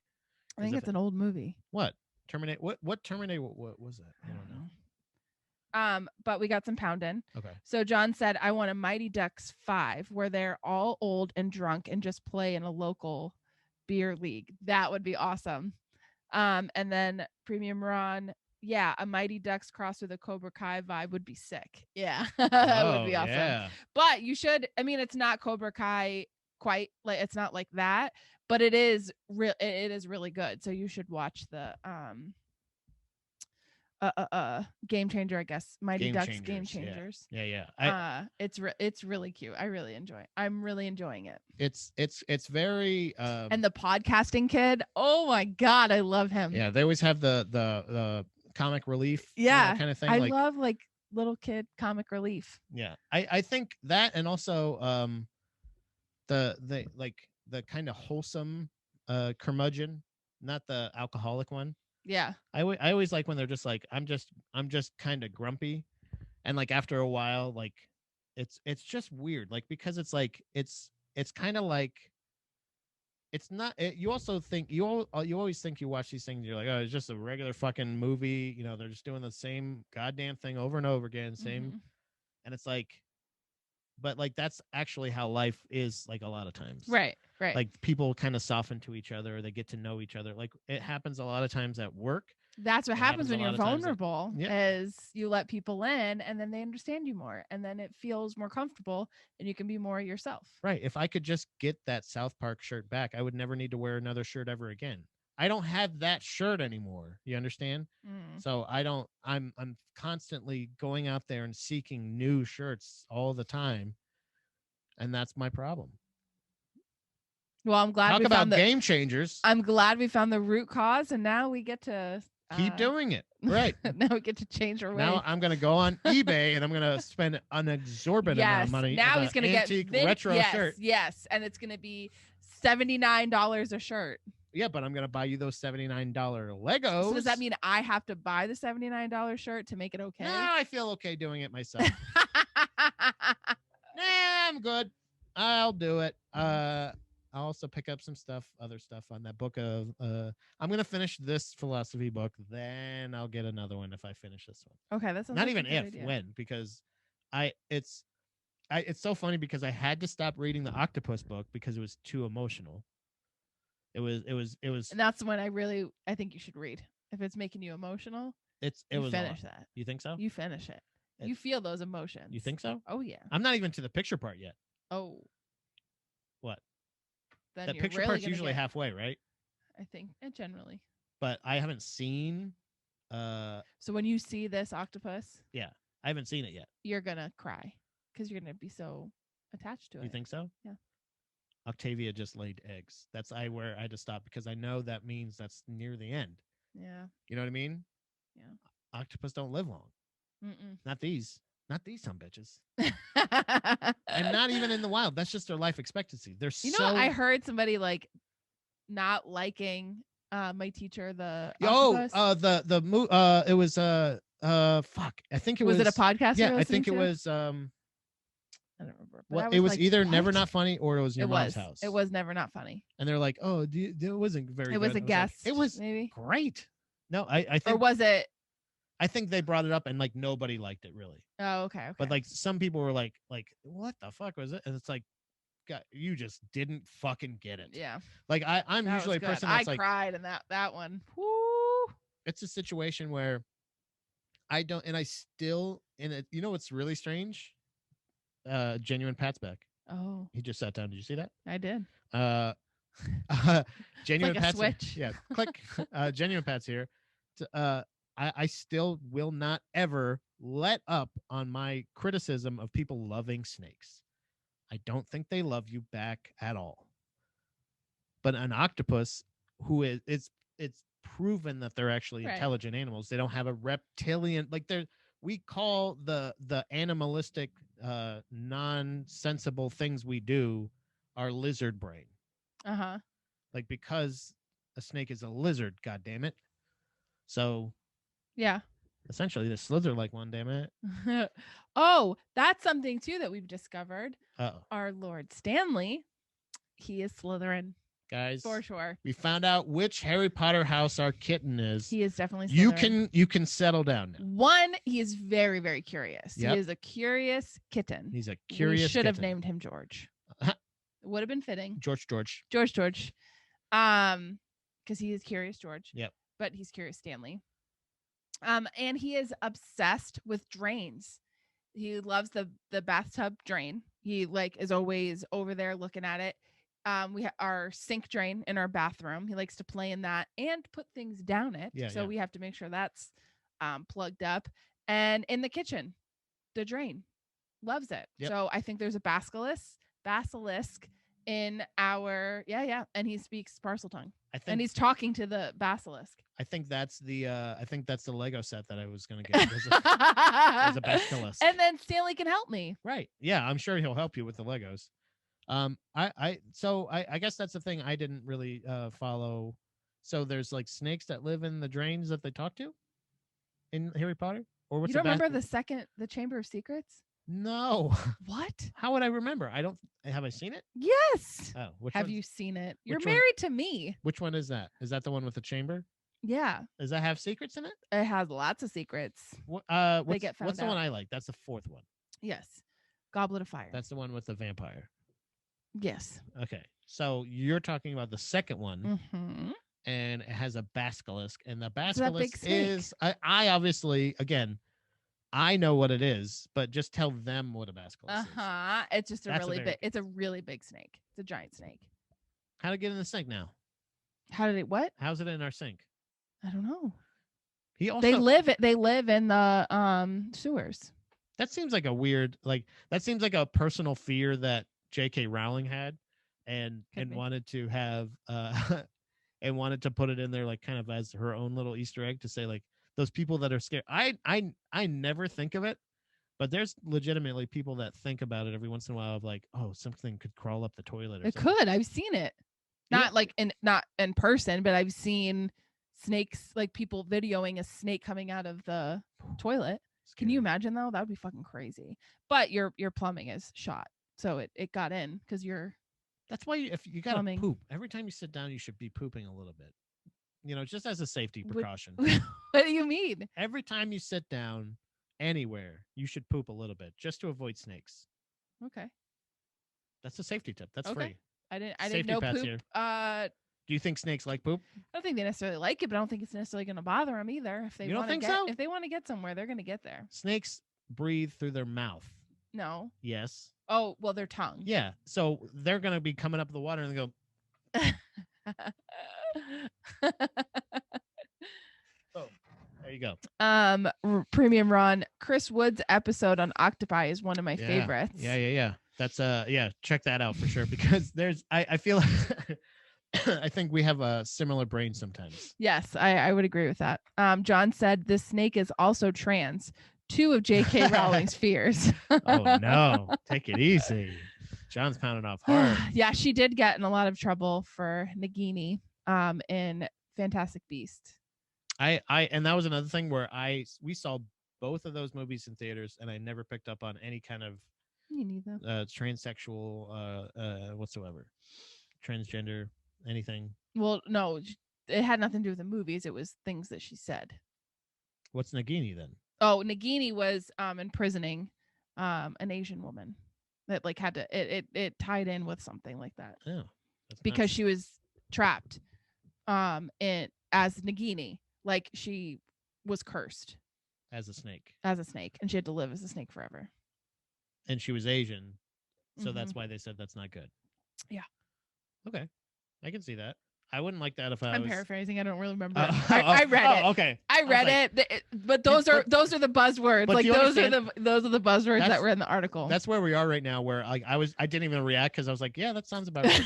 Speaker 3: I think it's an old movie.
Speaker 2: What? Terminator? What Terminator? What was that? I don't know.
Speaker 3: But we got some pounding.
Speaker 2: Okay.
Speaker 3: So John said, I want a Mighty Ducks 5 where they're all old and drunk and just play in a local beer league. That would be awesome. And then Premium Ron, a Mighty Ducks cross with a Cobra Kai vibe would be sick. Yeah. That would be awesome. Yeah. But you should, it's not Cobra Kai quite like, it's not like that, but it is really good. So you should watch the Game Changer, I guess. Mighty Ducks Game Changers.
Speaker 2: Yeah.
Speaker 3: It's really cute. I'm really enjoying it.
Speaker 2: It's very
Speaker 3: and the podcasting kid, oh my god, I love him.
Speaker 2: Yeah, they always have the comic relief kind of thing.
Speaker 3: I love like little kid comic relief.
Speaker 2: Yeah. I think that, and also the kind of wholesome curmudgeon, not the alcoholic one.
Speaker 3: Yeah.
Speaker 2: I always like when they're just like, I'm just kind of grumpy, and like after a while, like it's just weird, like because it's like it's kind of like it's not. You also think you always think you watch these things, you're like, oh, it's just a regular fucking movie. You know, they're just doing the same goddamn thing over and over again, same,
Speaker 3: Mm-hmm.
Speaker 2: and it's like, but like that's actually how life is. Like a lot of times,
Speaker 3: Right. Right.
Speaker 2: like people kind of soften to each other, they get to know each other. Like it happens a lot of times at work.
Speaker 3: That's what
Speaker 2: It
Speaker 3: happens
Speaker 2: happens a
Speaker 3: when you're
Speaker 2: lot of times at,
Speaker 3: vulnerable
Speaker 2: yeah,
Speaker 3: is you let people in and then they understand you more and then it feels more comfortable and you can be more yourself.
Speaker 2: right. If I could just get that South Park shirt back, I would never need to wear another shirt ever again. I don't have that shirt anymore. You understand?
Speaker 3: Mm.
Speaker 2: So I don't. I'm constantly going out there and seeking new shirts all the time, and that's my problem.
Speaker 3: Well,
Speaker 2: Talk about game changers.
Speaker 3: I'm glad we found the root cause and now we get to
Speaker 2: Keep doing it. Right.
Speaker 3: now we get to change our ways.
Speaker 2: Now I'm going to go on eBay and I'm going to spend an exorbitant amount of money
Speaker 3: now
Speaker 2: on
Speaker 3: he's
Speaker 2: an
Speaker 3: gonna
Speaker 2: antique
Speaker 3: get
Speaker 2: retro shirt.
Speaker 3: Yes, and it's gonna be $79 a shirt.
Speaker 2: Yeah, but I'm going to buy you those $79 Legos.
Speaker 3: So does that mean I have to buy the $79 shirt to make it okay?
Speaker 2: No, I feel okay doing it myself. Nah, I'm good. I'll do it. I'll also pick up some other stuff on that book of I'm gonna finish this philosophy book, then I'll get another one if I finish this one.
Speaker 3: Okay, that sounds
Speaker 2: not
Speaker 3: like
Speaker 2: even
Speaker 3: a good
Speaker 2: if
Speaker 3: idea.
Speaker 2: when, because it's so funny because I had to stop reading the octopus book because it was too emotional. It was
Speaker 3: And that's the one I think you should read. If it's making you emotional,
Speaker 2: it was
Speaker 3: finish that.
Speaker 2: You think so?
Speaker 3: You finish it. You feel those emotions.
Speaker 2: You think so?
Speaker 3: Oh yeah.
Speaker 2: I'm not even to the picture part yet.
Speaker 3: Oh.
Speaker 2: What?
Speaker 3: Then
Speaker 2: that
Speaker 3: you're
Speaker 2: picture
Speaker 3: really
Speaker 2: part's usually halfway, right?
Speaker 3: I think generally.
Speaker 2: But I haven't seen.
Speaker 3: So when you see this octopus,
Speaker 2: yeah, I haven't seen it yet.
Speaker 3: You're gonna cry because you're gonna be so attached to it.
Speaker 2: You think so?
Speaker 3: Yeah.
Speaker 2: Octavia just laid eggs. That's where I had to stop because I know that means that's near the end.
Speaker 3: Yeah.
Speaker 2: You know what I mean?
Speaker 3: Yeah.
Speaker 2: Octopus don't live long.
Speaker 3: Mm-mm.
Speaker 2: Not these some bitches. And not even in the wild. That's just their life expectancy. They're
Speaker 3: I heard somebody like not liking my teacher, the
Speaker 2: octopus. It was fuck. I think it was
Speaker 3: it a podcast?
Speaker 2: Yeah, I think it was
Speaker 3: I don't remember.
Speaker 2: Well, it was like, either Never Not Funny or it was Your Mom's House.
Speaker 3: It was Never Not Funny.
Speaker 2: And they're like, oh, it wasn't very.
Speaker 3: It was a guest.
Speaker 2: It was
Speaker 3: maybe
Speaker 2: great. No, I think.
Speaker 3: Or was it?
Speaker 2: I think they brought it up and like nobody liked it really.
Speaker 3: Oh, okay.
Speaker 2: But like some people were like, what the fuck was it? And it's like, God, you just didn't fucking get it.
Speaker 3: Yeah.
Speaker 2: Like I'm usually a person that's
Speaker 3: I cried in that one. Woo.
Speaker 2: It's a situation where I don't, and I still in it. You know what's really strange? Genuine Pat's back.
Speaker 3: Oh.
Speaker 2: He just sat down. Did you see that?
Speaker 3: I did.
Speaker 2: Genuine
Speaker 3: like
Speaker 2: Pat's
Speaker 3: switch.
Speaker 2: Yeah, click. Genuine Pat's here. I still will not ever let up on my criticism of people loving snakes. I don't think they love you back at all. But an octopus, who is it's proven that they're actually intelligent animals. They don't have a reptilian, like we call the animalistic non-sensible things we do our lizard brain.
Speaker 3: Uh-huh.
Speaker 2: Like because a snake is a lizard, god damn it. So
Speaker 3: yeah.
Speaker 2: Essentially the slither like one, damn it.
Speaker 3: Oh, that's something too that we've discovered.
Speaker 2: Uh-oh.
Speaker 3: Our Lord Stanley, he is Slytherin.
Speaker 2: Guys,
Speaker 3: for sure.
Speaker 2: We found out which Harry Potter house our kitten is.
Speaker 3: He is definitely Slytherin.
Speaker 2: You can settle down now.
Speaker 3: One, he is very, very curious.
Speaker 2: Yep.
Speaker 3: He is a curious kitten.
Speaker 2: He's a curious.
Speaker 3: We should have named him George. It would have been fitting.
Speaker 2: George.
Speaker 3: Because he is Curious George.
Speaker 2: Yep.
Speaker 3: But he's Curious Stanley. And he is obsessed with drains. He loves the bathtub drain. He is always over there looking at it. We have our sink drain in our bathroom. He likes to play in that and put things down it. So we have to make sure that's plugged up. And in the kitchen, the drain. Loves it. Yep. So I think there's a basilisk in our and he speaks Parseltongue. And he's talking to the basilisk.
Speaker 2: I think that's the Lego set that I was gonna get. There's a basilisk.
Speaker 3: And then Stanley can help me.
Speaker 2: Right. Yeah, I'm sure he'll help you with the Legos. I guess that's the thing. I didn't really follow So there's like snakes that live in the drains that they talk to in Harry Potter? Or
Speaker 3: You
Speaker 2: what's
Speaker 3: don't remember the Chamber of Secrets?
Speaker 2: No.
Speaker 3: What?
Speaker 2: How would I remember? I don't. Have I seen it?
Speaker 3: Yes.
Speaker 2: Oh, which
Speaker 3: Have
Speaker 2: one?
Speaker 3: you seen it? You're
Speaker 2: which one-
Speaker 3: married to me.
Speaker 2: Which one is that? Is that the one with the chamber?
Speaker 3: Yeah.
Speaker 2: Does that have secrets in it?
Speaker 3: It has lots of secrets.
Speaker 2: What's
Speaker 3: get found
Speaker 2: what's the one
Speaker 3: out.
Speaker 2: I like? That's the fourth one.
Speaker 3: Yes. Goblet of Fire.
Speaker 2: That's the one with the vampire.
Speaker 3: Yes.
Speaker 2: Okay, so you're talking about the second one,
Speaker 3: Mm-hmm.
Speaker 2: and it has a basilisk, and the
Speaker 3: that big
Speaker 2: basilisk
Speaker 3: snake.
Speaker 2: is I obviously again. I know what it is, but just tell them what a basilisk is.
Speaker 3: It's just
Speaker 2: That's a very-
Speaker 3: it's a really big snake. It's a giant snake.
Speaker 2: How to get in the sink now?
Speaker 3: How did it what?
Speaker 2: How's it in our sink?
Speaker 3: I don't know.
Speaker 2: He also
Speaker 3: They live in the sewers.
Speaker 2: That seems like a weird that seems like a personal fear that J.K. Rowling had and
Speaker 3: Could be.
Speaker 2: wanted to have and wanted to put it in there like kind of as her own little Easter egg to say like those people that are scared. I never think of it, but there's legitimately people that think about it every once in a while of like, oh, something could crawl up the toilet or
Speaker 3: It
Speaker 2: something.
Speaker 3: could. I've seen it. Not in person, but I've seen snakes, like people videoing a snake coming out of the toilet. Can you imagine though? That would be fucking crazy. But your plumbing is shot, so it got in because you're.
Speaker 2: That's why if you gotta
Speaker 3: Plumbing.
Speaker 2: poop every time you sit down, you should be pooping a little bit. You know, just as a safety precaution.
Speaker 3: What do you mean?
Speaker 2: Every time you sit down anywhere, you should poop a little bit just to avoid snakes.
Speaker 3: Okay.
Speaker 2: That's a safety tip. That's
Speaker 3: Okay.
Speaker 2: free.
Speaker 3: I didn't
Speaker 2: Safety
Speaker 3: know
Speaker 2: pats
Speaker 3: poop.
Speaker 2: here.
Speaker 3: I
Speaker 2: Do you think snakes like poop?
Speaker 3: don't think they necessarily like it, but I don't think it's necessarily going to bother them either. If they
Speaker 2: You don't
Speaker 3: want to
Speaker 2: think
Speaker 3: get,
Speaker 2: so?
Speaker 3: if they want to get somewhere, they're going to get there.
Speaker 2: Snakes breathe through their mouth.
Speaker 3: No.
Speaker 2: Yes.
Speaker 3: Oh, well, their tongue.
Speaker 2: Yeah. So they're gonna be coming up the water and they go, oh, there you go.
Speaker 3: Premium Ron, Chris Wood's episode on octopi is one of my favorites.
Speaker 2: Yeah. That's check that out for sure because there's I feel I think we have a similar brain sometimes.
Speaker 3: Yes, I would agree with that. John said the snake is also trans. 2 of J.K. Rowling's fears.
Speaker 2: Oh no, take it easy. John's pounding off hard.
Speaker 3: Yeah, she did get in a lot of trouble for Nagini in Fantastic Beasts.
Speaker 2: And that was another thing where we saw both of those movies in theaters and I never picked up on any kind of
Speaker 3: Me neither.
Speaker 2: transsexual whatsoever. Transgender, anything.
Speaker 3: Well, no, it had nothing to do with the movies. It was things that she said.
Speaker 2: What's Nagini then?
Speaker 3: Oh, Nagini was imprisoning an Asian woman that like had to it tied in with something like that.
Speaker 2: Oh,
Speaker 3: because she was trapped in as Nagini, like she was cursed
Speaker 2: as a snake
Speaker 3: and she had to live as a snake forever.
Speaker 2: And she was Asian, so that's why they said that's not good.
Speaker 3: Yeah.
Speaker 2: Okay, I can see that. I wouldn't like that if
Speaker 3: I'm
Speaker 2: was
Speaker 3: paraphrasing. I don't really remember. I read it.
Speaker 2: Okay.
Speaker 3: I read it. But those are the buzzwords. Like those are the buzzwords that were in the article.
Speaker 2: That's where we are right now. Where like I didn't even react because I was like, yeah, that sounds about right.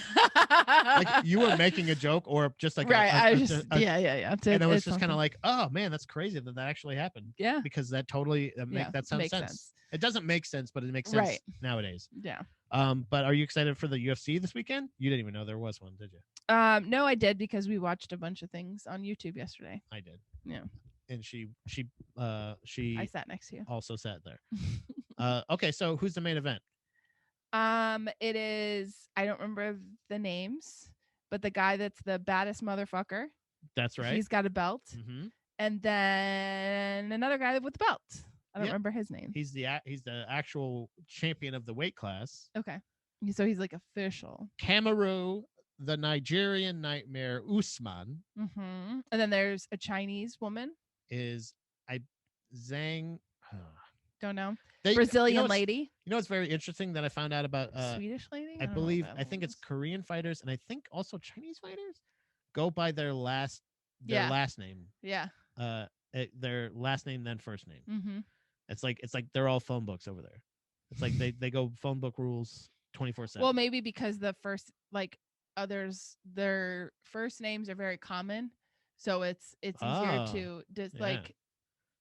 Speaker 2: Like you were making a joke or just like
Speaker 3: right.
Speaker 2: yeah. And it was just kind of like, oh man, that's crazy that actually happened.
Speaker 3: Yeah.
Speaker 2: Because that totally that sounds sense. It doesn't make sense, but it makes sense nowadays.
Speaker 3: Yeah.
Speaker 2: But are you excited for the UFC this weekend? You didn't even know there was one, did you?
Speaker 3: No, I did because we watched a bunch of things on YouTube yesterday.
Speaker 2: I did.
Speaker 3: Yeah.
Speaker 2: And she
Speaker 3: I sat next to you.
Speaker 2: Also sat there. Okay, so who's the main event?
Speaker 3: It is, I don't remember the names, but the guy that's the baddest motherfucker.
Speaker 2: That's right.
Speaker 3: He's got a belt.
Speaker 2: Mm-hmm.
Speaker 3: And then another guy with the belt. I don't remember his name.
Speaker 2: He's the actual champion of the weight class.
Speaker 3: Okay. So he's like official.
Speaker 2: Kamaru, the Nigerian Nightmare Usman.
Speaker 3: Mm-hmm. And then there's a Chinese woman.
Speaker 2: Zhang.
Speaker 3: Don't know. Brazilian lady.
Speaker 2: You know what's very interesting that I found out about
Speaker 3: Swedish lady?
Speaker 2: I think it's Korean fighters and I think also Chinese fighters go by their last name.
Speaker 3: Yeah.
Speaker 2: Their last name then first name.
Speaker 3: Mm-hmm.
Speaker 2: It's like they're all phone books over there. It's like they go phone book rules 24/7.
Speaker 3: Well, maybe because the first others their first names are very common, so it's easier to just like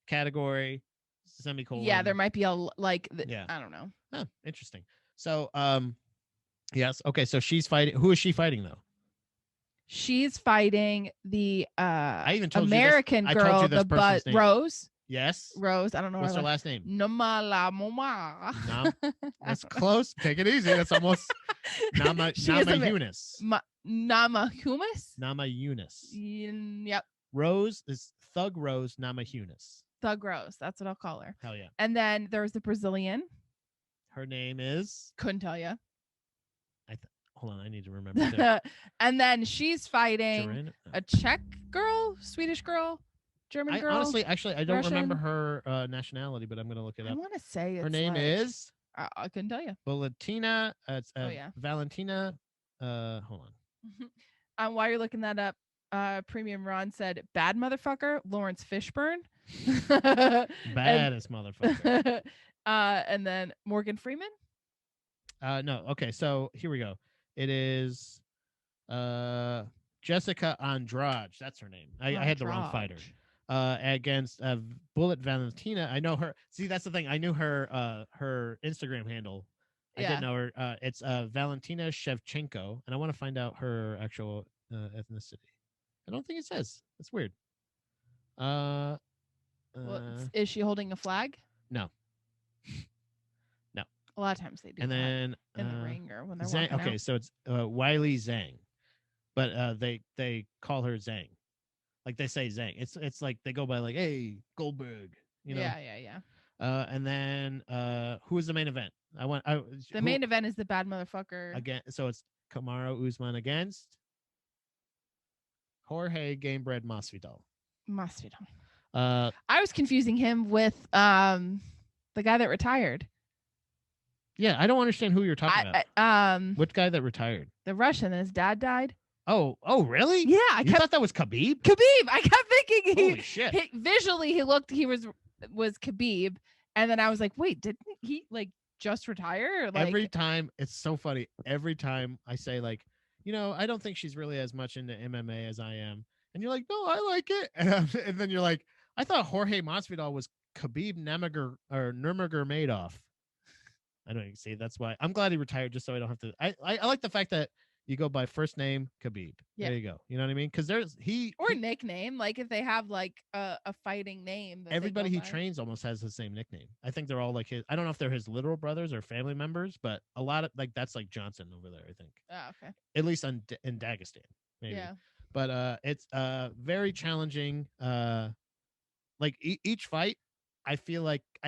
Speaker 2: category semicolon.
Speaker 3: Yeah, there might be I don't know.
Speaker 2: Oh, interesting. So yes, okay. So she's fighting. Who is she fighting though?
Speaker 3: She's fighting the
Speaker 2: I even told
Speaker 3: American
Speaker 2: you this. I told
Speaker 3: girl,
Speaker 2: you this
Speaker 3: the
Speaker 2: person's name.
Speaker 3: Rose.
Speaker 2: Yes.
Speaker 3: Rose. I don't know
Speaker 2: What's her last name?
Speaker 3: Nama.
Speaker 2: That's close. Take it easy. That's almost Nama Eunice.
Speaker 3: Nama Humus?
Speaker 2: Nama Eunice.
Speaker 3: Yep.
Speaker 2: Rose is Thug Rose Nama Eunice.
Speaker 3: Thug Rose. That's what I'll call her.
Speaker 2: Hell yeah.
Speaker 3: And then there's the Brazilian.
Speaker 2: Her name is?
Speaker 3: Couldn't tell you.
Speaker 2: Hold on, I need to remember.
Speaker 3: And then she's fighting a Czech girl, Swedish girl, German girl.
Speaker 2: Honestly, actually, I don't
Speaker 3: Russian.
Speaker 2: remember her nationality, but I'm going to look it up.
Speaker 3: I want to say
Speaker 2: her name is?
Speaker 3: I couldn't tell you.
Speaker 2: Valentina. Valentina. Hold
Speaker 3: on. While you're looking that up, Premium Ron said, "Bad motherfucker, Lawrence Fishburne."
Speaker 2: Baddest motherfucker.
Speaker 3: And then Morgan Freeman.
Speaker 2: No. Okay, so here we go. It is Jessica Andrade. That's her name. I had the wrong fighter. Against Bullet Valentina. I know her. See, that's the thing. I knew her her Instagram handle. I didn't know her. It's Valentina Shevchenko, and I want to find out her actual ethnicity. I don't think it says. That's weird.
Speaker 3: Well, is she holding a flag?
Speaker 2: No.
Speaker 3: A lot of times they do.
Speaker 2: And then
Speaker 3: in the ring or when they're walking
Speaker 2: okay,
Speaker 3: out.
Speaker 2: so it's Wiley Zhang, but they call her Zhang, like they say Zhang. It's like they go by like, hey, Goldberg, you know.
Speaker 3: Yeah.
Speaker 2: And then who is the main event? The
Speaker 3: main event is the bad motherfucker
Speaker 2: again. So it's Kamaru Usman against Jorge Gamebred Masvidal.
Speaker 3: I was confusing him with the guy that retired.
Speaker 2: Yeah, I don't understand who you're talking about. Which guy that retired?
Speaker 3: The Russian, and his dad died.
Speaker 2: Oh, really?
Speaker 3: Yeah,
Speaker 2: I thought that was Khabib.
Speaker 3: I kept thinking
Speaker 2: holy shit.
Speaker 3: Visually, he was Khabib, and then I was like, wait, didn't he like just retire? Like,
Speaker 2: every time, it's so funny. Every time I say like, I don't think she's really as much into MMA as I am, and you're like, no, I like it, and then you're like, I thought Jorge Masvidal was Khabib Nurmagomedov. I don't even see. That's why I'm glad he retired, just so I don't have to. I like the fact that you go by first name Khabib. Yeah. There you go. You know what I mean? Because
Speaker 3: or nickname. Like if they have like a fighting name.
Speaker 2: Everybody he trains almost has the same nickname. I think they're all like his. I don't know if they're his literal brothers or family members, but a lot of like that's like Johnson over there. I think.
Speaker 3: Oh, okay.
Speaker 2: At least in Dagestan, maybe. Yeah. But it's very challenging. Like each fight. I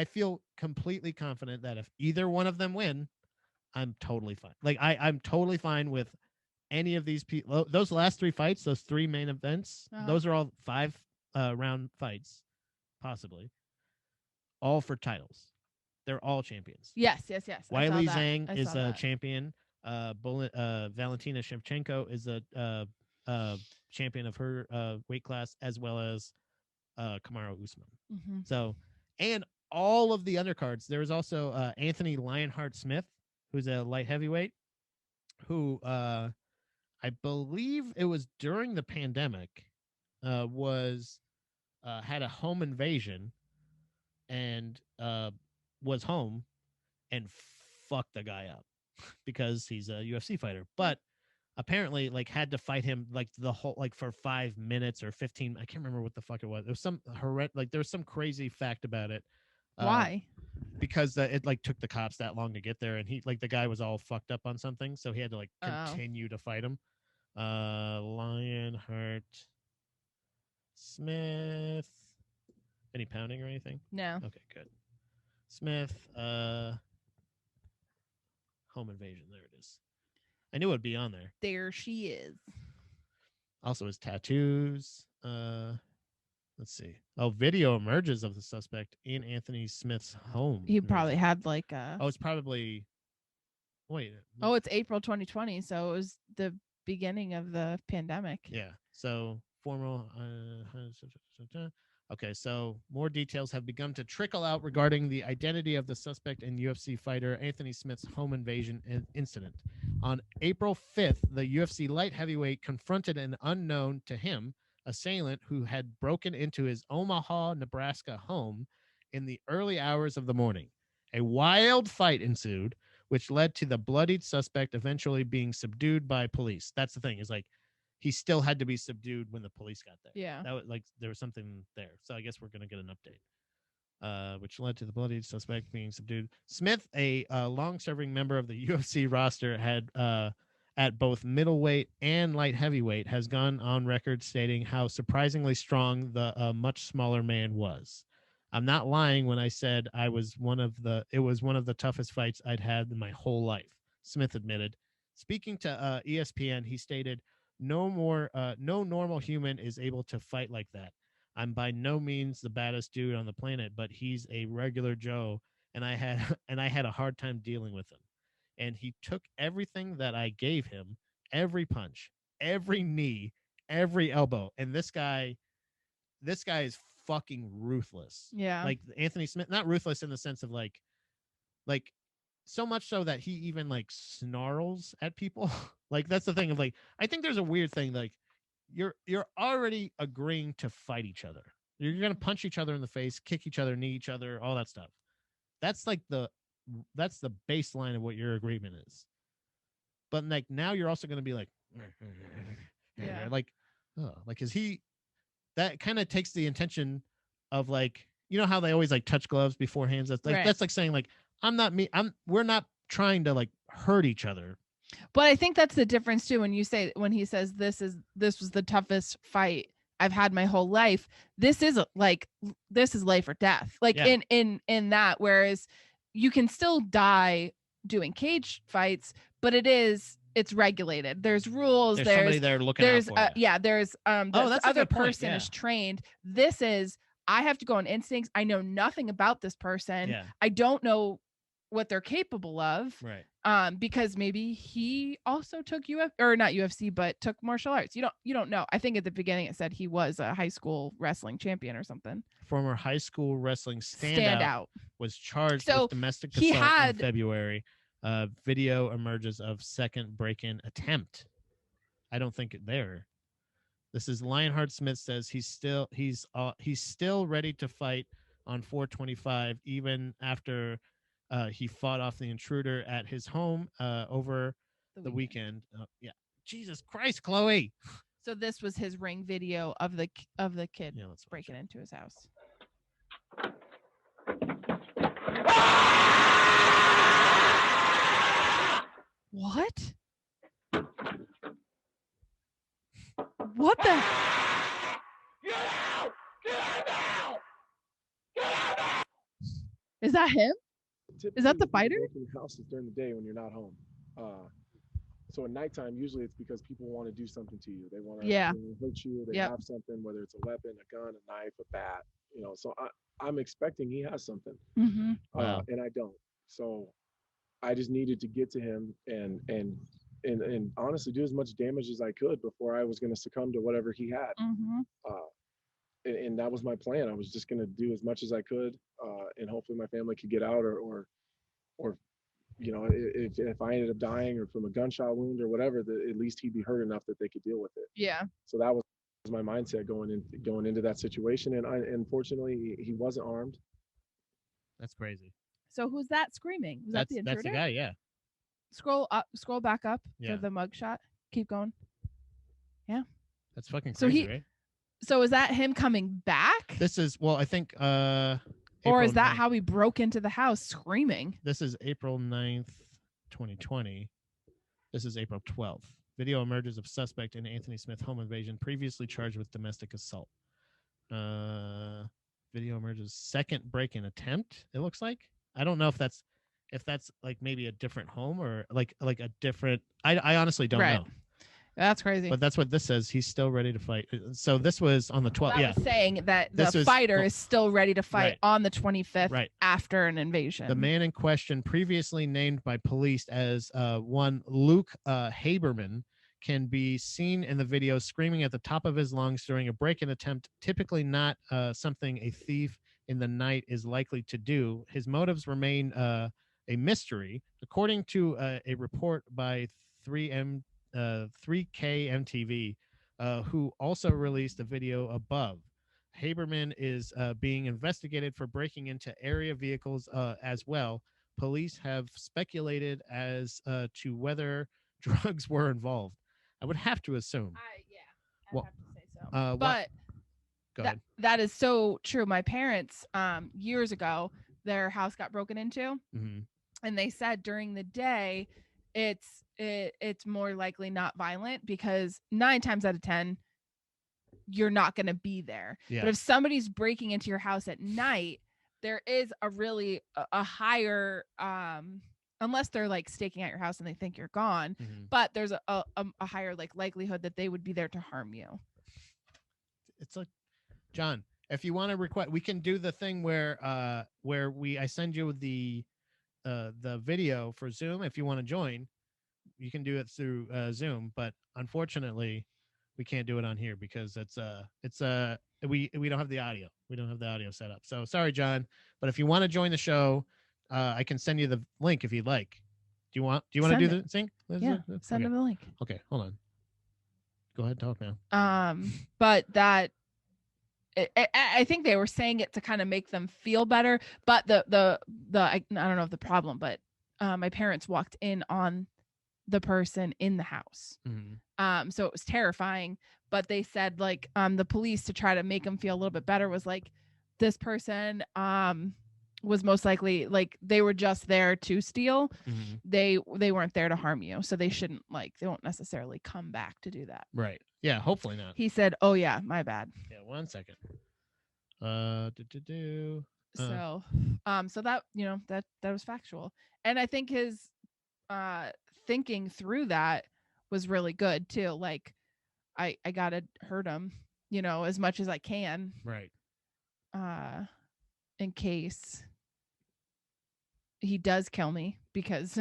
Speaker 2: feel completely confident that if either one of them win, I'm totally fine. Like I'm totally fine with any of these people. Those last three fights, those three main events, those are all 5 round fights, possibly, all for titles. They're all champions.
Speaker 3: Yes.
Speaker 2: Wiley Zhang is a champion. Valentina Shevchenko is a champion of her weight class, as well as Kamaru Usman.
Speaker 3: Mm-hmm.
Speaker 2: So. And all of the undercards. There was also Anthony Lionheart Smith, who's a light heavyweight, who I believe it was during the pandemic, had a home invasion and was home and fucked the guy up because he's a UFC fighter. But apparently like had to fight him like the whole like for 5 minutes or 15. I can't remember what the fuck it was. There was some there was some crazy fact about it.
Speaker 3: Why?
Speaker 2: Because it like took the cops that long to get there, and he like the guy was all fucked up on something, so he had to like continue to fight him. Lionheart Smith. Any pounding or anything?
Speaker 3: No.
Speaker 2: Okay, good. Smith. Home invasion. There it is. I knew it would be on there.
Speaker 3: There she is.
Speaker 2: Also his tattoos. Let's see. Oh, video emerges of the suspect in Anthony Smith's home.
Speaker 3: He probably had like
Speaker 2: Oh, it's probably. Wait.
Speaker 3: Oh, it's April 2020, so it was the beginning of the pandemic.
Speaker 2: Yeah. So formal. Okay, so more details have begun to trickle out regarding the identity of the suspect and UFC fighter Anthony Smith's home invasion incident. On April 5th, the UFC light heavyweight confronted an unknown to him assailant who had broken into his Omaha, Nebraska home in the early hours of the morning. A wild fight ensued, which led to the bloodied suspect eventually being subdued by police. That's the thing, is like he still had to be subdued when the police got there.
Speaker 3: Yeah.
Speaker 2: That was like there was something there. So I guess we're gonna get an update. Which led to the bloody suspect being subdued. Smith, a long-serving member of the UFC roster, had at both middleweight and light heavyweight, has gone on record stating how surprisingly strong the much smaller man was. I'm not lying when I said it was one of the toughest fights I'd had in my whole life, Smith admitted. Speaking to ESPN, he stated, no normal human is able to fight like that. I'm by no means the baddest dude on the planet, but he's a regular Joe, and I had a hard time dealing with him. And he took everything that I gave him, every punch, every knee, every elbow. And this guy is fucking ruthless.
Speaker 3: Yeah.
Speaker 2: Like Anthony Smith, not ruthless in the sense of like so much so that he even like snarls at people. Like that's the thing of like, I think there's a weird thing like you're already agreeing to fight each other. You're gonna punch each other in the face, kick each other, knee each other, all that stuff. That's the baseline of what your agreement is. But like now you're also gonna be like,
Speaker 3: Yeah.
Speaker 2: like, oh, like is he? That kind of takes the intention of like, you know how they always like touch gloves beforehand. That's like
Speaker 3: Right.
Speaker 2: that's like saying like we're not trying to like hurt each other.
Speaker 3: But I think that's the difference too. When he says this was the toughest fight I've had my whole life. This is life or death. Like
Speaker 2: Yeah.
Speaker 3: in that, whereas you can still die doing cage fights, but it's regulated. There's rules.
Speaker 2: There's somebody there looking out for you.
Speaker 3: Yeah, there's
Speaker 2: that's
Speaker 3: the
Speaker 2: a
Speaker 3: other
Speaker 2: good point,
Speaker 3: person
Speaker 2: yeah.
Speaker 3: is trained. This is, I have to go on instincts. I know nothing about this person.
Speaker 2: Yeah.
Speaker 3: I don't know what they're capable of.
Speaker 2: Right.
Speaker 3: Because maybe he also took not UFC, but took martial arts. You don't know. I think at the beginning it said he was a high school wrestling champion or something.
Speaker 2: Former high school wrestling standout was charged with domestic assault in February. Video emerges of second break-in attempt. I don't think there. This is Lionheart Smith says he's still ready to fight on 425 even after he fought off the intruder at his home over the weekend. Yeah, Jesus Christ, Chloe.
Speaker 3: So this was his ring video of the kid breaking into his house. What? What the? Get out! Get out! Get out! Is that him? Is that the fighter?
Speaker 1: Houses during the day when you're not home. So at nighttime, usually it's because people want to do something to you. They want to hurt you. They have something, whether it's a weapon, a gun, a knife, a bat. So I'm expecting he has something, and I don't. So I just needed to get to him and honestly do as much damage as I could before I was going to succumb to whatever he had. And that was my plan. I was just going to do as much as I could, and hopefully my family could get out, or if I ended up dying or from a gunshot wound or whatever, at least he'd be hurt enough that they could deal with it.
Speaker 3: Yeah.
Speaker 1: So that was my mindset going into that situation, and unfortunately he wasn't armed.
Speaker 2: That's crazy.
Speaker 3: So who's that screaming? Was that the intruder?
Speaker 2: That's the guy. Yeah.
Speaker 3: Scroll back up for the mugshot. Keep going. Yeah.
Speaker 2: That's fucking crazy, right?
Speaker 3: So is that him coming back?
Speaker 2: This is, I think
Speaker 3: or is that 9th. How he broke into the house screaming?
Speaker 2: This is April 9th, 2020. This is April 12th. Video emerges of suspect in Anthony Smith home invasion, previously charged with domestic assault. Video emerges second break-in attempt, it looks like. I don't know if that's like maybe a different home or like a different, I honestly don't know.
Speaker 3: That's crazy.
Speaker 2: But that's what this says. He's still ready to fight. So this was on the 12th.
Speaker 3: Yeah. Saying that the fighter is still ready to fight on the 25th after an invasion.
Speaker 2: The man in question, previously named by police as one Luke Haberman, can be seen in the video screaming at the top of his lungs during a break-in attempt, typically not something a thief in the night is likely to do. His motives remain a mystery. According to a report by 3K who also released a video above. Haberman is being investigated for breaking into area vehicles as well. Police have speculated as to whether drugs were involved. I would have to assume.
Speaker 3: I have to say so. But
Speaker 2: go ahead.
Speaker 3: That is so true. My parents, years ago, their house got broken into, and they said during the day, it's more likely not violent because 9 times out of 10, you're not going to be there.
Speaker 2: Yeah.
Speaker 3: But if somebody's breaking into your house at night, there is a really a higher unless they're like staking out your house and they think you're gone, but there's a higher like likelihood that they would be there to harm you.
Speaker 2: It's like, John, if you want to request, we can do the thing where I send you the video for Zoom. If you want to join, you can do it through Zoom, but unfortunately we can't do it on here because we don't have the audio. We don't have the audio set up. So sorry, John, but if you want to join the show, I can send you the link if you'd like. Do you want to do the thing?
Speaker 3: Yeah, send him the link.
Speaker 2: Okay, hold on. Go ahead, talk now.
Speaker 3: But that I think they were saying it to kind of make them feel better, but the I don't know if the problem, but my parents walked in on the person in the house. So it was terrifying, but they said like the police, to try to make them feel a little bit better, was like, this person was most likely, like, they were just there to steal. They weren't there to harm you, so they shouldn't, like, they won't necessarily come back to do that.
Speaker 2: Right. Yeah, hopefully not.
Speaker 3: He said, oh yeah, my bad.
Speaker 2: Yeah, 1 second.
Speaker 3: So that, that was factual, and I think his thinking through that was really good too. Like, I gotta hurt him, as much as I can,
Speaker 2: right,
Speaker 3: in case he does kill me, because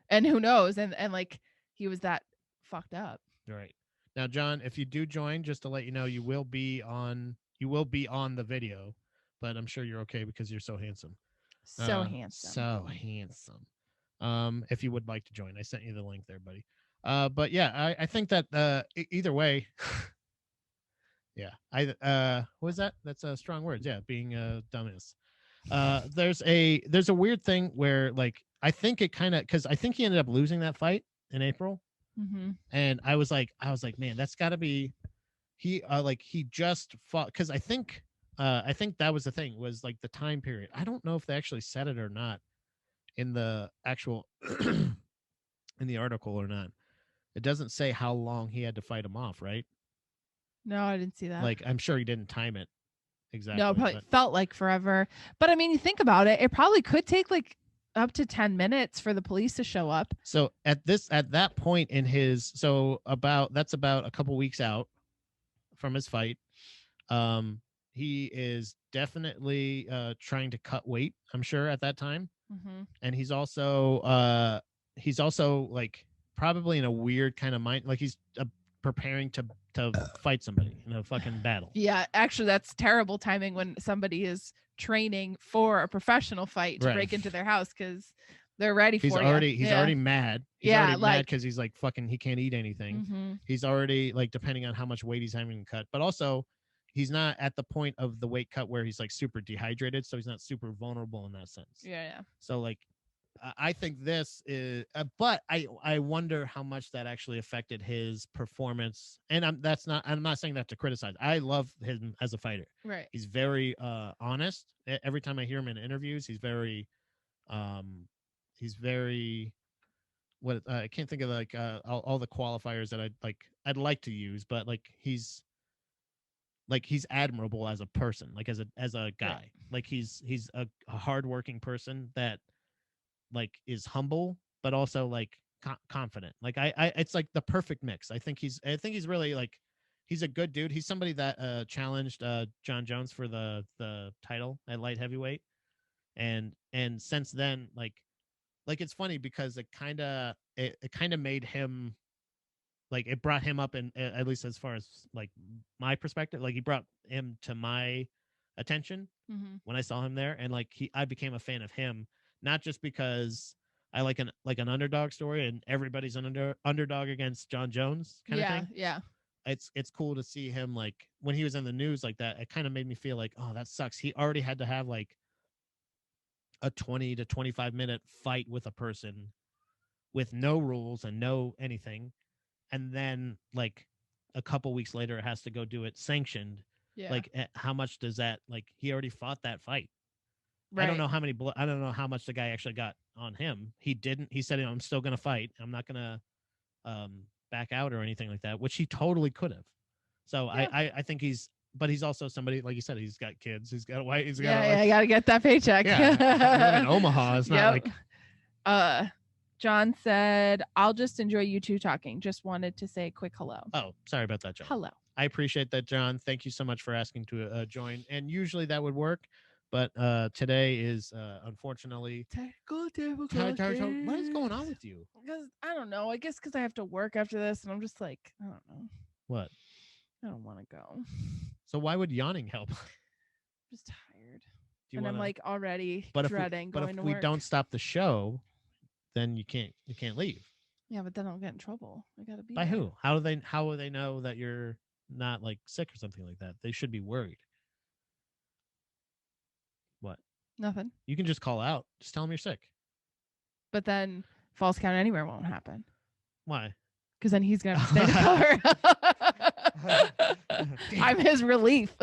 Speaker 3: and who knows, and like, he was that fucked up.
Speaker 2: Right. Now, John, if you do join, just to let you know, you will be on the video, but I'm sure you're okay because you're so handsome.
Speaker 3: So handsome.
Speaker 2: If you would like to join, I sent you the link there, buddy. But yeah, I think that either way, yeah, what is that? That's strong words. Yeah, being a dumbass. There's a weird thing where, like, I think it kind of, because I think he ended up losing that fight in April. And I was like, man, that's got to be he just fought, because I think that was the thing, was like the time period. I don't know if they actually said it or not in the actual in the article or not. It doesn't say how long he had to fight him off, right?
Speaker 3: No, I didn't see that.
Speaker 2: Like, I'm sure he didn't time it exactly.
Speaker 3: No, it probably felt like forever. But I mean, you think about it, it probably could take like up to 10 minutes for the police to show up.
Speaker 2: So at that point in his, that's about a couple weeks out from his fight. He is definitely trying to cut weight, I'm sure, at that time. And he's also like probably in a weird kind of mind, like he's preparing to fight somebody in a fucking battle.
Speaker 3: Yeah, actually, that's terrible timing when somebody is training for a professional fight to break into their house, because they're ready for it.
Speaker 2: He's already mad. He's already mad because he's like, fucking, he can't eat anything. He's already, like, depending on how much weight he's having to cut, but also he's not at the point of the weight cut where he's like super dehydrated, so he's not super vulnerable in that sense.
Speaker 3: Yeah.
Speaker 2: So like, I think this is, but I wonder how much that actually affected his performance. And I'm not saying that to criticize. I love him as a fighter.
Speaker 3: Right.
Speaker 2: He's very honest. Every time I hear him in interviews, he's very what I can't think of, like all the qualifiers that I'd like to use, but like he's admirable as a person, like as a guy. Right. Like he's a hardworking person that, like, is humble but also like confident. Like I it's like the perfect mix. I think he's really, like, he's a good dude. He's somebody that challenged John Jones for the title at light heavyweight, and since then, like it's funny because it kind of made him, like, it brought him up, in at least as far as like my perspective, like he brought him to my attention when I saw him there, and like I became a fan of him. Not just because I like an underdog story and everybody's an underdog against John Jones kind of thing.
Speaker 3: Yeah.
Speaker 2: It's cool to see him, like, when he was in the news like that, it kind of made me feel like, oh, that sucks. He already had to have like a 20 to 25 minute fight with a person with no rules and no anything. And then, like, a couple weeks later has to go do it sanctioned. Like, how much does that, like, he already fought that fight. Right. I don't know how many, I don't know how much the guy actually got on him. He didn't, he said, I'm still going to fight. I'm not going to back out or anything like that, which he totally could have. So I think but he's also somebody, like you said, he's got kids, he's got a wife, he's got
Speaker 3: I gotta get that paycheck.
Speaker 2: Yeah, in Omaha, it's not like.
Speaker 3: John said, I'll just enjoy you two talking. Just wanted to say a quick hello.
Speaker 2: Oh, sorry about that, John.
Speaker 3: Hello.
Speaker 2: I appreciate that, John. Thank you so much for asking to join. And usually that would work, but today is unfortunately
Speaker 3: technical difficulties.
Speaker 2: What is going on with you?
Speaker 3: Because I don't know. I guess because I have to work after this, and I'm just like, I don't know.
Speaker 2: What?
Speaker 3: I don't want to go.
Speaker 2: So why would yawning help? I'm
Speaker 3: just tired. I'm like already dreading going to work.
Speaker 2: But if we don't stop the show, then you can't leave.
Speaker 3: Yeah, but then I'll get in trouble. I gotta be
Speaker 2: by
Speaker 3: there.
Speaker 2: who? How will they know that you're not like sick or something like that? They should be worried. What?
Speaker 3: Nothing.
Speaker 2: You can just call out. Just tell them you're sick.
Speaker 3: But then false count anywhere won't happen.
Speaker 2: Why?
Speaker 3: Because then he's gonna have to stay to cover. I'm his relief.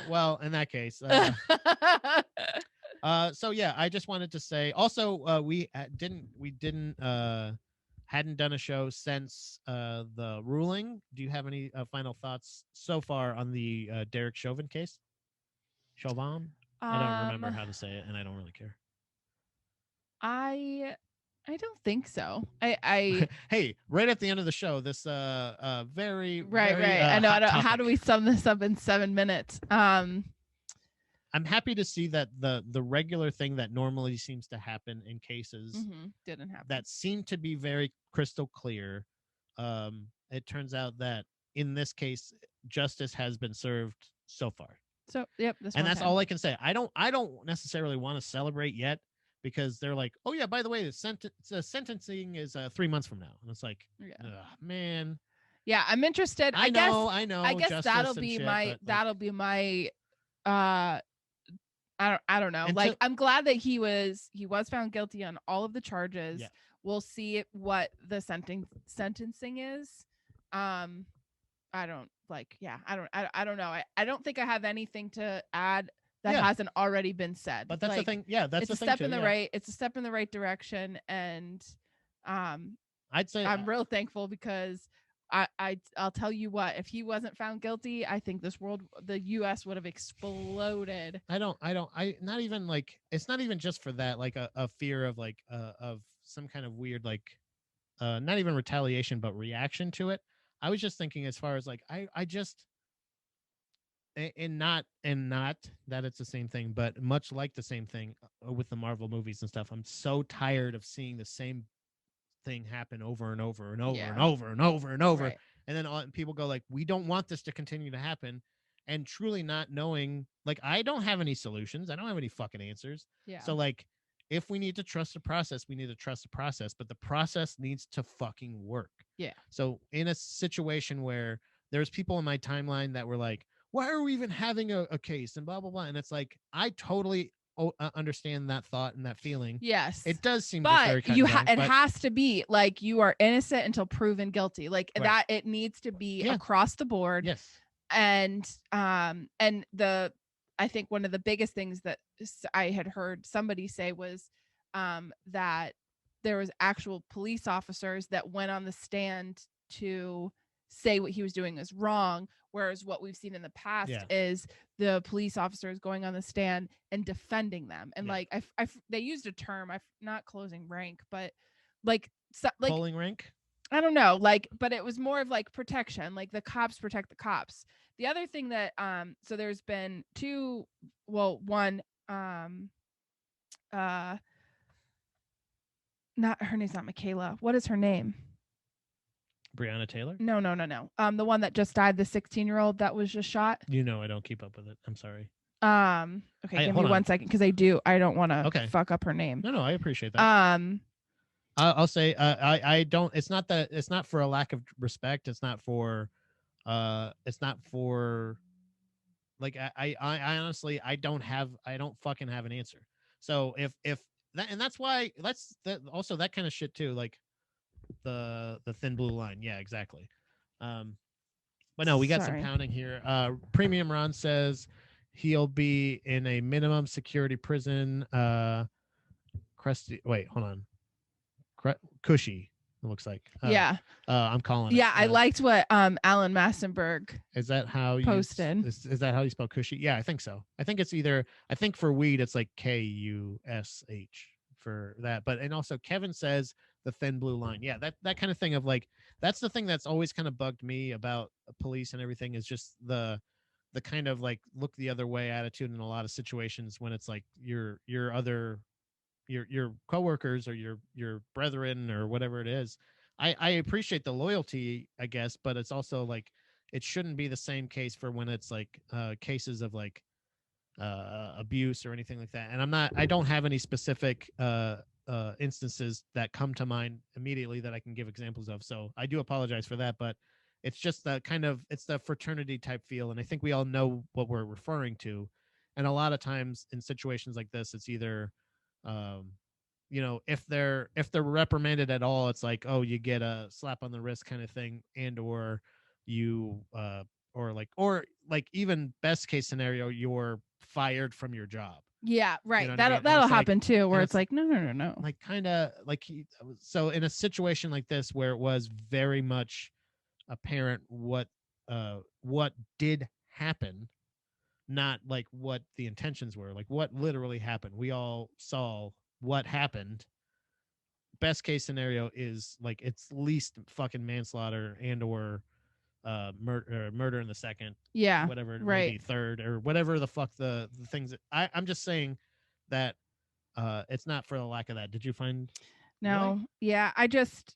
Speaker 2: Well, in that case. So yeah, I just wanted to say also we hadn't done a show since the ruling. Do you have any final thoughts so far on the Derek Chauvin case? Chauvin? I don't remember how to say it, and I don't really care.
Speaker 3: I don't think so. I
Speaker 2: Hey, right at the end of the show, this very
Speaker 3: right. I know. How do we sum this up in 7 minutes?
Speaker 2: I'm happy to see that the regular thing that normally seems to happen in cases
Speaker 3: didn't happen.
Speaker 2: That seemed to be very crystal clear. It turns out that in this case, justice has been served so far.
Speaker 3: So yep,
Speaker 2: that's all I can say. I don't necessarily want to celebrate yet because they're like, oh yeah, by the way, the sentencing is 3 months from now, and it's like, man.
Speaker 3: Yeah, I'm interested. I know. I guess that'll be my. I don't know. Like, I'm glad that he was found guilty on all of the charges. Yeah. We'll see what the sentencing is. I don't know. I don't think I have anything to add that hasn't already been said.
Speaker 2: But that's the thing. Yeah, that's the thing.
Speaker 3: It's a step in the right direction, and
Speaker 2: I'd say
Speaker 3: I'm real thankful because I'll tell you what, if he wasn't found guilty, I think the US would have exploded.
Speaker 2: Not even like, it's not even just for that, like a fear of like of some kind of weird, like not even retaliation, but reaction to it. I was just thinking as far as like, I just, and not that it's the same thing, but much like the same thing with the Marvel movies and stuff. I'm so tired of seeing the same thing happen over and over and over and over and over and over. Right. And then people go like, we don't want this to continue to happen. And truly not knowing, like, I don't have any solutions. I don't have any fucking answers.
Speaker 3: Yeah.
Speaker 2: So like, if we need to trust the process, we need to trust the process, but the process needs to fucking work.
Speaker 3: Yeah.
Speaker 2: So in a situation where there's people in my timeline that were like, why are we even having a case and blah, blah, blah. And it's like, I totally understand that thought and that feeling.
Speaker 3: Yes,
Speaker 2: it does seem,
Speaker 3: but it has to be like you are innocent until proven guilty. Like that, it needs to be across the board.
Speaker 2: Yes,
Speaker 3: and I think one of the biggest things that I had heard somebody say was that there was actual police officers that went on the stand to say what he was doing is wrong. Whereas what we've seen in the past is the police officers going on the stand and defending them. And like, they used a term, not closing rank, but like
Speaker 2: pulling rank.
Speaker 3: I don't know. Like, but it was more of like protection, like the cops protect the cops. The other thing that, so there's been one, not, her name's not Michaela. What is her name?
Speaker 2: Breonna Taylor?
Speaker 3: No. The one that just died, the 16-year-old that was just shot.
Speaker 2: You know, I don't keep up with it. I'm sorry.
Speaker 3: Okay, give me 1 second because I don't want to fuck up her name.
Speaker 2: No, I appreciate that. I'll say I don't. It's not for a lack of respect. It's not for like I honestly I don't fucking have an answer. So if that, and that's why also that kind of shit too, like the thin blue line. Yeah, exactly. But no, we got some
Speaker 3: Sorry.
Speaker 2: pounding here. Premium Ron says he'll be in a minimum security prison. Crusty, wait, hold on. Cushy, it looks like.
Speaker 3: Yeah.
Speaker 2: I'm calling
Speaker 3: Yeah,
Speaker 2: it.
Speaker 3: I liked what Alan Massenberg
Speaker 2: Is that how you
Speaker 3: posted.
Speaker 2: is that how you spell cushy? Yeah, I think so. I think it's either, I think for weed it's like KUSH for that. But and also Kevin says the thin blue line. Yeah, that kind of thing of like, that's the thing that's always kind of bugged me about police and everything, is just the kind of like look the other way attitude in a lot of situations when it's like your other your coworkers or your brethren or whatever it is. I appreciate the loyalty, I guess, but it's also like it shouldn't be the same case for when it's like cases of like abuse or anything like that. And I don't have any specific instances that come to mind immediately that I can give examples of. So I do apologize for that, but it's just the kind of, it's the fraternity type feel. And I think we all know what we're referring to. And a lot of times in situations like this, it's either, um, if they're reprimanded at all, it's like, oh, you get a slap on the wrist kind of thing, and or you or like even best case scenario, you're fired from your job.
Speaker 3: Yeah, right.
Speaker 2: I mean?
Speaker 3: That'll happen
Speaker 2: like,
Speaker 3: too, where it's like, no.
Speaker 2: Like kind of like so in a situation like this where it was very much apparent what did happen, not like what the intentions were, like what literally happened. We all saw what happened. Best case scenario is like it's least fucking manslaughter and or murder in the second,
Speaker 3: yeah,
Speaker 2: whatever it
Speaker 3: right.
Speaker 2: may be, third, or whatever the fuck the things that I'm just saying that it's not for the lack of that. Did you find?
Speaker 3: No,
Speaker 2: really?
Speaker 3: Yeah, I just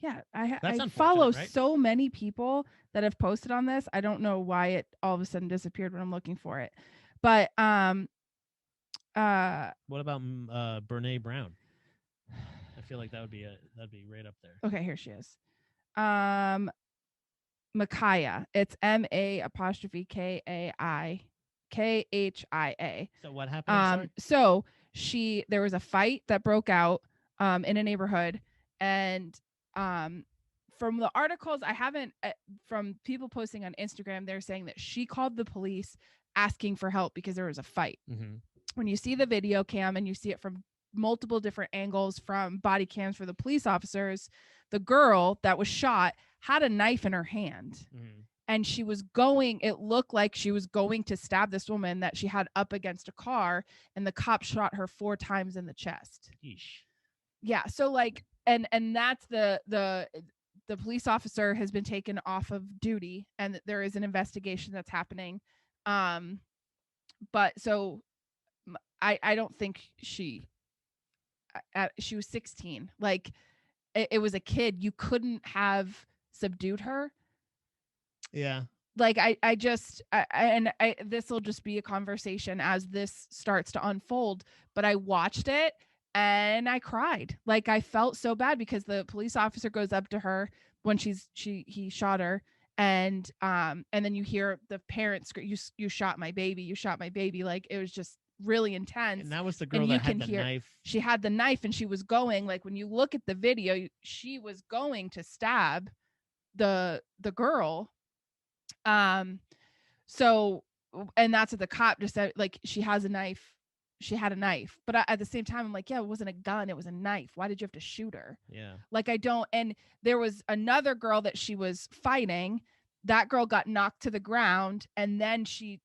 Speaker 3: yeah,
Speaker 2: That's
Speaker 3: I follow
Speaker 2: right?
Speaker 3: so many people that have posted on this. I don't know why it all of a sudden disappeared when I'm looking for it. But
Speaker 2: what about Brene Brown? I feel like that'd be right up there.
Speaker 3: Okay, here she is. Micaiah. It's MA'KAIKHIA.
Speaker 2: So what happened?
Speaker 3: So there was a fight that broke out in a neighborhood, and from the articles I haven't from people posting on Instagram, they're saying that she called the police asking for help because there was a fight.
Speaker 2: Mm-hmm.
Speaker 3: When you see the video cam and you see it from multiple different angles, from body cams for the police officers, the girl that was shot had a knife in her hand.
Speaker 2: Mm-hmm.
Speaker 3: And it looked like she was going to stab this woman that she had up against a car, and the cop shot her 4 times in the chest.
Speaker 2: Yeesh.
Speaker 3: Yeah. So like, and that's the police officer has been taken off of duty, and there is an investigation that's happening. But so I don't think she was 16. Like it was a kid. You couldn't have subdued her.
Speaker 2: Yeah.
Speaker 3: Like this will just be a conversation as this starts to unfold, but I watched it and I cried. Like I felt so bad because the police officer goes up to her when he shot her, and then you hear the parents scream, you shot my baby, you shot my baby. Like it was just really intense.
Speaker 2: And that was the girl that had the knife.
Speaker 3: She had the knife, and she was going, like when you look at the video, she was going to stab the girl. So, and that's what the cop just said, like she had a knife, but at the same time I'm like, yeah, it wasn't a gun, it was a knife. Why did you have to shoot her?
Speaker 2: Yeah.
Speaker 3: Like I don't. And there was another girl that she was fighting. That girl got knocked to the ground, and then she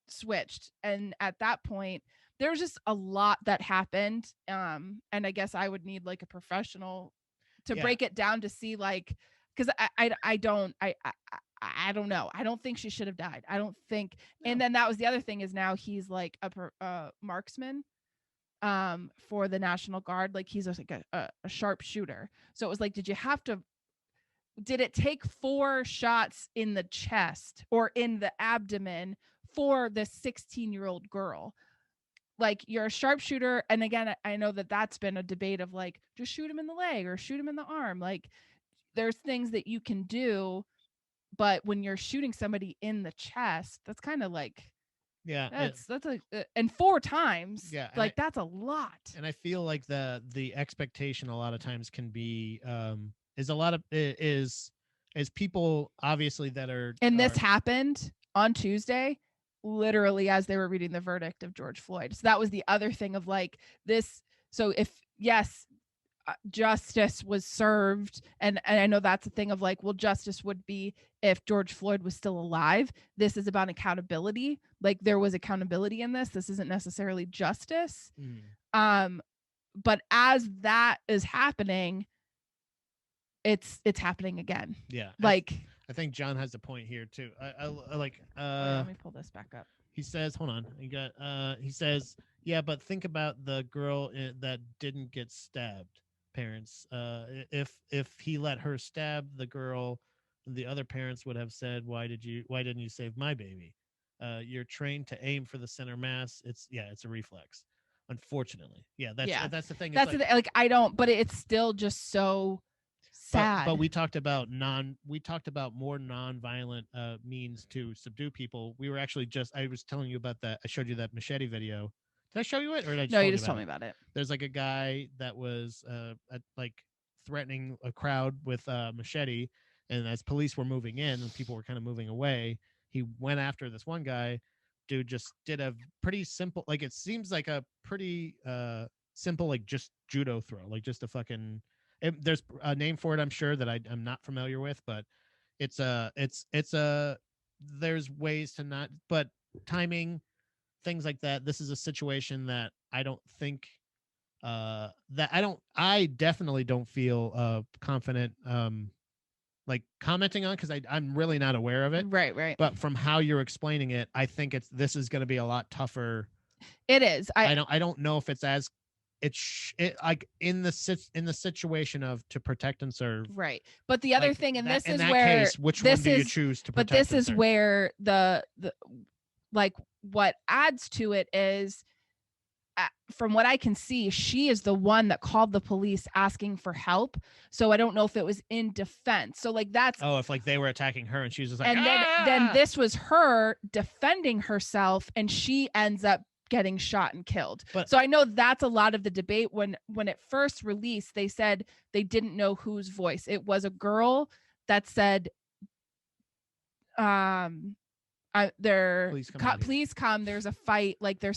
Speaker 3: switched, and at that point there was just a lot that happened, and I guess I would need like a professional to break it down to see, like, because I don't know. I don't think she should have died. I don't think. No. And then that was the other thing, is now he's like a marksman for the National Guard. Like he's like a sharpshooter. So it was like, did it take 4 shots in the chest or in the abdomen for this 16-year-old girl? Like you're a sharpshooter. And again, I know that that's been a debate of like, just shoot him in the leg or shoot him in the arm. Like there's things that you can do, but when you're shooting somebody in the chest, that's kind of like,
Speaker 2: yeah,
Speaker 3: that's like, and 4 times,
Speaker 2: yeah,
Speaker 3: like that's a lot.
Speaker 2: And I feel like the expectation a lot of times can be is a lot of is is people obviously that
Speaker 3: and this happened on Tuesday, literally as they were reading the verdict of George Floyd. So that was the other thing of like this. So if yes, justice was served, and I know that's a thing of like, well, justice would be if George Floyd was still alive. This is about accountability. Like there was accountability in this. This isn't necessarily justice. But as that is happening, it's happening again.
Speaker 2: Yeah.
Speaker 3: Like
Speaker 2: I think John has a point here too. I like
Speaker 3: let me pull this back up.
Speaker 2: He says, hold on. He says, yeah, but think about the girl that didn't get stabbed. Parents, if he let her stab the girl, the other parents would have said, why didn't you save my baby? You're trained to aim for the center mass. It's a reflex. Unfortunately. Yeah, that's the thing.
Speaker 3: That's like I don't, but it's still just so sad.
Speaker 2: But we talked about more non-violent means to subdue people. We were actually I was telling you about that. I showed you that machete video. Did I show you it, or did I just
Speaker 3: no? You just told me about it.
Speaker 2: There's like a guy that was like threatening a crowd with a machete, and as police were moving in and people were kind of moving away, he went after this one guy. Dude just did a pretty simple, like it seems like a pretty simple, like just judo throw, like just a fucking. There's a name for it, I'm sure, that I'm not familiar with, but it's there's ways to not, but timing, things like that. This is a situation that I don't think I definitely don't feel confident like commenting on, because I'm really not aware of it.
Speaker 3: Right.
Speaker 2: But from how you're explaining it, I think this is going to be a lot tougher.
Speaker 3: It is.
Speaker 2: I don't know if it's as like in the situation of to protect and serve.
Speaker 3: Right. But the other thing, and this is where
Speaker 2: case, which one do you choose to protect?
Speaker 3: But this is where the like what adds to it is, from what I can see, she is the one that called the police asking for help. So I don't know if it was in defense. So like that's
Speaker 2: if like they were attacking her and she was just like,
Speaker 3: and then this was her defending herself, and she ends up getting shot and killed. So I know that's a lot of the debate. When it first released, they said they didn't know whose voice it was. A girl that said, please come, there's a fight, like there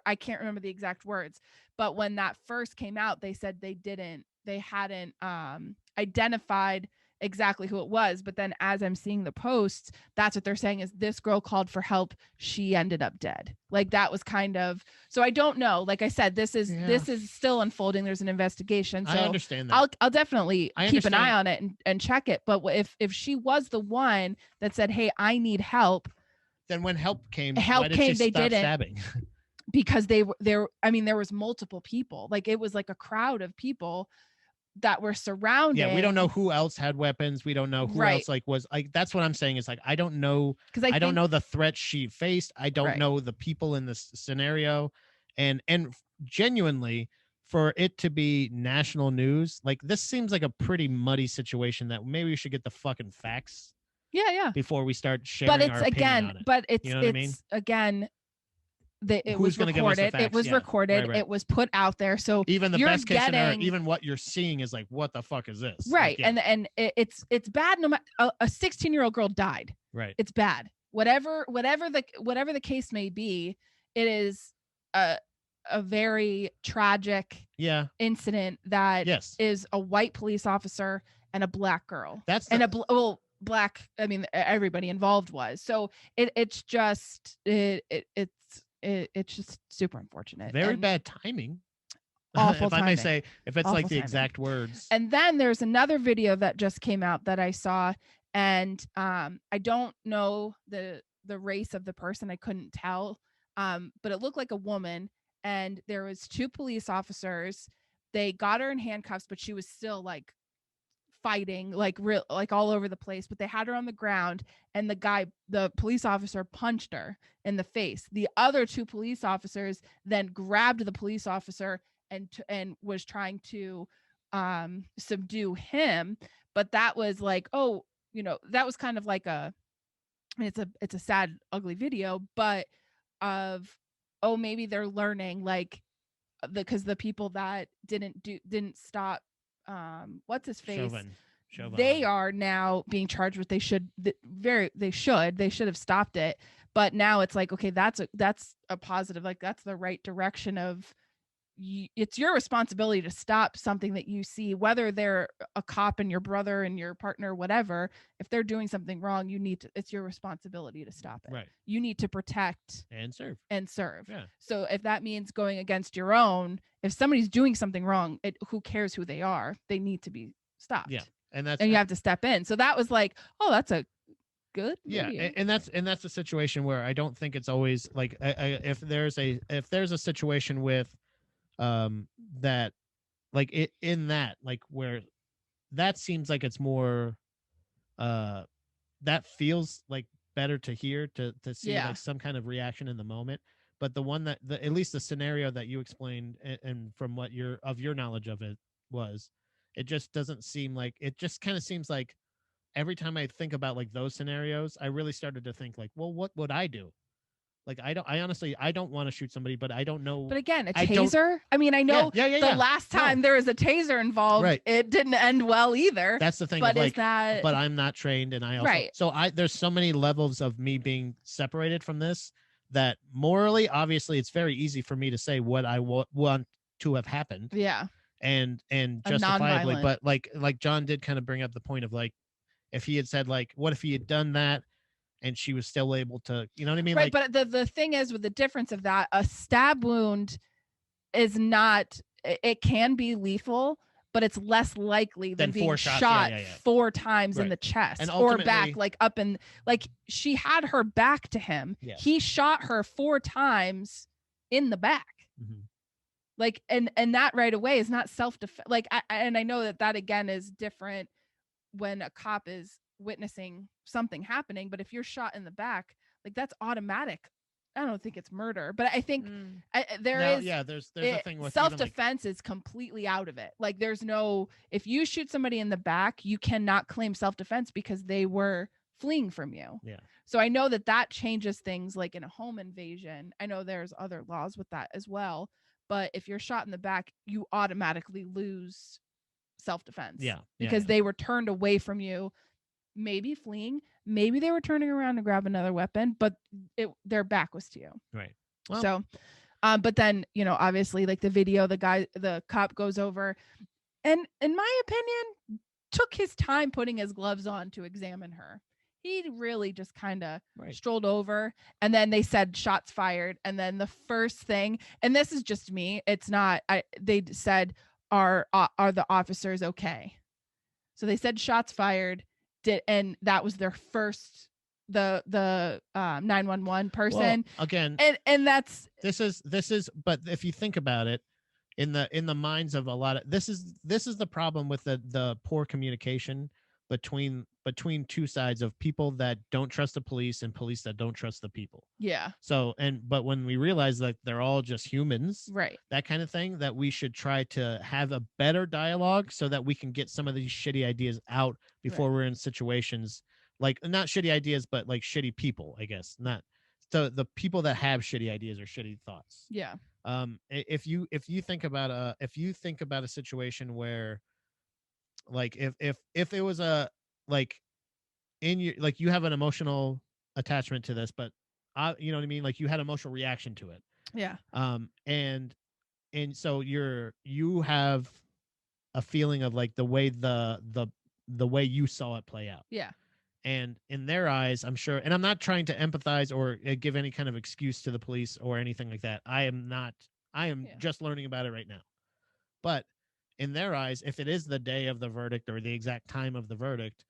Speaker 3: I can't remember the exact words, but when that first came out, they said they hadn't identified exactly who it was. But then as I'm seeing the posts, that's what they're saying is this girl called for help, she ended up dead. Like that was kind of, so I don't know, like I said, this is still unfolding. There's an investigation, so
Speaker 2: I understand that.
Speaker 3: I'll definitely keep an eye on it and check it. But if she was the one that said, hey, I need help,
Speaker 2: then when help came, why did she stop stabbing?
Speaker 3: Because there was multiple people. Like it was like a crowd of people that were surrounding.
Speaker 2: Yeah, we don't know who else had weapons. We don't know who else like was like. That's what I'm saying. Is like I don't know, because I don't know the threat she faced. I don't know the people in this scenario, and genuinely, for it to be national news, like this seems like a pretty muddy situation that maybe we should get the fucking facts.
Speaker 3: Yeah.
Speaker 2: Before we start sharing our opinion on it.
Speaker 3: But it's
Speaker 2: you know what I mean?
Speaker 3: Again, it was recorded. It was recorded. Right. It was put out there. So
Speaker 2: even the best case scenario, even what you're seeing is like, what the fuck is this?
Speaker 3: Right. Like, and it's bad. No matter a 16-year-old girl died.
Speaker 2: Right.
Speaker 3: It's bad. Whatever the case may be, it is a very tragic incident that is a white police officer and a black girl. Black, I mean, everybody involved was. So it's just super unfortunate.
Speaker 2: Very bad timing.
Speaker 3: Awful
Speaker 2: if I may say, if it's like the exact words.
Speaker 3: And then there's another video that just came out that I saw, and I don't know the race of the person. I couldn't tell, but it looked like a woman, and there was two police officers. They got her in handcuffs, but she was still like fighting, like all over the place, but they had her on the ground, and the police officer punched her in the face. The other two police officers then grabbed the police officer and was trying to subdue him. But that was like, that was kind of like it's a sad, ugly video, but maybe they're learning, like because the people that didn't stop what's his face they are now being charged with, they should have stopped it. But now it's like, okay, that's a positive, like that's the right direction of, it's your responsibility to stop something that you see, whether they're a cop and your brother and your partner, whatever. If they're doing something wrong, it's your responsibility to stop it.
Speaker 2: Right.
Speaker 3: You need to protect
Speaker 2: and serve.
Speaker 3: Yeah. So if that means going against your own, if somebody's doing something wrong, who cares who they are? They need to be stopped.
Speaker 2: Yeah.
Speaker 3: And you have to step in. So that was like, oh, that's a good
Speaker 2: video. And that's a situation where I don't think it's always like, if there's a situation with that, like in that, like where that seems like it's more that feels like better to hear, to see like some kind of reaction in the moment. But the one that at least the scenario that you explained, and from what your knowledge of it was, it just doesn't seem like, it just kind of seems like every time I think about like those scenarios, I really started to think like, well, what would I do? Like, I honestly don't want to shoot somebody, but I don't know.
Speaker 3: But again, a taser? I mean, I know the last time there was a taser involved, it didn't end well either.
Speaker 2: That's the thing.
Speaker 3: But
Speaker 2: like, but I'm not trained, and I also so there's so many levels of me being separated from this that morally, obviously, it's very easy for me to say what I want to have happened.
Speaker 3: Yeah.
Speaker 2: And justifiably, but like John did kind of bring up the point of like, if he had said like, what if he had done that and she was still able to, you know what I mean?
Speaker 3: Right. Like, but the thing is, with the difference of that, a stab wound is not, it can be lethal, but it's less likely than being shot 4 times in the chest or back, like up in, like she had her back to him. Yeah. He shot her 4 times in the back. Mm-hmm. Like, and that right away is not self-defense. Like, and I know that again is different when a cop is witnessing something happening, but if you're shot in the back, like that's automatic. I don't think it's murder, but I think there's a thing with self-defense is completely out of it. Like there's no, if you shoot somebody in the back, you cannot claim self-defense because they were fleeing from you.
Speaker 2: Yeah.
Speaker 3: So I know that changes things, like in a home invasion. I know there's other laws with that as well, but if you're shot in the back, you automatically lose self-defense.
Speaker 2: Yeah.
Speaker 3: Because they were turned away from you, maybe fleeing, maybe they were turning around to grab another weapon, but their back was to you.
Speaker 2: Right.
Speaker 3: Well, so but then, you know, obviously like the video, the cop goes over and in my opinion took his time putting his gloves on to examine her. He really just kind of strolled over, and then they said shots fired, and then the first thing, and this is just me, it's not, they said, are the officers okay? So they said shots fired, and that was their first, the 911 person.
Speaker 2: Well, again,
Speaker 3: and that's
Speaker 2: this is but if you think about it, in the minds of a lot of, this is the problem with the poor communication between two sides of people that don't trust the police and police that don't trust the people.
Speaker 3: Yeah.
Speaker 2: So but when we realize that they're all just humans,
Speaker 3: right,
Speaker 2: that kind of thing, that we should try to have a better dialogue so that we can get some of these shitty ideas out before we're in situations like, not shitty ideas, but like shitty people, I guess. Not the people that have shitty ideas or shitty thoughts.
Speaker 3: Yeah.
Speaker 2: If you think about a situation where, like, if it was a, like, in your, like, you have an emotional attachment to this, but you know what I mean, like you had emotional reaction to it.
Speaker 3: Yeah.
Speaker 2: And so you have a feeling of like the way the way you saw it play out.
Speaker 3: Yeah.
Speaker 2: And in their eyes, I'm sure, and I'm not trying to empathize or give any kind of excuse to the police or anything like that. I am just learning about it right now. But in their eyes, if it is the day of the verdict or the exact time of the verdict,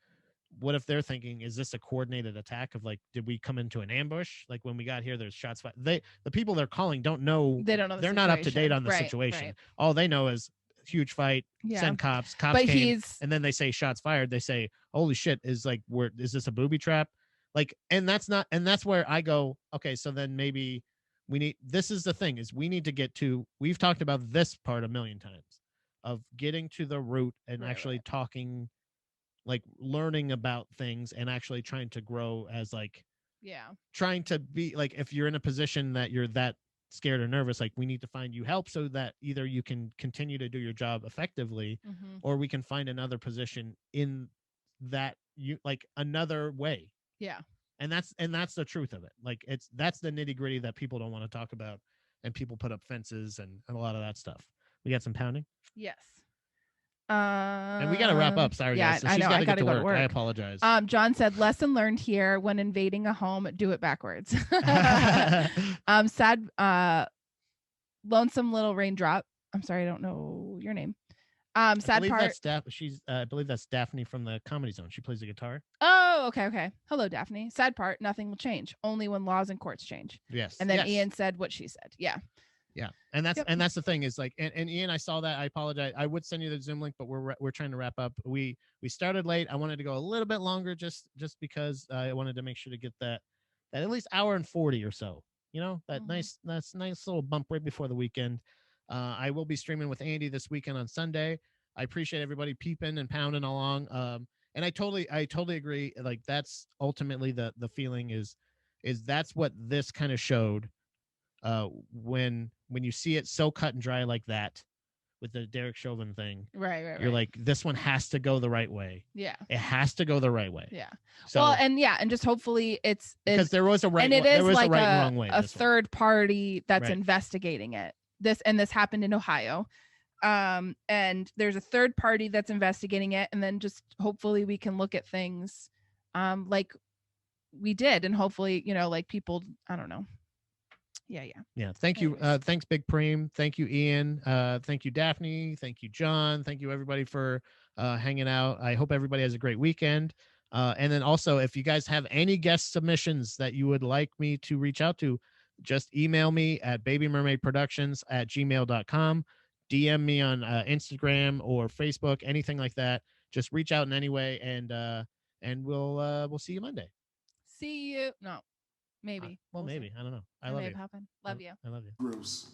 Speaker 2: what if they're thinking, is this a coordinated attack of like, did we come into an ambush? Like when we got here, there's shots fired. The people they're calling don't know.
Speaker 3: They don't know.
Speaker 2: They're not up to date on the situation. Right. All they know is huge fight, send cops but came, and then they say shots fired. They say, holy shit, is this a booby trap? Like, and that's where I go, okay, so then maybe this is the thing, is we need to get to, we've talked about this part a million times, of getting to the root and actually talking, like learning about things and actually trying to grow as like, trying to be like, if you're in a position that you're that scared or nervous, like we need to find you help so that either you can continue to do your job effectively, or we can find another position in that you like another way.
Speaker 3: Yeah.
Speaker 2: And that's the truth of it. Like that's the nitty gritty that people don't want to talk about, and people put up fences and a lot of that stuff. We got some pounding.
Speaker 3: Yes.
Speaker 2: And we got to wrap up. Sorry, guys. So
Speaker 3: I know. I got to go to work.
Speaker 2: I apologize.
Speaker 3: John said, lesson learned here: when invading a home, do it backwards. Sad, lonesome little raindrop. I'm sorry, I don't know your name. Sad part.
Speaker 2: I believe that's Daphne from the Comedy Zone. She plays the guitar.
Speaker 3: Oh, okay. Hello, Daphne. Sad part: nothing will change. Only when laws and courts change.
Speaker 2: Yes.
Speaker 3: And then Ian said what she said. Yeah.
Speaker 2: Yeah, and that's the thing is like, and Ian, I saw that. I apologize. I would send you the Zoom link, but we're trying to wrap up. We started late. I wanted to go a little bit longer, just because I wanted to make sure to get that at least hour and 40 or so. You know, that nice little bump right before the weekend. I will be streaming with Andy this weekend on Sunday. I appreciate everybody peeping and pounding along. And I totally agree. Like that's ultimately the feeling is that's what this kind of showed. When you see it so cut and dry like that with the Derek Chauvin thing,
Speaker 3: right,
Speaker 2: you're like, this one has to go the right way.
Speaker 3: Yeah,
Speaker 2: it has to go the right way.
Speaker 3: Yeah.
Speaker 2: So,
Speaker 3: well, and just hopefully it's
Speaker 2: because there was a right,
Speaker 3: and it is like
Speaker 2: a right and wrong way.
Speaker 3: A third party that's investigating it. This happened in Ohio. And there's a third party that's investigating it, and then just hopefully we can look at things like we did, and hopefully, like people, I don't know. Yeah.
Speaker 2: Thank you. Thanks, Big Preem. Thank you, Ian. Thank you, Daphne. Thank you, John. Thank you, everybody, for hanging out. I hope everybody has a great weekend. And then also, if you guys have any guest submissions that you would like me to reach out to, just email me at babymermaidproductions@gmail.com. DM me on Instagram or Facebook, anything like that. Just reach out in any way, and we'll see you Monday.
Speaker 3: See you. No. Maybe.
Speaker 2: Maybe. I don't know. I love you.
Speaker 3: Happen. Love you.
Speaker 2: I love you.
Speaker 1: Bruce.